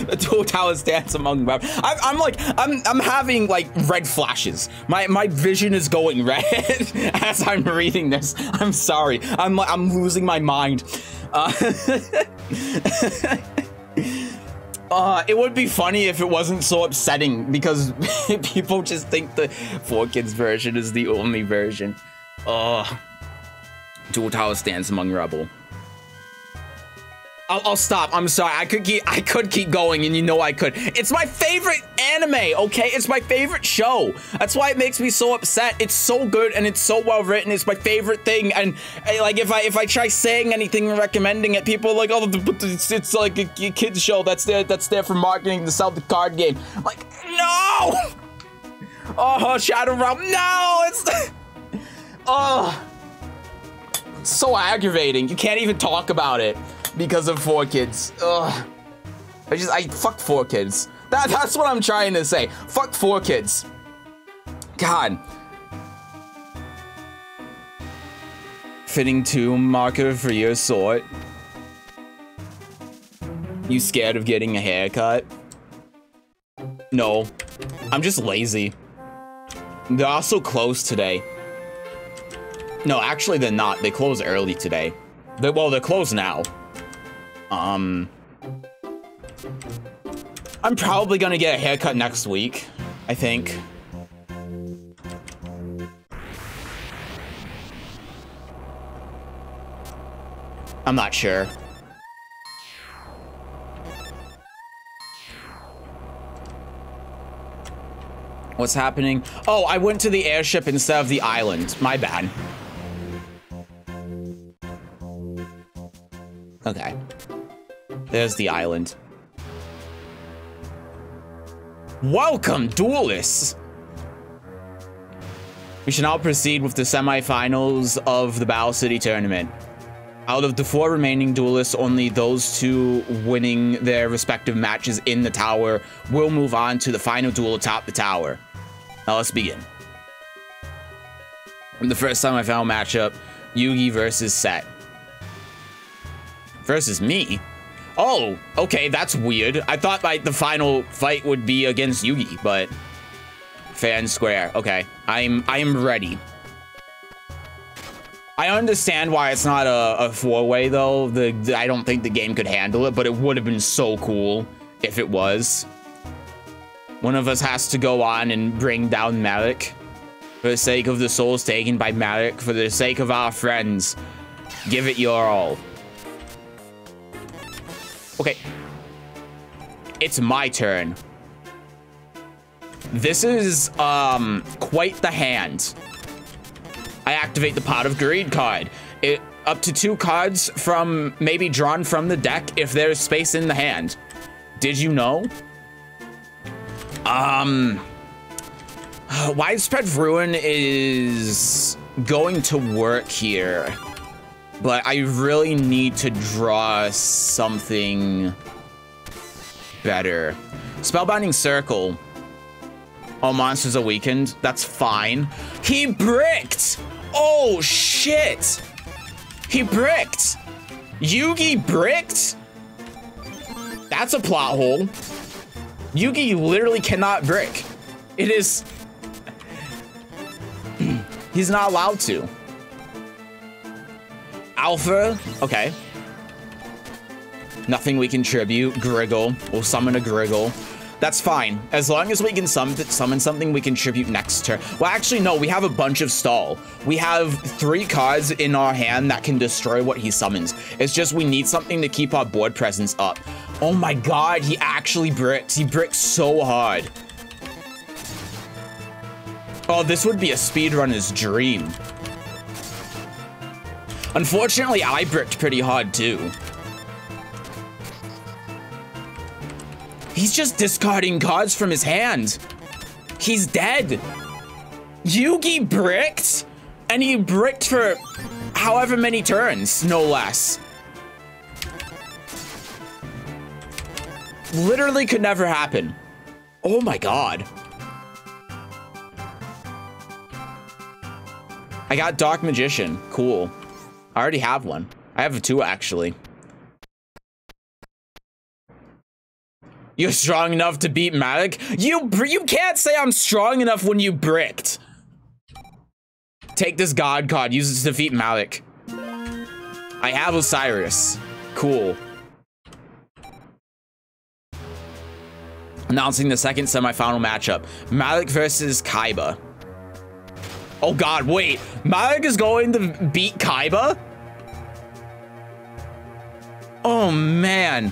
The Dual Towers dance among them. I'm having like red flashes. My vision is going red as I'm reading this. I'm sorry. I'm losing my mind. It would be funny if it wasn't so upsetting because people just think the 4Kids version is the only version. Dual Tower stands among Rebel. I'll stop. I'm sorry. I could keep going, and you know I could. It's my favorite anime, okay? It's my favorite show. That's why it makes me so upset. It's so good and it's so well written. It's my favorite thing. And like, if I try saying anything and recommending it, people are like, oh, it's like a kids show that's there for marketing to sell the card game. I'm like, no. Oh, Shadow Realm. No, it's oh, it's so aggravating. You can't even talk about it. Because of 4Kids. Ugh. I fuck 4Kids. That's what I'm trying to say. Fuck 4Kids. God. Fitting tomb marker for your sword. You scared of getting a haircut? No. I'm just lazy. They're also closed today. No, actually they're not. They close early today. Well, they're closed now. I'm probably gonna get a haircut next week, I think. I'm not sure. What's happening? Oh, I went to the airship instead of the island. My bad. Okay. There's the island. Welcome, duelists! We shall now proceed with the semifinals of the Battle City tournament. Out of the 4 remaining duelists, only those 2 winning their respective matches in the tower will move on to the final duel atop the tower. Now let's begin. In the first semifinal matchup, Yugi versus Set. Versus me? Oh, okay, that's weird. I thought like the final fight would be against Yugi, but fair and square. Okay, I am ready. I understand why it's not a 4-way though. I don't think the game could handle it, but it would have been so cool if it was. One of us has to go on and bring down Malik. For the sake of the souls taken by Malik, for the sake of our friends, give it your all. Okay, it's my turn. This is, quite the hand. I activate the Pot of Greed card. Up to 2 cards from, maybe drawn from the deck if there's space in the hand. Did you know? Widespread Ruin is going to work here. But I really need to draw something better. Spellbinding Circle. All monsters are weakened. That's fine. He bricked! Oh, shit! He bricked! Yugi bricked? That's a plot hole. Yugi literally cannot brick. It is... He's not allowed to. Alpha, okay. Nothing we contribute. Griggle. We'll summon a Griggle. That's fine. As long as we can summon something we contribute next turn. Well, actually, no. We have a bunch of stall. We have 3 cards in our hand that can destroy what he summons. It's just we need something to keep our board presence up. Oh my god, he actually bricks. He bricks so hard. Oh, this would be a speedrunner's dream. Unfortunately, I bricked pretty hard, too. He's just discarding cards from his hand. He's dead. Yugi bricked? And he bricked for however many turns, no less. Literally could never happen. Oh my god. I got Dark Magician. Cool. I already have one. I have 2, actually. You're strong enough to beat Malik? You can't say I'm strong enough when you bricked. Take this God card. Use it to defeat Malik. I have Osiris. Cool. Announcing the second semifinal matchup. Malik versus Kaiba. Oh god, wait. Malik is going to beat Kaiba? Oh, man.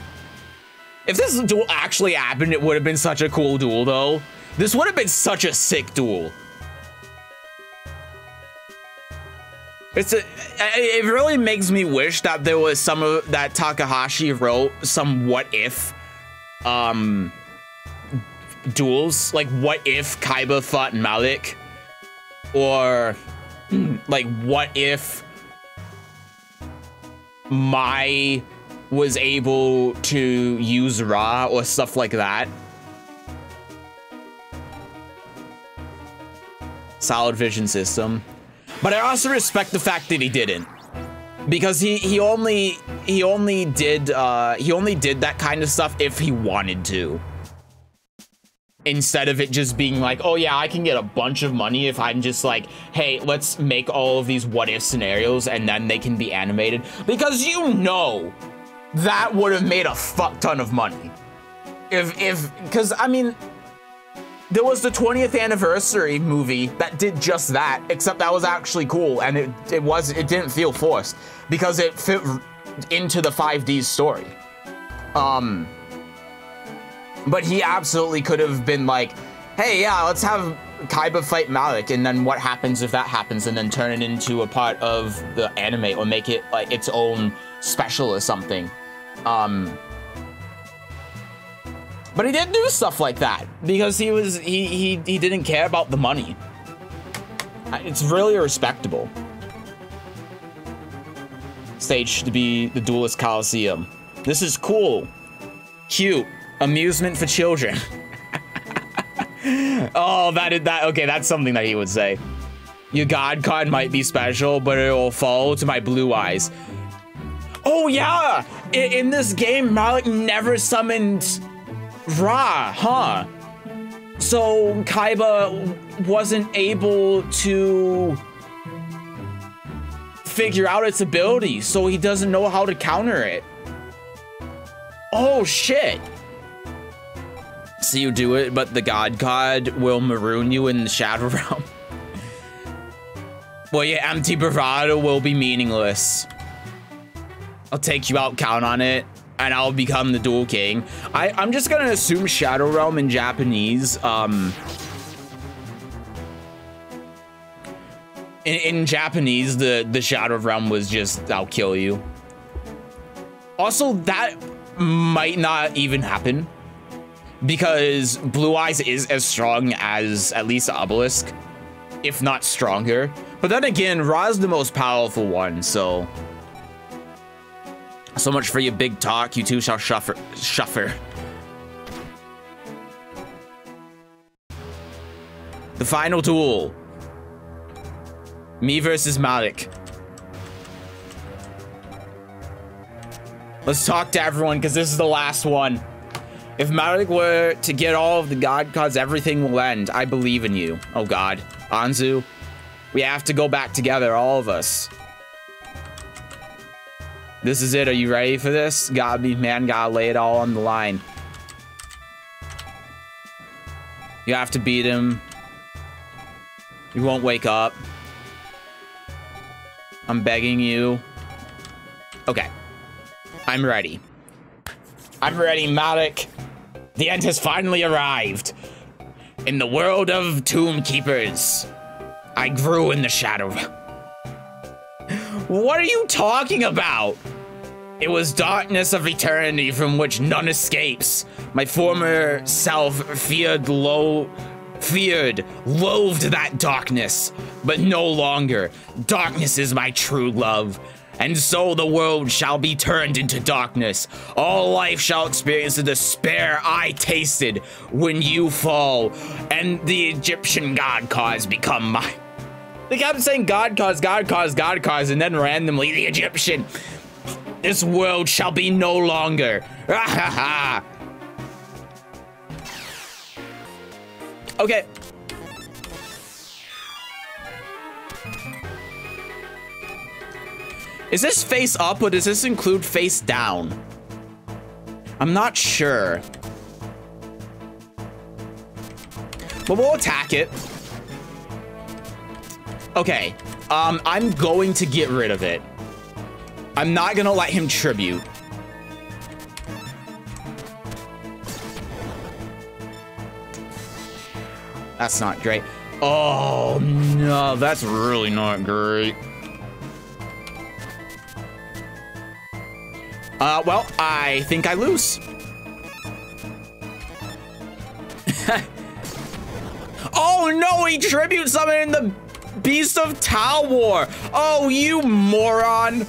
If this duel actually happened, it would have been such a cool duel, though. This would have been such a sick duel. It really makes me wish that there was some of that Takahashi wrote some what if duels, like what if Kaiba fought Malik, or like what if Mai was able to use Ra or stuff like that. Solid vision system. But I also respect the fact that he didn't, because he only did that kind of stuff if he wanted to, instead of it just being like, oh yeah, I can get a bunch of money if I'm just like, hey, let's make all of these what if scenarios and then they can be animated, because you know that would have made a fuck ton of money because I mean, there was the 20th anniversary movie that did just that, except that was actually cool, and it didn't feel forced because it fit into the 5D's story. But he absolutely could have been like, hey, yeah, let's have Kaiba fight Malik, and then what happens if that happens, and then turn it into a part of the anime or make it like its own special or something. But he didn't do stuff like that because he didn't care about the money. It's really respectable. Stage to be the Duelist Coliseum. This is cool. Cute. Amusement for children. Oh, okay, that's something that he would say. Your god card might be special, but it will fall to my blue eyes. Oh yeah! In this game, Malik never summoned Ra, huh? So Kaiba wasn't able to figure out its ability, so he doesn't know how to counter it. Oh shit. So you do it, but the god card will maroon you in the Shadow Realm. Well, your empty bravado will be meaningless. I'll take you out, count on it, and I'll become the Duel King. I'm just gonna assume Shadow Realm in Japanese. In Japanese, the Shadow Realm was just, I'll kill you. Also, that might not even happen, because Blue Eyes is as strong as at least Obelisk, if not stronger. But then again, Ra's the most powerful one, so much for your big talk. You two shall suffer. The final duel. Me versus Malik. Let's talk to everyone, because this is the last one. If Malik were to get all of the god cards, everything will end. I believe in you. Oh god. Anzu, we have to go back together, all of us. This is it. Are you ready for this? Gotta be, man, gotta lay it all on the line. You have to beat him. You won't wake up. I'm begging you. Okay. I'm ready. I'm ready, Malik. The end has finally arrived. In the world of Tomb Keepers, I grew in the shadow. What are you talking about? It was darkness of eternity from which none escapes. My former self loathed that darkness, but no longer. Darkness is my true love. And so the world shall be turned into darkness. All life shall experience the despair I tasted when you fall, and the Egyptian god cards become mine. They kept saying god cards, god cards, god cards, and then randomly the Egyptian. This world shall be no longer. Okay. Is this face up or does this include face down? I'm not sure. But we'll attack it. Okay. I'm going to get rid of it. I'm not gonna let him tribute. That's not great. Oh, no, that's really not great. Well, I think I lose. Oh, no, he tribute summoned the Beast of Talwar. Oh, you moron.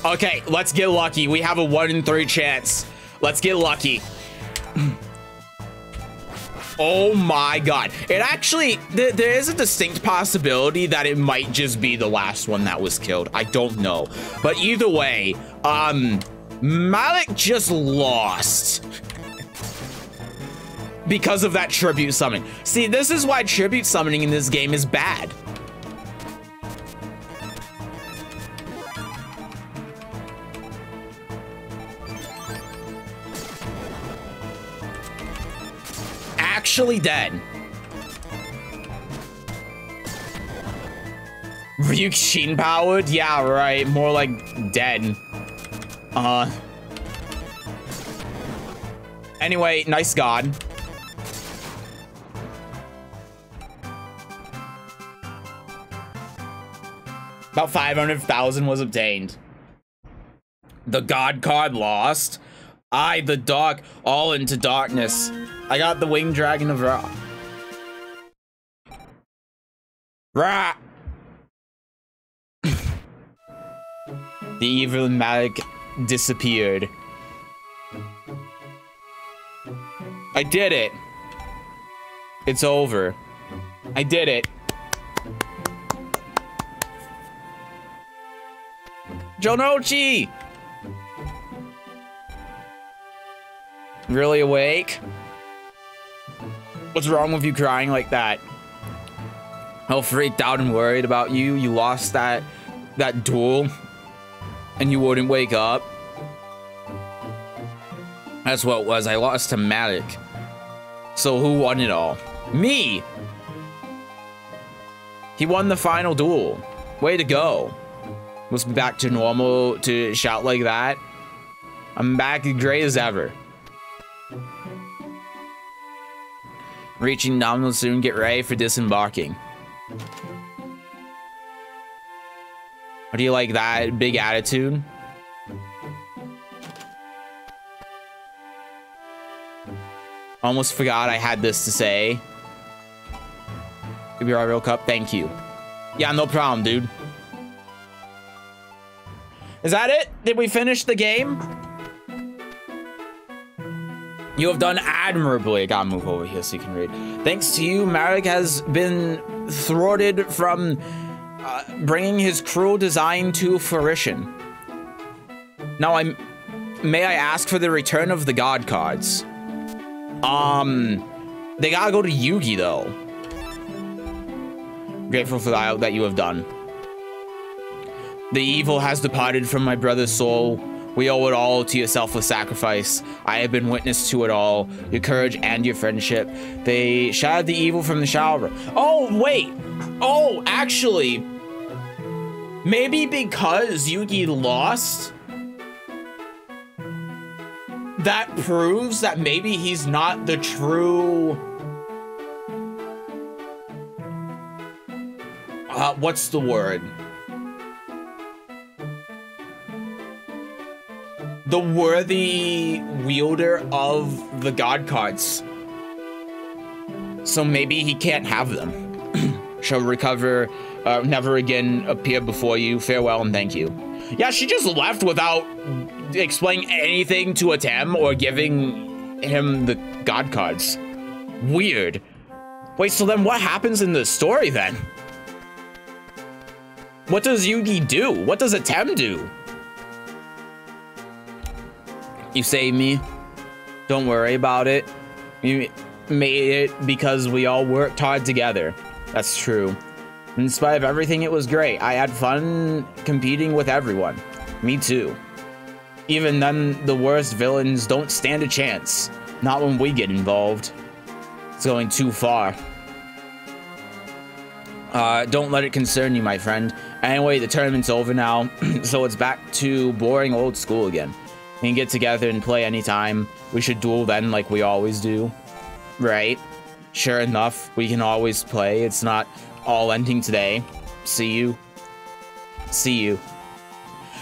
Okay, let's get lucky. We have a 1 in 3 chance. Let's get lucky. Oh my god. It actually, there is a distinct possibility that it might just be the last one that was killed. I don't know. But either way, Malik just lost. Because of that tribute summon. See, this is why tribute summoning in this game is bad. Actually dead. Ryuk Shin powered? Yeah, right. More like dead. Anyway, nice god. About 500,000 was obtained. The god card lost. I, the dog, all into darkness. I got the winged dragon of Ra. Ra! The evil Malik disappeared. I did it. It's over. I did it. Jonochi! Really awake? What's wrong with you crying like that? All freaked out and worried about you. You lost that duel and you wouldn't wake up. That's what it was. I lost to Malik. So who won it all? Me! He won the final duel. Way to go. Was back to normal to shout like that. I'm back as great as ever. Reaching nominal soon, get ready for disembarking. How do you like that big attitude? Almost forgot I had this to say. Give me our real cup, thank you. Yeah, no problem, dude. Is that it? Did we finish the game? You have done admirably. I gotta move over here so you can read. Thanks to you, Malik has been thwarted from bringing his cruel design to fruition. Now, may I ask for the return of the god cards? They gotta go to Yugi, though. Grateful for that you have done. The evil has departed from my brother's soul. We owe it all to your selfless sacrifice. I have been witness to it all, your courage and your friendship. They shattered the evil from the shower. Oh, wait. Oh, actually, maybe because Yugi lost, that proves that maybe he's not the true... what's the word? The worthy wielder of the god cards. So maybe he can't have them. Shall recover, never again appear before you. Farewell and thank you. Yeah, she just left without explaining anything to Atem or giving him the god cards. Weird. Wait, so then what happens in the story then? What does Yugi do? What does Atem do? You saved me. Don't worry about it. You made it because we all worked hard together. That's true. In spite of everything, it was great. I had fun competing with everyone. Me too. Even then, the worst villains don't stand a chance. Not when we get involved. It's going too far. Don't let it concern you, my friend. Anyway, the tournament's over now, so it's back to boring old school again. We can get together and play anytime. We should duel then like we always do. right? Sure enough, we can always play. It's not all ending today. See you. See you.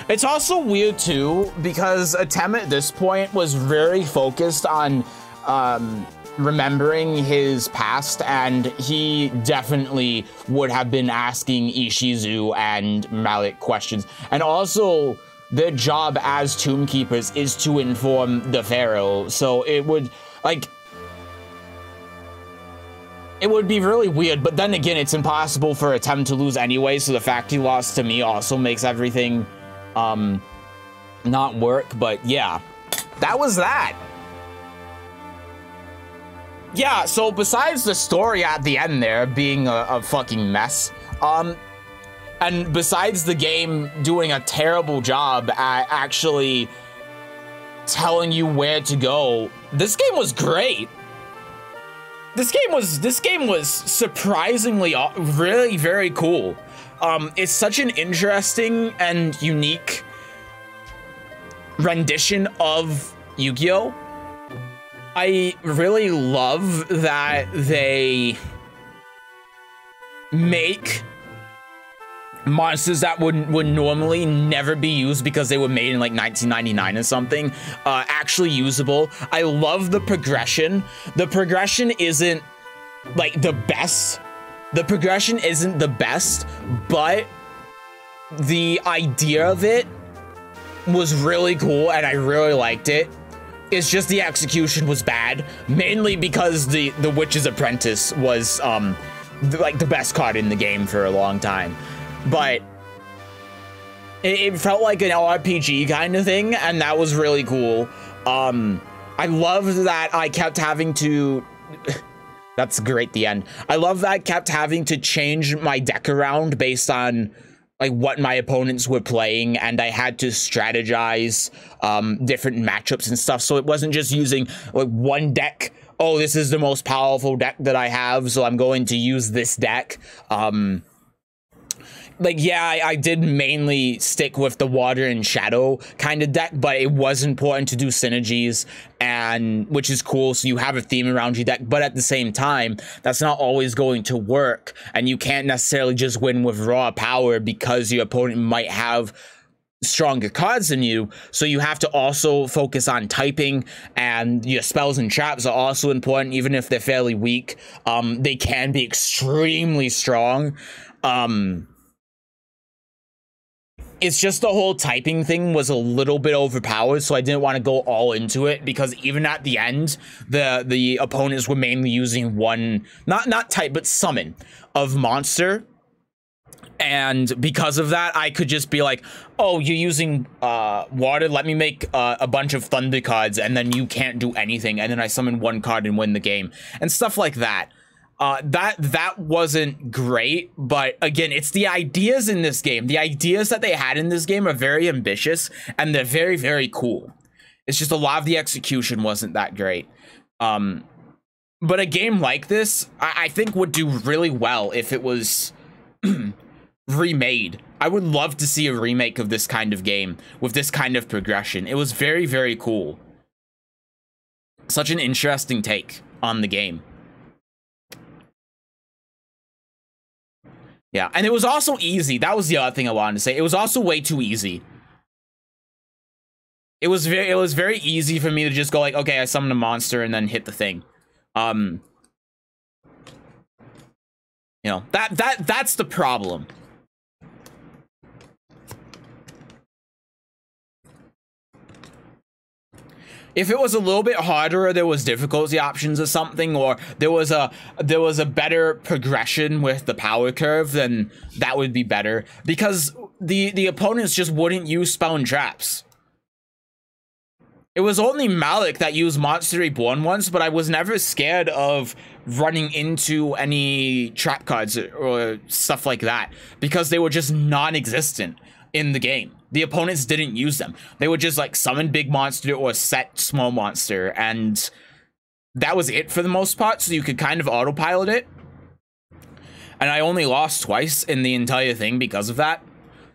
It's also weird too, because Atem at this point was very focused on remembering his past, and he definitely would have been asking Ishizu and Malik questions. And also, their job as Tomb Keepers is to inform the Pharaoh, so it would, like, it would be really weird, but then again, it's impossible for Atem to lose anyway, so the fact he lost to me also makes everything not work. But yeah, that was that. Yeah, so besides the story at the end there being a fucking mess, and besides the game doing a terrible job at actually telling you where to go, this game was great. This game was surprisingly really very cool. It's such an interesting and unique rendition of Yu-Gi-Oh! I really love that they make monsters that would normally never be used because they were made in like 1999 or something, actually usable. I love the progression. The progression isn't like the best. The progression isn't the best, but the idea of it was really cool and I really liked it. It's just the execution was bad, mainly because the Witch's Apprentice was like the best card in the game for a long time. But it felt like an RPG kind of thing, and that was really cool. I love that I kept having to that's great, the end. I love that I kept having to change my deck around based on like what my opponents were playing, and I had to strategize different matchups and stuff, so it wasn't just using like one deck. Oh, this is the most powerful deck that I have, so I'm going to use this deck. Like, yeah, I did mainly stick with the water and shadow kind of deck, but it was important to do synergies, and which is cool, so you have a theme around your deck, but at the same time, that's not always going to work, and you can't necessarily just win with raw power because your opponent might have stronger cards than you, so you have to also focus on typing, and your spells and traps are also important, even if they're fairly weak. They can be extremely strong. It's just the whole typing thing was a little bit overpowered, so I didn't want to go all into it, because even at the end, the opponents were mainly using one, not type, but summon of monster. And because of that, I could just be like, oh, you're using water, let me make a bunch of thunder cards, and then you can't do anything, and then I summon one card and win the game, and stuff like that. That wasn't great, but again, it's the ideas in this game. The ideas that they had in this game are very ambitious, and they're very, very cool. It's just a lot of the execution wasn't that great. But a game like this, I think would do really well if it was remade. I would love to see a remake of this kind of game with this kind of progression. It was very, very cool. Such an interesting take on the game. Yeah, and it was also easy. That was the other thing I wanted to say. It was also way too easy. It was very easy for me to just go like, okay, I summon a monster and then hit the thing. You know, that's the problem. If it was a little bit harder, or there was difficulty options or something, or there was a better progression with the power curve, then that would be better, because the opponents just wouldn't use spell and traps. It was only Malik that used Monster Reborn once, but I was never scared of running into any trap cards or stuff like that, because they were just non-existent in the game. The opponents didn't use them. They would just like summon big monster or set small monster, and that was it for the most part, so you could kind of autopilot it. And I only lost twice in the entire thing because of that.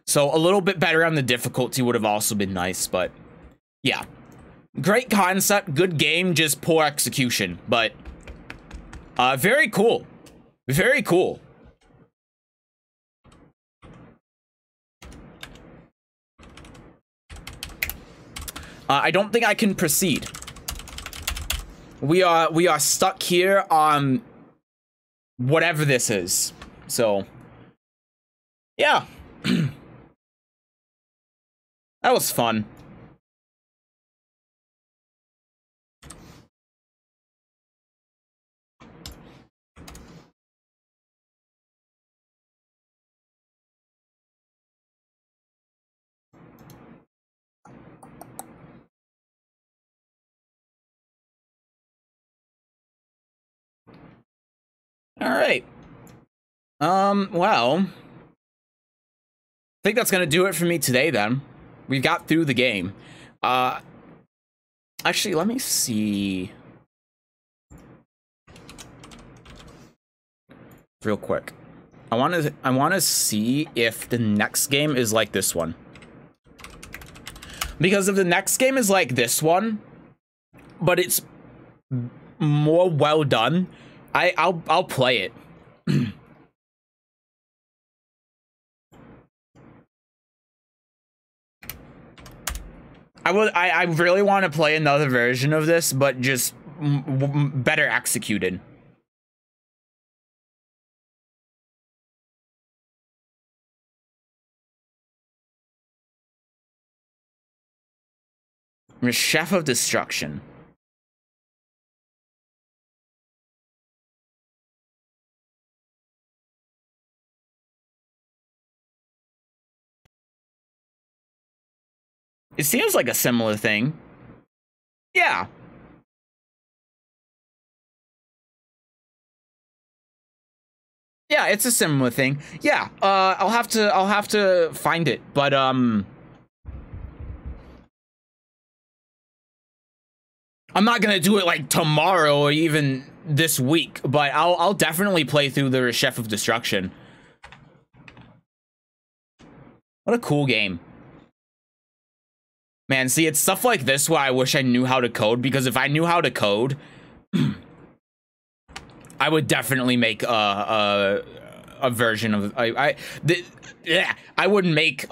So a little bit better on the difficulty would have also been nice, but yeah. Great concept, good game, just poor execution, but Very cool. Very cool. I don't think I can proceed. We are stuck here on whatever this is. So, yeah. That was fun. All right. Well, I think that's gonna do it for me today then. We've got through the game. Actually, let me see real quick. I want to see if the next game is like this one. Because if the next game is like this one, but it's more well done, I'll play it. I really want to play another version of this, but just better executed. Chef of Destruction. It seems like a similar thing. Yeah. Yeah, it's a similar thing. Yeah, I'll have to find it, but I'm not gonna do it like tomorrow or even this week, but I'll definitely play through the Chef of Destruction. What a cool game. Man, see, it's stuff like this where I wish I knew how to code, because if I knew how to code, I would definitely make a version of I would make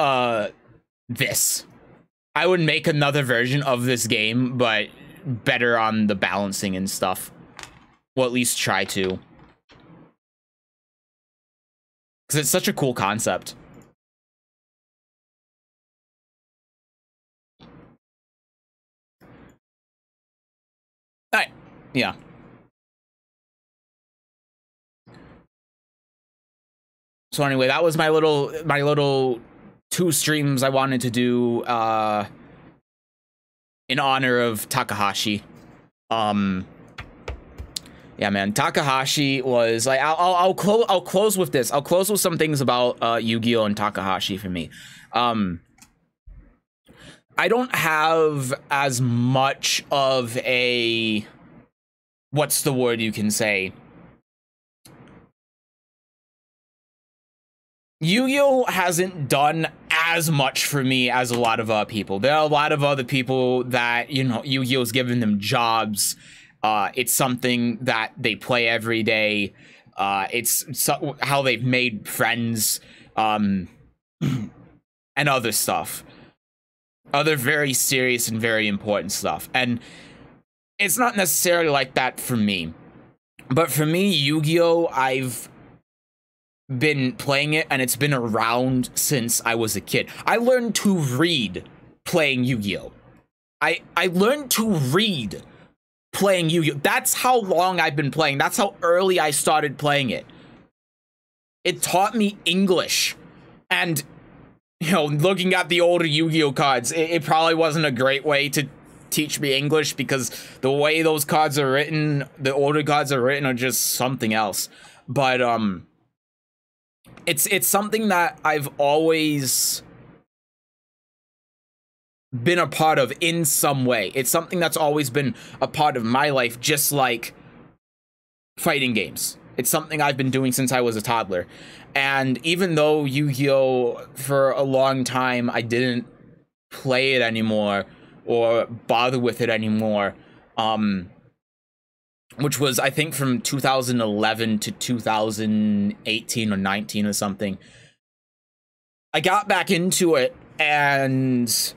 this. I would make another version of this game, but better on the balancing and stuff. Well, at least try to. Because it's such a cool concept. Alright, yeah. So anyway, that was my little 2 streams I wanted to do in honor of Takahashi. Yeah, man, Takahashi was like, I'll close with this. I'll close with some things about Yugioh and Takahashi for me. I don't have as much of a, what's the word you can say? Yugioh hasn't done as much for me as a lot of people. There are a lot of other people that, you know, Yu-Gi-Oh's given them jobs. It's something that they play every day. It's how they've made friends, and other stuff. Other very serious and very important stuff. And it's not necessarily like that for me. But for me, Yu-Gi-Oh, I've been playing it, and it's been around since I was a kid. I learned to read playing Yu-Gi-Oh. I learned to read playing Yu-Gi-Oh. That's how long I've been playing. That's how early I started playing it. It taught me English. And, you know, looking at the older Yu-Gi-Oh cards, it probably wasn't a great way to teach me English, because the way those cards are written, the older cards are written, are just something else. But, it's something that I've always been a part of in some way. It's something that's always been a part of my life, just like fighting games. It's something I've been doing since I was a toddler. And even though Yu-Gi-Oh, for a long time, I didn't play it anymore or bother with it anymore, which was, I think, from 2011 to 2018 or 19 or something. I got back into it, and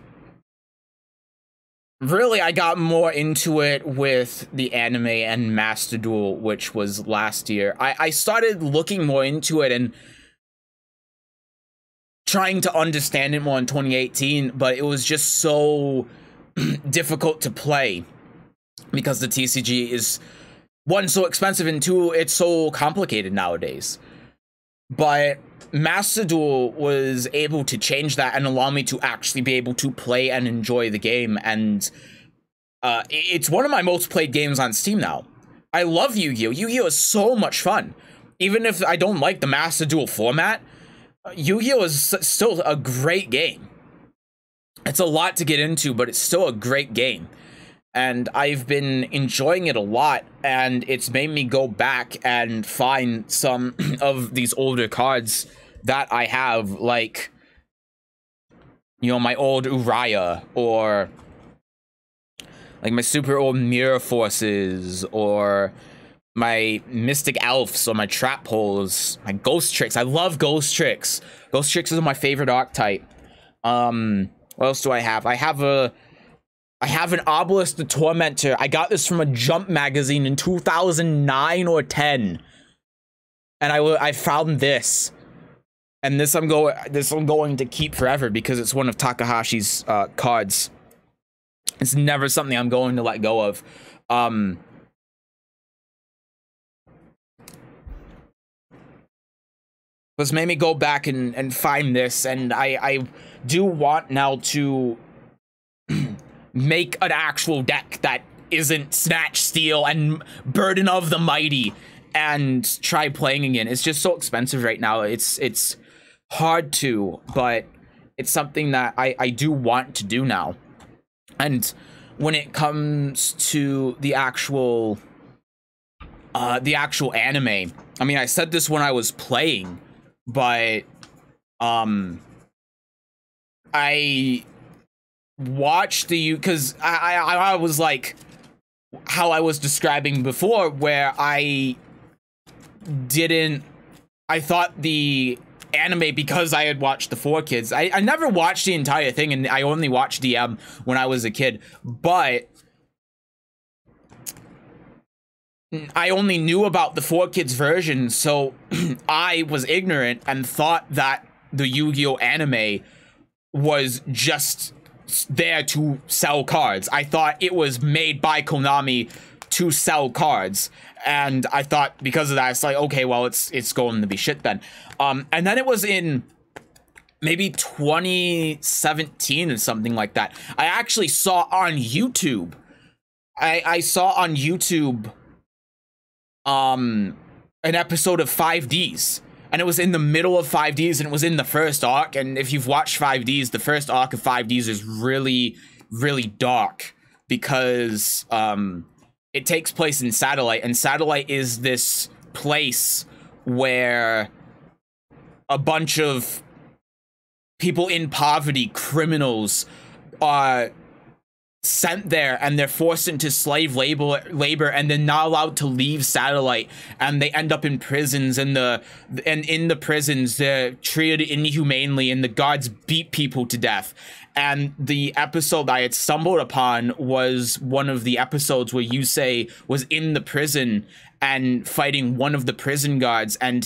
really I got more into it with the anime and Master Duel, which was last year. I started looking more into it and trying to understand it more in 2018, but it was just so difficult to play because the TCG is, one, so expensive, and two, it's so complicated nowadays. But Master Duel was able to change that and allow me to actually be able to play and enjoy the game, and it's one of my most played games on Steam now. I love Yu-Gi-Oh! Yu-Gi-Oh! Is so much fun. Even if I don't like the Master Duel format, Yu-Gi-Oh! Is still a great game. It's a lot to get into, but it's still a great game. And I've been enjoying it a lot, and it's made me go back and find some of these older cards that I have, like, you know, my old Uriah, or like my super old Mirror Forces, or my Mystic Elves, or my Trap Holes, my Ghost Tricks. I love Ghost Tricks. Ghost Tricks is my favorite archetype. What else do I have? I have an Obelisk the Tormentor. I got this from a Jump magazine in 2009 or 10. And I found this. And this I'm going to keep forever because it's one of Takahashi's cards. It's never something I'm going to let go of. This made me go back and find this, and I do want now to make an actual deck that isn't Snatch, Steal, and Burden of the Mighty, and try playing again. It's just so expensive right now. It's hard to, but it's something that I do want to do now. And when it comes to the actual anime, I mean, I said this when I was playing, but I watched because I was like how I was describing before, where I thought the anime, because I had watched the 4Kids, I never watched the entire thing, and I only watched DM when I was a kid, but I only knew about the 4Kids version, so I was ignorant and thought that the Yu-Gi-Oh! Anime was just there to sell cards. I thought it was made by Konami to sell cards, and I thought because of that, it's like, okay, well, it's going to be shit then. And then it was in maybe 2017 or something like that, I actually saw on YouTube, I saw on YouTube an episode of 5Ds, and it was in the middle of 5Ds, and it was in the first arc. And if you've watched 5Ds, the first arc of 5Ds is really, really dark, because it takes place in Satellite, and Satellite is this place where a bunch of people in poverty, criminals, are sent there, and they're forced into slave labor, and they're not allowed to leave Satellite, and they end up in prisons, and in the prisons they're treated inhumanely, and the guards beat people to death. And the episode I had stumbled upon was one of the episodes where Yusei was in the prison and fighting one of the prison guards, and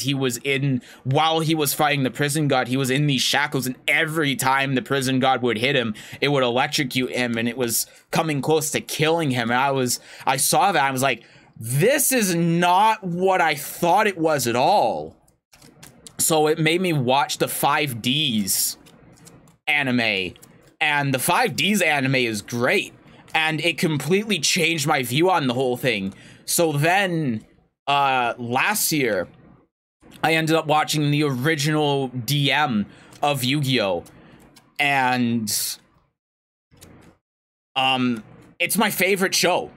while he was fighting the prison guard, he was in these shackles, and every time the prison guard would hit him, it would electrocute him, and it was coming close to killing him. And I saw that, I was like, this is not what I thought it was at all. So it made me watch the 5Ds anime, and the 5Ds anime is great, and it completely changed my view on the whole thing. So then, last year, I ended up watching the original DM of Yu-Gi-Oh! And, it's my favorite show.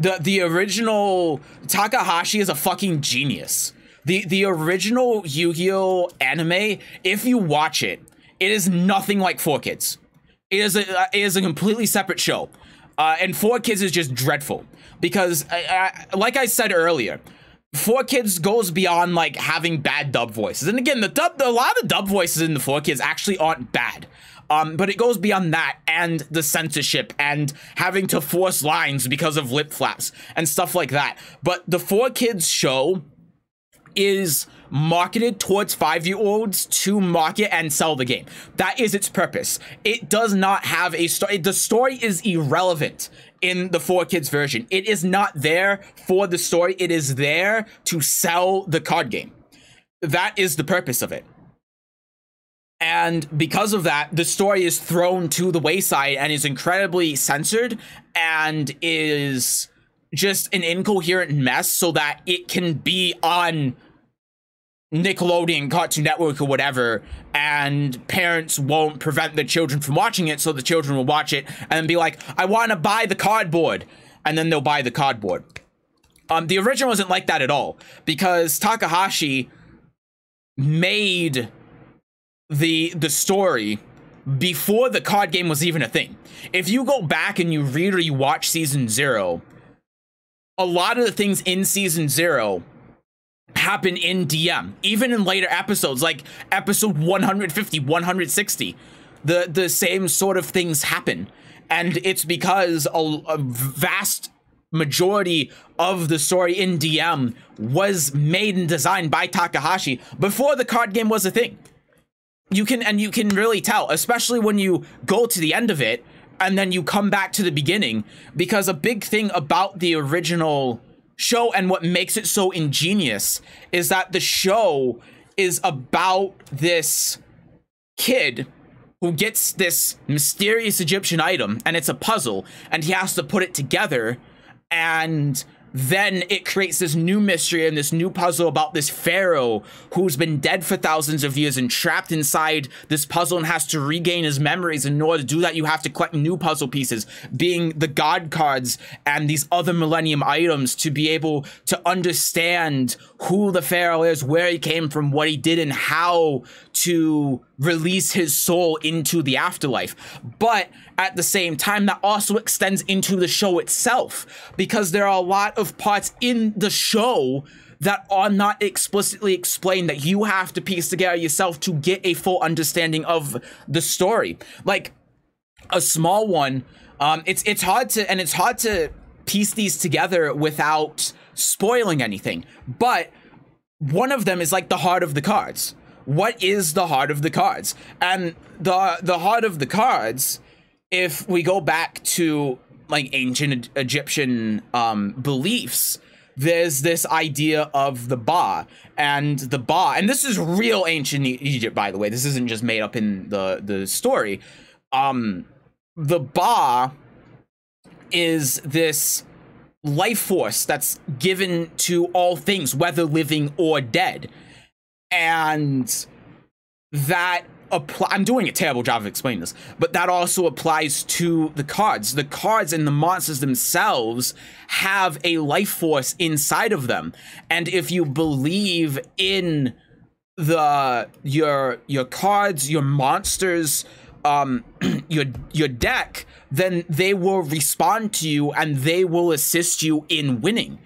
The original, Takahashi is a fucking genius. The original Yu-Gi-Oh! Anime, if you watch it, it is nothing like 4Kids. It is a completely separate show. And 4Kids is just dreadful because, like I said earlier, 4Kids goes beyond like having bad dub voices. And again, a lot of the dub voices in the 4Kids actually aren't bad. But it goes beyond that and the censorship and having to force lines because of lip flaps and stuff like that. But the 4Kids show is marketed towards 5-year-olds to market and sell the game. That is its purpose. It does not have a story. The story is irrelevant in the 4Kids version. It is not there for the story. It is there to sell the card game. That is the purpose of it. And because of that, the story is thrown to the wayside and is incredibly censored and is just an incoherent mess so that it can be on Nickelodeon, Cartoon Network, or whatever, and parents won't prevent the children from watching it, so the children will watch it and then be like, I want to buy the cardboard, and then they'll buy the cardboard. The original wasn't like that at all, because Takahashi made the story before the card game was even a thing. If you go back and you really watch Season 0, a lot of the things in Season 0 happen in DM, even in later episodes, like episode 150, 160, the same sort of things happen. And it's because a vast majority of the story in DM was made and designed by Takahashi before the card game was a thing. You can really tell, especially when you go to the end of it and then you come back to the beginning, because a big thing about the original show and what makes it so ingenious is that the show is about this kid who gets this mysterious Egyptian item, and it's a puzzle, and he has to put it together, and then it creates this new mystery and this new puzzle about this pharaoh who's been dead for thousands of years and trapped inside this puzzle and has to regain his memories. And in order to do that, you have to collect new puzzle pieces, being the god cards and these other millennium items, to be able to understand who the pharaoh is, where he came from, what he did, and how to release his soul into the afterlife. But at the same time, that also extends into the show itself, because there are a lot of parts in the show that are not explicitly explained that you have to piece together yourself to get a full understanding of the story. Like a small one, it's hard to piece these together without spoiling anything. But one of them is like the heart of the cards. What is the heart of the cards? And the heart of the cards, if we go back to like ancient Egyptian beliefs, there's this idea of the Ba, and the Ba, and this is real ancient Egypt, by the way. This isn't just made up in the story. The Ba is this life force that's given to all things, whether living or dead. And that I'm doing a terrible job of explaining this, but that also applies to the cards. The cards and the monsters themselves have a life force inside of them. And if you believe in your cards, your monsters, your deck, then they will respond to you and they will assist you in winning.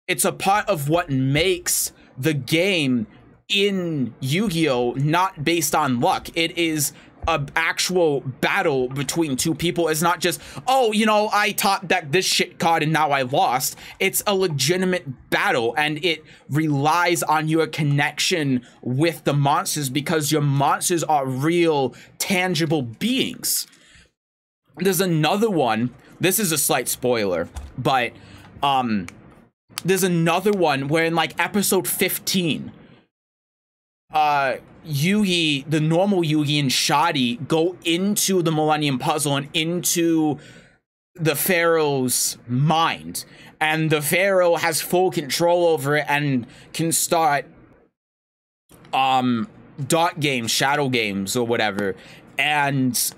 It's a part of what makes the game in Yu-Gi-Oh! Not based on luck. It is an actual battle between two people. It's not just, oh, you know, I top decked this shit card and now I lost. It's a legitimate battle, and it relies on your connection with the monsters, because your monsters are real, tangible beings. There's another one. This is a slight spoiler, but there's another one where in like episode 15, Yugi, the normal Yugi, and Shadi go into the Millennium Puzzle and into the Pharaoh's mind, and the Pharaoh has full control over it and can start dot games, shadow games, or whatever, and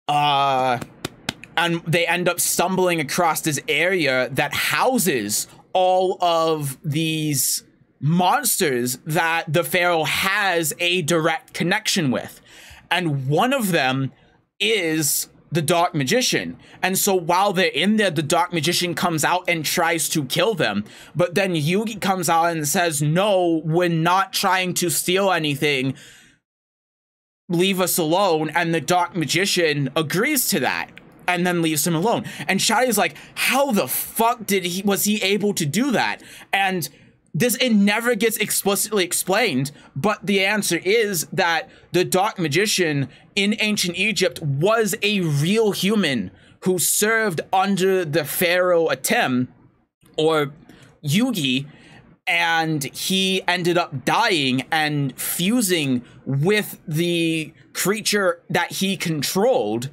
and they end up stumbling across this area that houses all of these monsters that the Pharaoh has a direct connection with. And one of them is the Dark Magician. And so while they're in there, the Dark Magician comes out and tries to kill them. But then Yugi comes out and says, no, we're not trying to steal anything. Leave us alone. And the Dark Magician agrees to that and then leaves him alone. And Shadow's like, how the fuck was he able to do that? And it never gets explicitly explained, but the answer is that the Dark Magician in ancient Egypt was a real human who served under the pharaoh Atem, or Yugi, and he ended up dying and fusing with the creature that he controlled.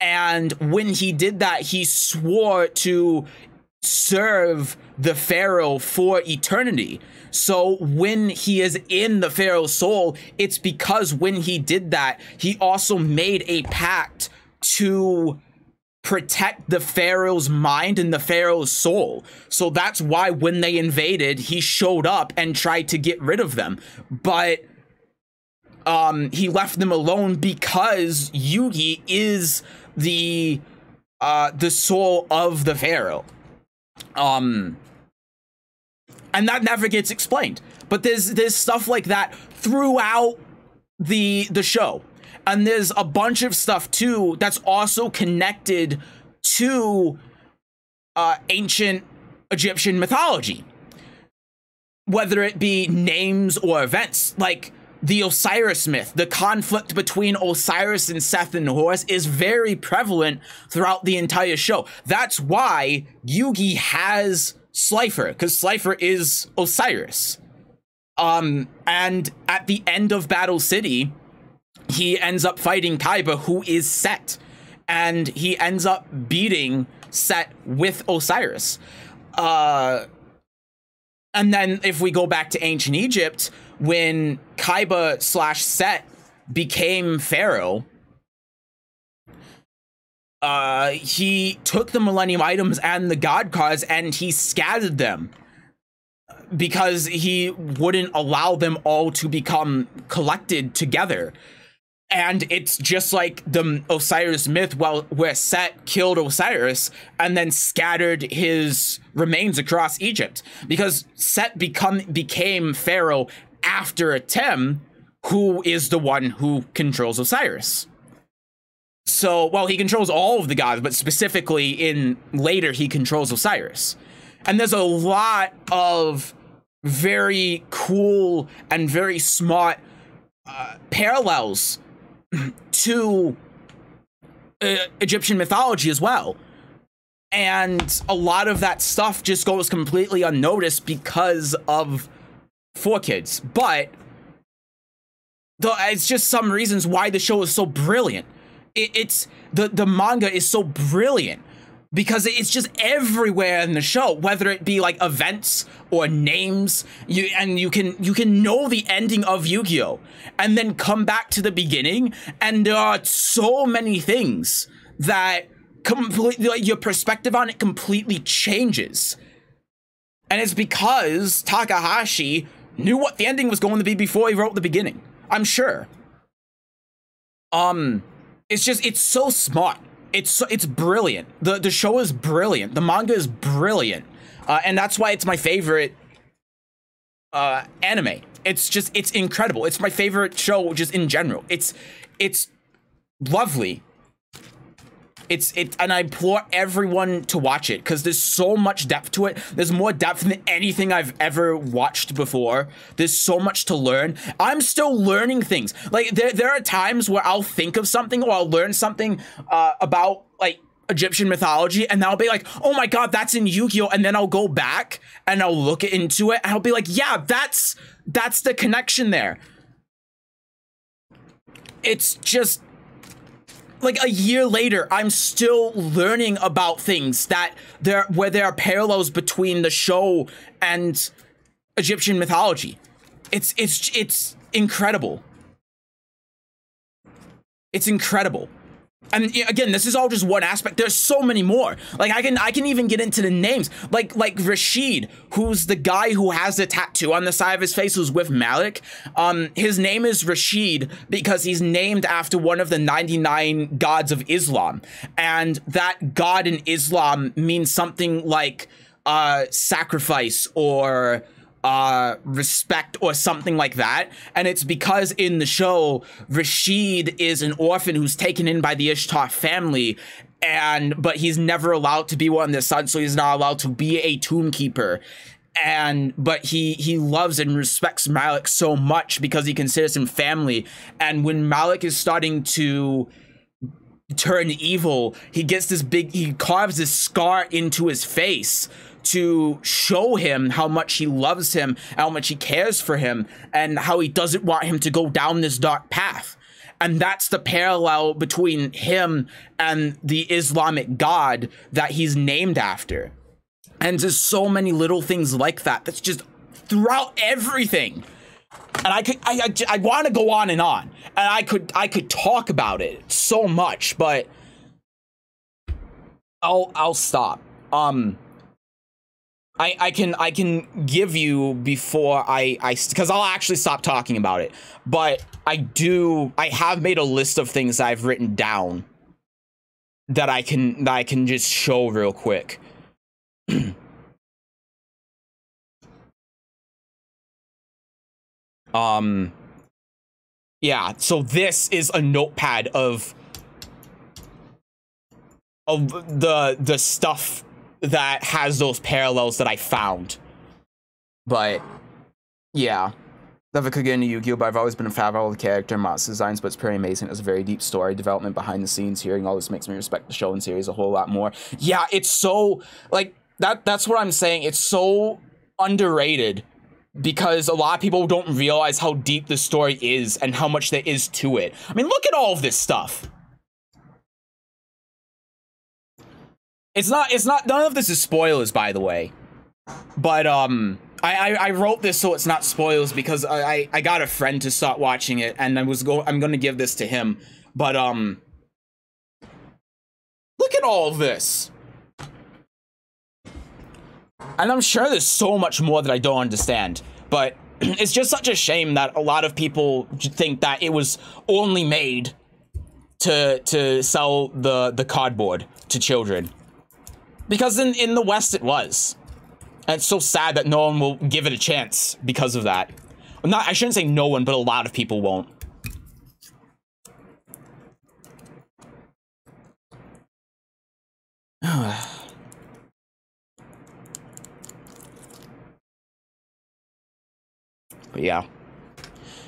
And when he did that, he swore to serve the pharaoh for eternity. So when he is in the pharaoh's soul, it's because when he did that, he also made a pact to protect the pharaoh's mind and the pharaoh's soul. So that's why when they invaded, he showed up and tried to get rid of them. But he left them alone because Yugi is the soul of the pharaoh. And that never gets explained, but there's stuff like that throughout the show, and there's a bunch of stuff too that's also connected to ancient Egyptian mythology, whether it be names or events. Like the Osiris myth, the conflict between Osiris and Seth and Horus is very prevalent throughout the entire show. That's why Yugi has Slifer, because Slifer is Osiris. And at the end of Battle City, he ends up fighting Kaiba, who is Set, and he ends up beating Set with Osiris. And then if we go back to ancient Egypt, when Kaiba / Set became pharaoh, he took the Millennium Items and the God Cards and he scattered them because he wouldn't allow them all to become collected together. And it's just like the Osiris myth, where Set killed Osiris and then scattered his remains across Egypt, because Set became pharaoh after Atem, who is the one who controls Osiris. So, well, he controls all of the gods, but specifically later he controls Osiris. And there's a lot of very cool and very smart parallels to Egyptian mythology as well. And a lot of that stuff just goes completely unnoticed because of 4Kids. But it's just some reasons why the show is so brilliant. It's the manga is so brilliant because it's just everywhere in the show, whether it be like events or names. You can know the ending of Yugioh and then come back to the beginning, and there are so many things that completely, like, your perspective on it completely changes. And it's because Takahashi knew what the ending was going to be before he wrote the beginning, I'm sure. It's so smart. It's brilliant. The show is brilliant. The manga is brilliant. And that's why it's my favorite anime. It's incredible. It's my favorite show just in general. It's lovely. And I implore everyone to watch it because there's so much depth to it. There's more depth than anything I've ever watched before. There's so much to learn. I'm still learning things. Like there are times where I'll think of something or I'll learn something about like Egyptian mythology, and I'll be like, oh my god, that's in Yu-Gi-Oh! And then I'll go back and I'll look into it and I'll be like, yeah, that's the connection there. It's just like a year later, I'm still learning about things where there are parallels between the show and Egyptian mythology. It's incredible. It's incredible. And again, this is all just one aspect. There's so many more. Like I can even get into the names. Like Rashid, who's the guy who has the tattoo on the side of his face, who's with Malik. His name is Rashid because he's named after one of the 99 gods of Islam, and that god in Islam means something like sacrifice or respect or something like that. And it's because in the show, Rashid is an orphan who's taken in by the Ishtar family, but he's never allowed to be one of their sons, so he's not allowed to be a tomb keeper. But he loves and respects Malik so much because he considers him family. And when Malik is starting to turn evil, he carves this scar into his face to show him how much he loves him, how much he cares for him, and how he doesn't want him to go down this dark path. And that's the parallel between him and the Islamic god that he's named after. And there's so many little things like that that's just throughout everything. And I want to go on, and I could talk about it so much, but I'll stop. I can give you before because I'll actually stop talking about it, but I have made a list of things that I've written down that I can just show real quick. Yeah, so this is a notepad of the stuff that has those parallels that I found. But yeah, never could get into Yu-Gi-Oh, but I've always been a fan of all the character and monster designs, but it's pretty amazing. It's a very deep story development behind the scenes. Hearing all this makes me respect the show and series a whole lot more. Yeah, it's so like that's what I'm saying. It's so underrated because a lot of people don't realize how deep the story is and how much there is to it. I mean, look at all of this stuff. It's not, none of this is spoilers, by the way. But, I wrote this so it's not spoilers because I got a friend to start watching it, and I'm gonna give this to him. But, look at all of this. And I'm sure there's so much more that I don't understand, but it's just such a shame that a lot of people think that it was only made to sell the cardboard to children. Because in the West it was. And it's so sad that no one will give it a chance because of that. I shouldn't say no one, but a lot of people won't. But yeah.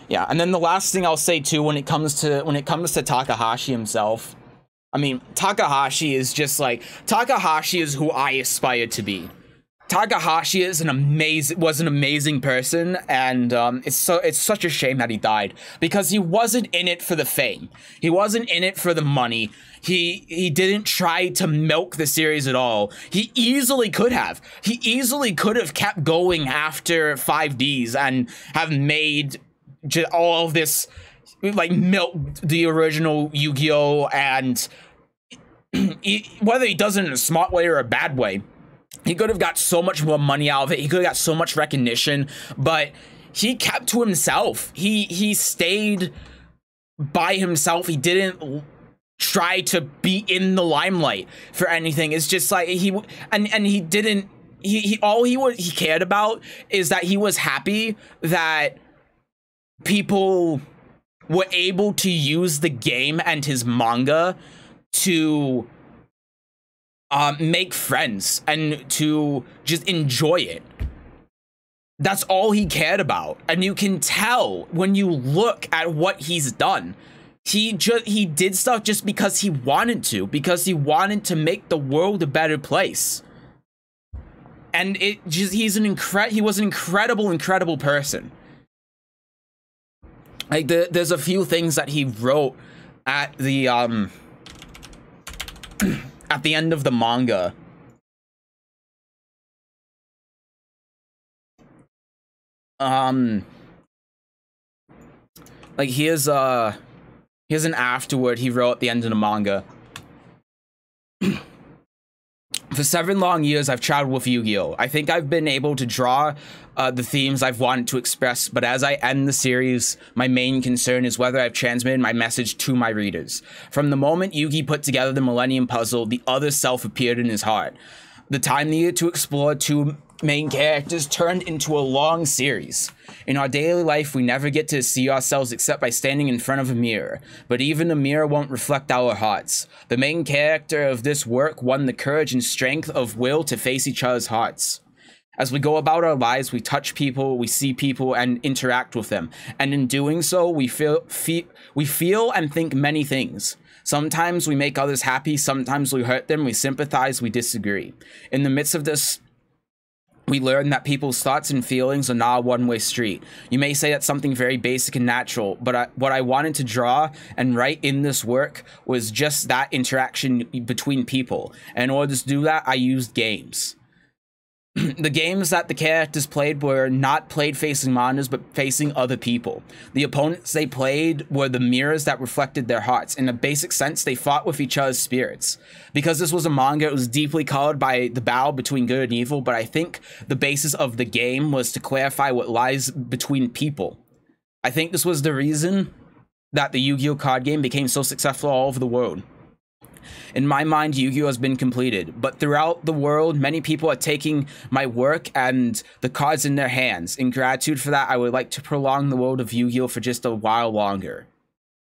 Yeah, and then the last thing I'll say too when it comes to Takahashi himself, I mean, Takahashi is just like, Takahashi is who I aspire to be. Takahashi is was an amazing person, and it's such a shame that he died because he wasn't in it for the fame. He wasn't in it for the money. He didn't try to milk the series at all. He easily could have. He easily could have kept going after 5Ds and have made all of this, like, milked the original Yu-Gi-Oh! And whether he does it in a smart way or a bad way, he could have got so much more money out of it. He could have got so much recognition, but he kept to himself. He stayed by himself. He didn't try to be in the limelight for anything. It's just like he cared about is that he was happy that people were able to use the game and his manga to make friends and to just enjoy it. That's all he cared about. And you can tell when you look at what he's done. He did stuff just because he wanted to, because he wanted to make the world a better place. And he was an incredible person. Like there's a few things that he wrote at the at the end of the manga. Like here's Here's an afterword he wrote at the end of the manga. For 7 long years, I've traveled with Yu-Gi-Oh! I think I've been able to draw the themes I've wanted to express, but as I end the series, my main concern is whether I've transmitted my message to my readers. From the moment Yugi put together the Millennium Puzzle, the other self appeared in his heart. The time needed to explore 2 main characters turned into a long series. In our daily life, we never get to see ourselves except by standing in front of a mirror, but even a mirror won't reflect our hearts. The main character of this work won the courage and strength of will to face each other's hearts. As we go about our lives, we touch people, we see people, and interact with them. And in doing so, we feel and think many things. Sometimes we make others happy, sometimes we hurt them, we sympathize, we disagree. In the midst of this, we learn that people's thoughts and feelings are not a one-way street. You may say that's something very basic and natural, but what I wanted to draw and write in this work was just that interaction between people. And in order to do that, I used games. The games that the characters played were not played facing monsters, but facing other people. The opponents they played were the mirrors that reflected their hearts. In a basic sense, they fought with each other's spirits. Because this was a manga, it was deeply colored by the battle between good and evil, but I think the basis of the game was to clarify what lies between people. I think this was the reason that the Yu-Gi-Oh! Card game became so successful all over the world. In my mind, Yu-Gi-Oh! Has been completed, but throughout the world, many people are taking my work and the cards in their hands. In gratitude for that, I would like to prolong the world of Yu-Gi-Oh! For just a while longer.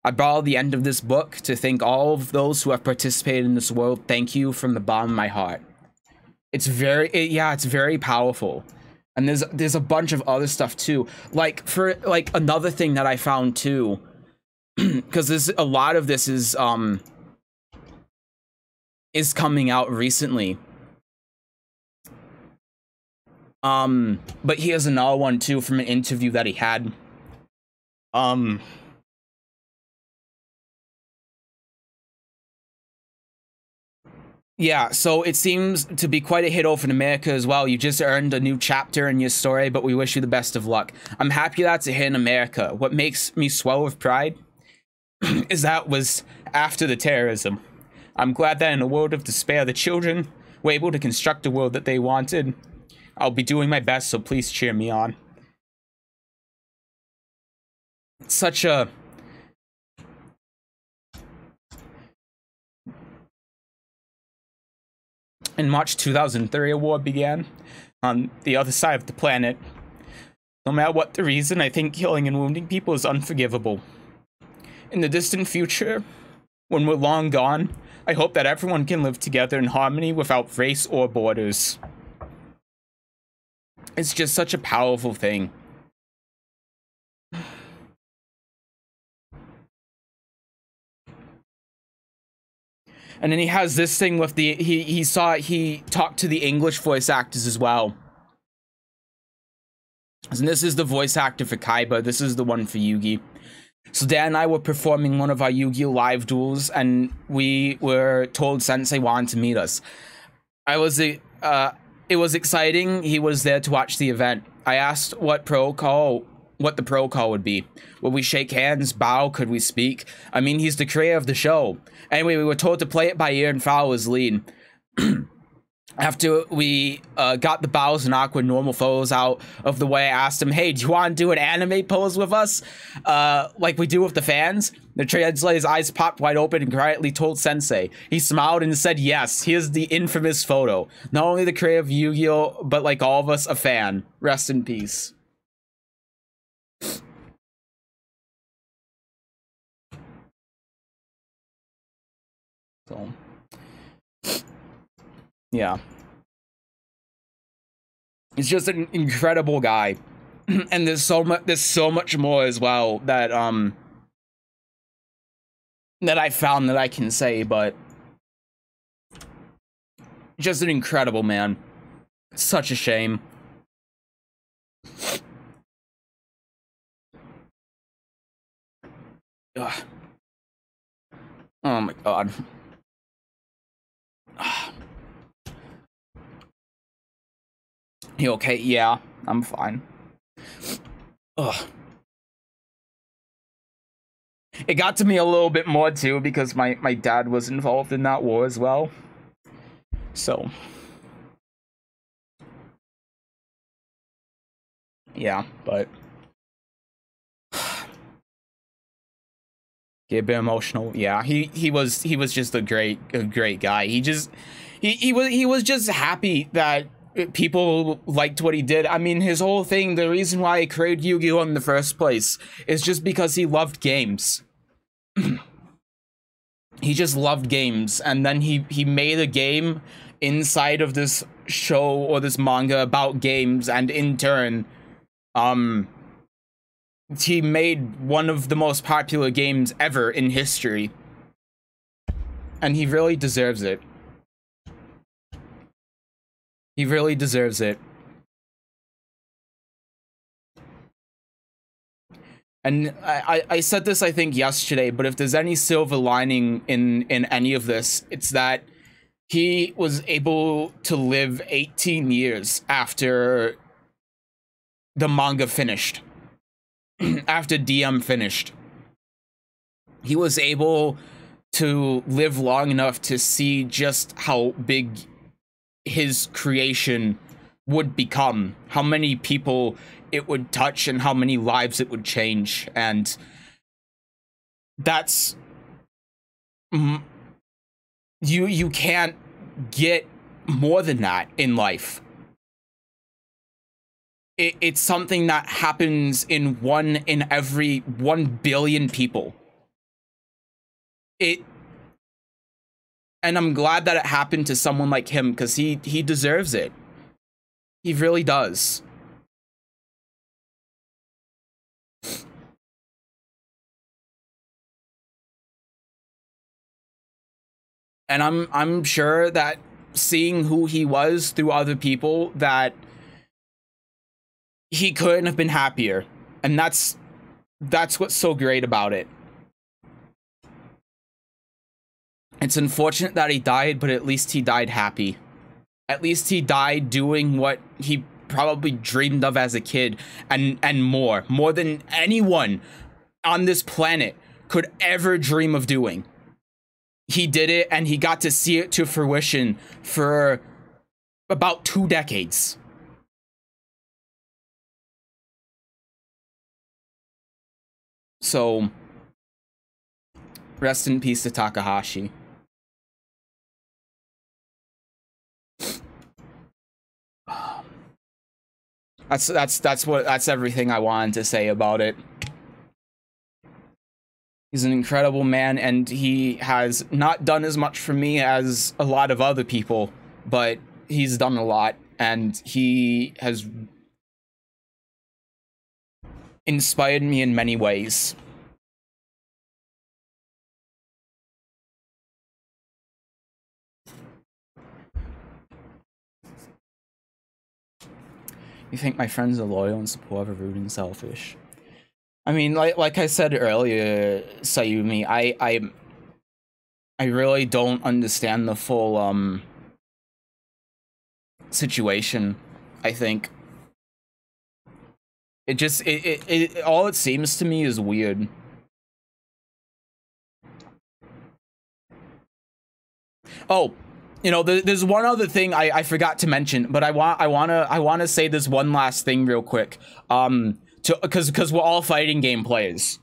I borrow the end of this book to thank all of those who have participated in this world. Thank you from the bottom of my heart. It's very powerful. And there's a bunch of other stuff too. Like, for, like, another thing that I found too, because a lot of this is coming out recently. But here's another one too from an interview that he had. Yeah, so it seems to be quite a hit over in America as well. You just earned a new chapter in your story, but we wish you the best of luck. I'm happy that's a hit in America. What makes me swell with pride is that was after the terrorism. I'm glad that in a world of despair, the children were able to construct a world that they wanted. I'll be doing my best, so please cheer me on. Such a... In March 2003, a war began on the other side of the planet. No matter what the reason, I think killing and wounding people is unforgivable. In the distant future, when we're long gone, I hope that everyone can live together in harmony without race or borders. It's just such a powerful thing. And then he has this thing with the he talked to the English voice actors as well. And this is the voice actor for Kaiba. This is the one for Yugi. So Dan and I were performing one of our Yu-Gi-Oh! Live duels, and we were told Sensei wanted to meet us. It was exciting. He was there to watch the event. I asked what the protocol would be. Would we shake hands, bow, could we speak? I mean, he's the creator of the show. Anyway, we were told to play it by ear and follow his lead. After we got the bows and awkward normal photos out of the way, I asked him, hey, do you want to do an anime pose with us? Like we do with the fans? The translator's eyes popped wide open and quietly told Sensei. He smiled and said, yes, here's the infamous photo. Not only the creator of Yu-Gi-Oh!, but like all of us, a fan. Rest in peace. So... yeah. He's just an incredible guy. And there's so much more as well that that I found that I can say, but just an incredible man. Such a shame. Ugh. Oh my god. You okay? Yeah, I'm fine. Ugh. It got to me a little bit more too because my dad was involved in that war as well. So yeah, but get a bit emotional. Yeah, he was just a great guy. He was just happy that people liked what he did. I mean, his whole thing, the reason why he created Yu-Gi-Oh in the first place is just because he loved games. He just loved games, and then he made a game inside of this show or this manga about games, and in turn, he made one of the most popular games ever in history. And he really deserves it. He really deserves it. And I said this, I think, yesterday, but if there's any silver lining in any of this, it's that he was able to live 18 years after the manga finished. After DM finished. He was able to live long enough to see just how big his creation would become, how many people it would touch, and how many lives it would change. And that's you can't get more than that in life. It's something that happens in every 1 billion people. And I'm glad that it happened to someone like him, because he deserves it. He really does. And I'm sure that seeing who he was through other people, that he couldn't have been happier. And that's what's so great about it. It's unfortunate that he died, but at least he died happy. At least he died doing what he probably dreamed of as a kid, and more than anyone on this planet could ever dream of doing. He did it, and he got to see it to fruition for about 2 decades. So, rest in peace to Takahashi. That's everything I wanted to say about it. He's an incredible man, and he has not done as much for me as a lot of other people, but he's done a lot, and he has inspired me in many ways. You think my friends are loyal and supportive, rude and selfish? I mean, like I said earlier, Sayumi, I really don't understand the full situation. I think it just all it seems to me is weird. Oh, you know, there's one other thing I forgot to mention, but I wanna say this one last thing real quick. Because we're all fighting game players.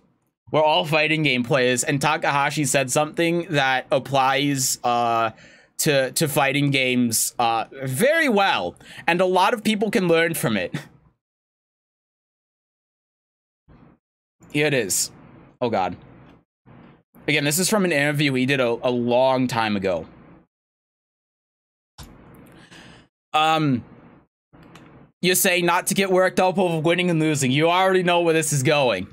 We're all fighting game players, and Takahashi said something that applies to fighting games very well, and a lot of people can learn from it. Here it is. Oh god. Again, this is from an interview he did a long time ago. You say not to get worked up over winning and losing. You already know where this is going.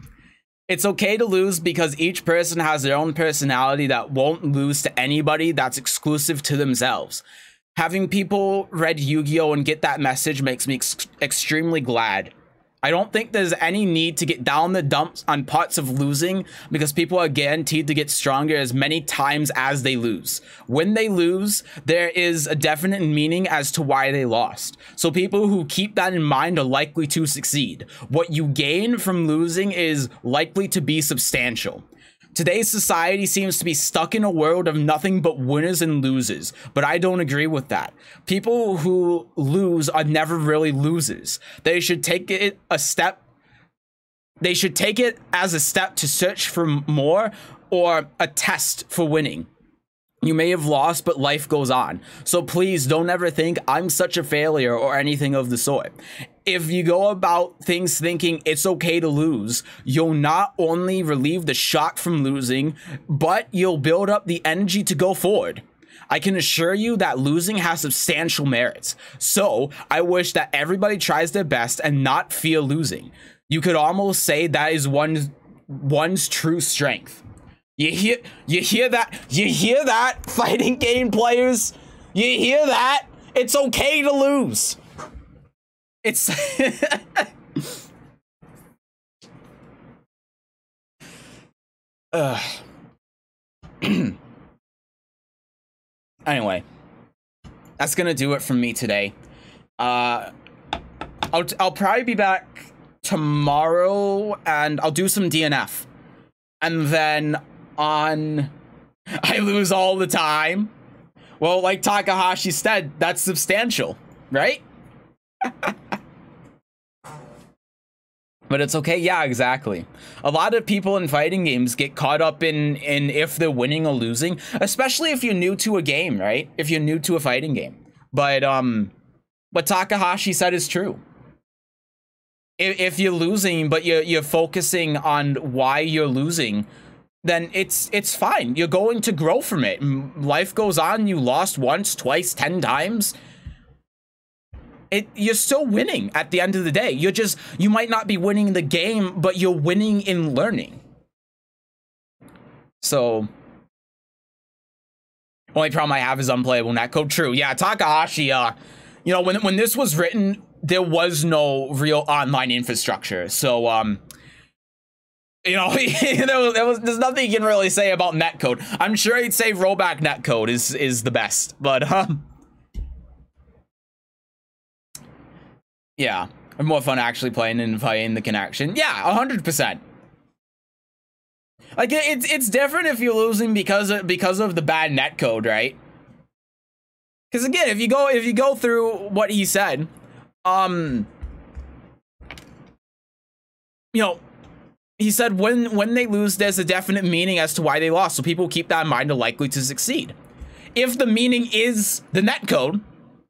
It's okay to lose because each person has their own personality that won't lose to anybody, that's exclusive to themselves. Having people read Yu-Gi-Oh! And get that message makes me extremely glad. I don't think there's any need to get down the dumps on parts of losing, because people are guaranteed to get stronger as many times as they lose. When they lose, there is a definite meaning as to why they lost. So people who keep that in mind are likely to succeed. What you gain from losing is likely to be substantial. Today's society seems to be stuck in a world of nothing but winners and losers, but I don't agree with that. People who lose are never really losers. They should take it as a step to search for more or a test for winning. You may have lost, but life goes on. So please don't ever think I'm such a failure or anything of the sort. If you go about things thinking it's okay to lose, you'll not only relieve the shock from losing, but you'll build up the energy to go forward. I can assure you that losing has substantial merits. So I wish that everybody tries their best and not fear losing. You could almost say that is one's true strength. You hear that, fighting game players? You hear that? It's okay to lose. It's Anyway, that's gonna do it from me today. I'll probably be back tomorrow and I'll do some DNF. And then I lose all the time. Well, like Takahashi said, that's substantial, right? But it's okay. Yeah, exactly. A lot of people in fighting games get caught up in if they're winning or losing, especially if you're new to a game, right? If you're new to a fighting game. But what Takahashi said is true. If you're losing, but you're focusing on why you're losing, then it's fine. You're going to grow from it. Life goes on. You lost once, twice, 10 times. You're still winning at the end of the day. You might not be winning the game, but you're winning in learning. So, only problem I have is unplayable netcode. True. Yeah, Takahashi, you know, when this was written, there was no real online infrastructure. So, you know, there's nothing you can really say about netcode. I'm sure he'd say rollback netcode is the best, but yeah, more fun actually playing and fighting the connection. Yeah, 100%. Like it's different if you're losing because of the bad netcode, right? Because again, if you go through what he said, you know, he said when they lose, there's a definite meaning as to why they lost, so people keep that in mind are likely to succeed. If the meaning is the netcode,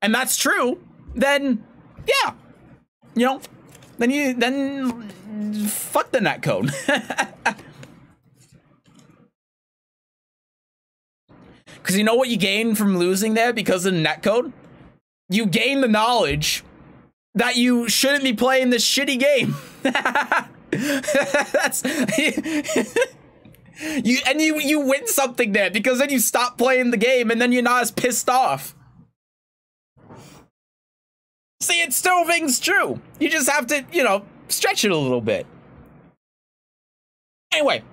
and that's true, then yeah, you know, then fuck the netcode. Because you know what you gain from losing there because of the netcode? You gain the knowledge that you shouldn't be playing this shitty game. That's you win something there because then you stop playing the game and then you're not as pissed off. See, it still rings true. You just have to, you know, stretch it a little bit. Anyway,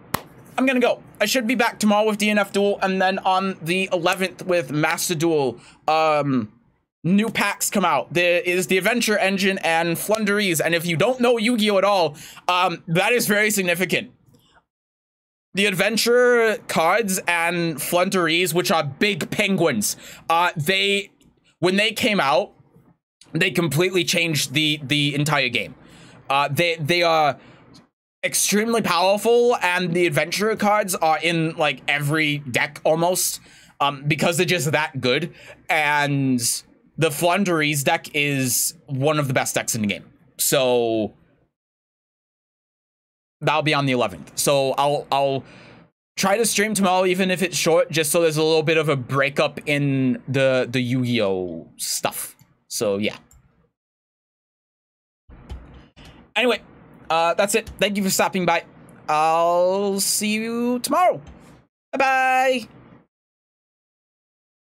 I'm gonna go. I should be back tomorrow with DNF Duel, and then on the 11th with Master Duel. New packs come out. There is the Adventure Engine and Flunderies, and if you don't know Yu-Gi-Oh at all, that is very significant. The Adventure cards and Flunderies, which are big penguins, when they came out, they completely changed the entire game. They are extremely powerful, and the Adventure cards are in like every deck almost, because they're just that good. And the Flunderies deck is one of the best decks in the game. So that'll be on the 11th. So I'll try to stream tomorrow, even if it's short, just so there's a little bit of a breakup in the Yu-Gi-Oh stuff. So yeah. Anyway, that's it. Thank you for stopping by. I'll see you tomorrow. Bye-bye.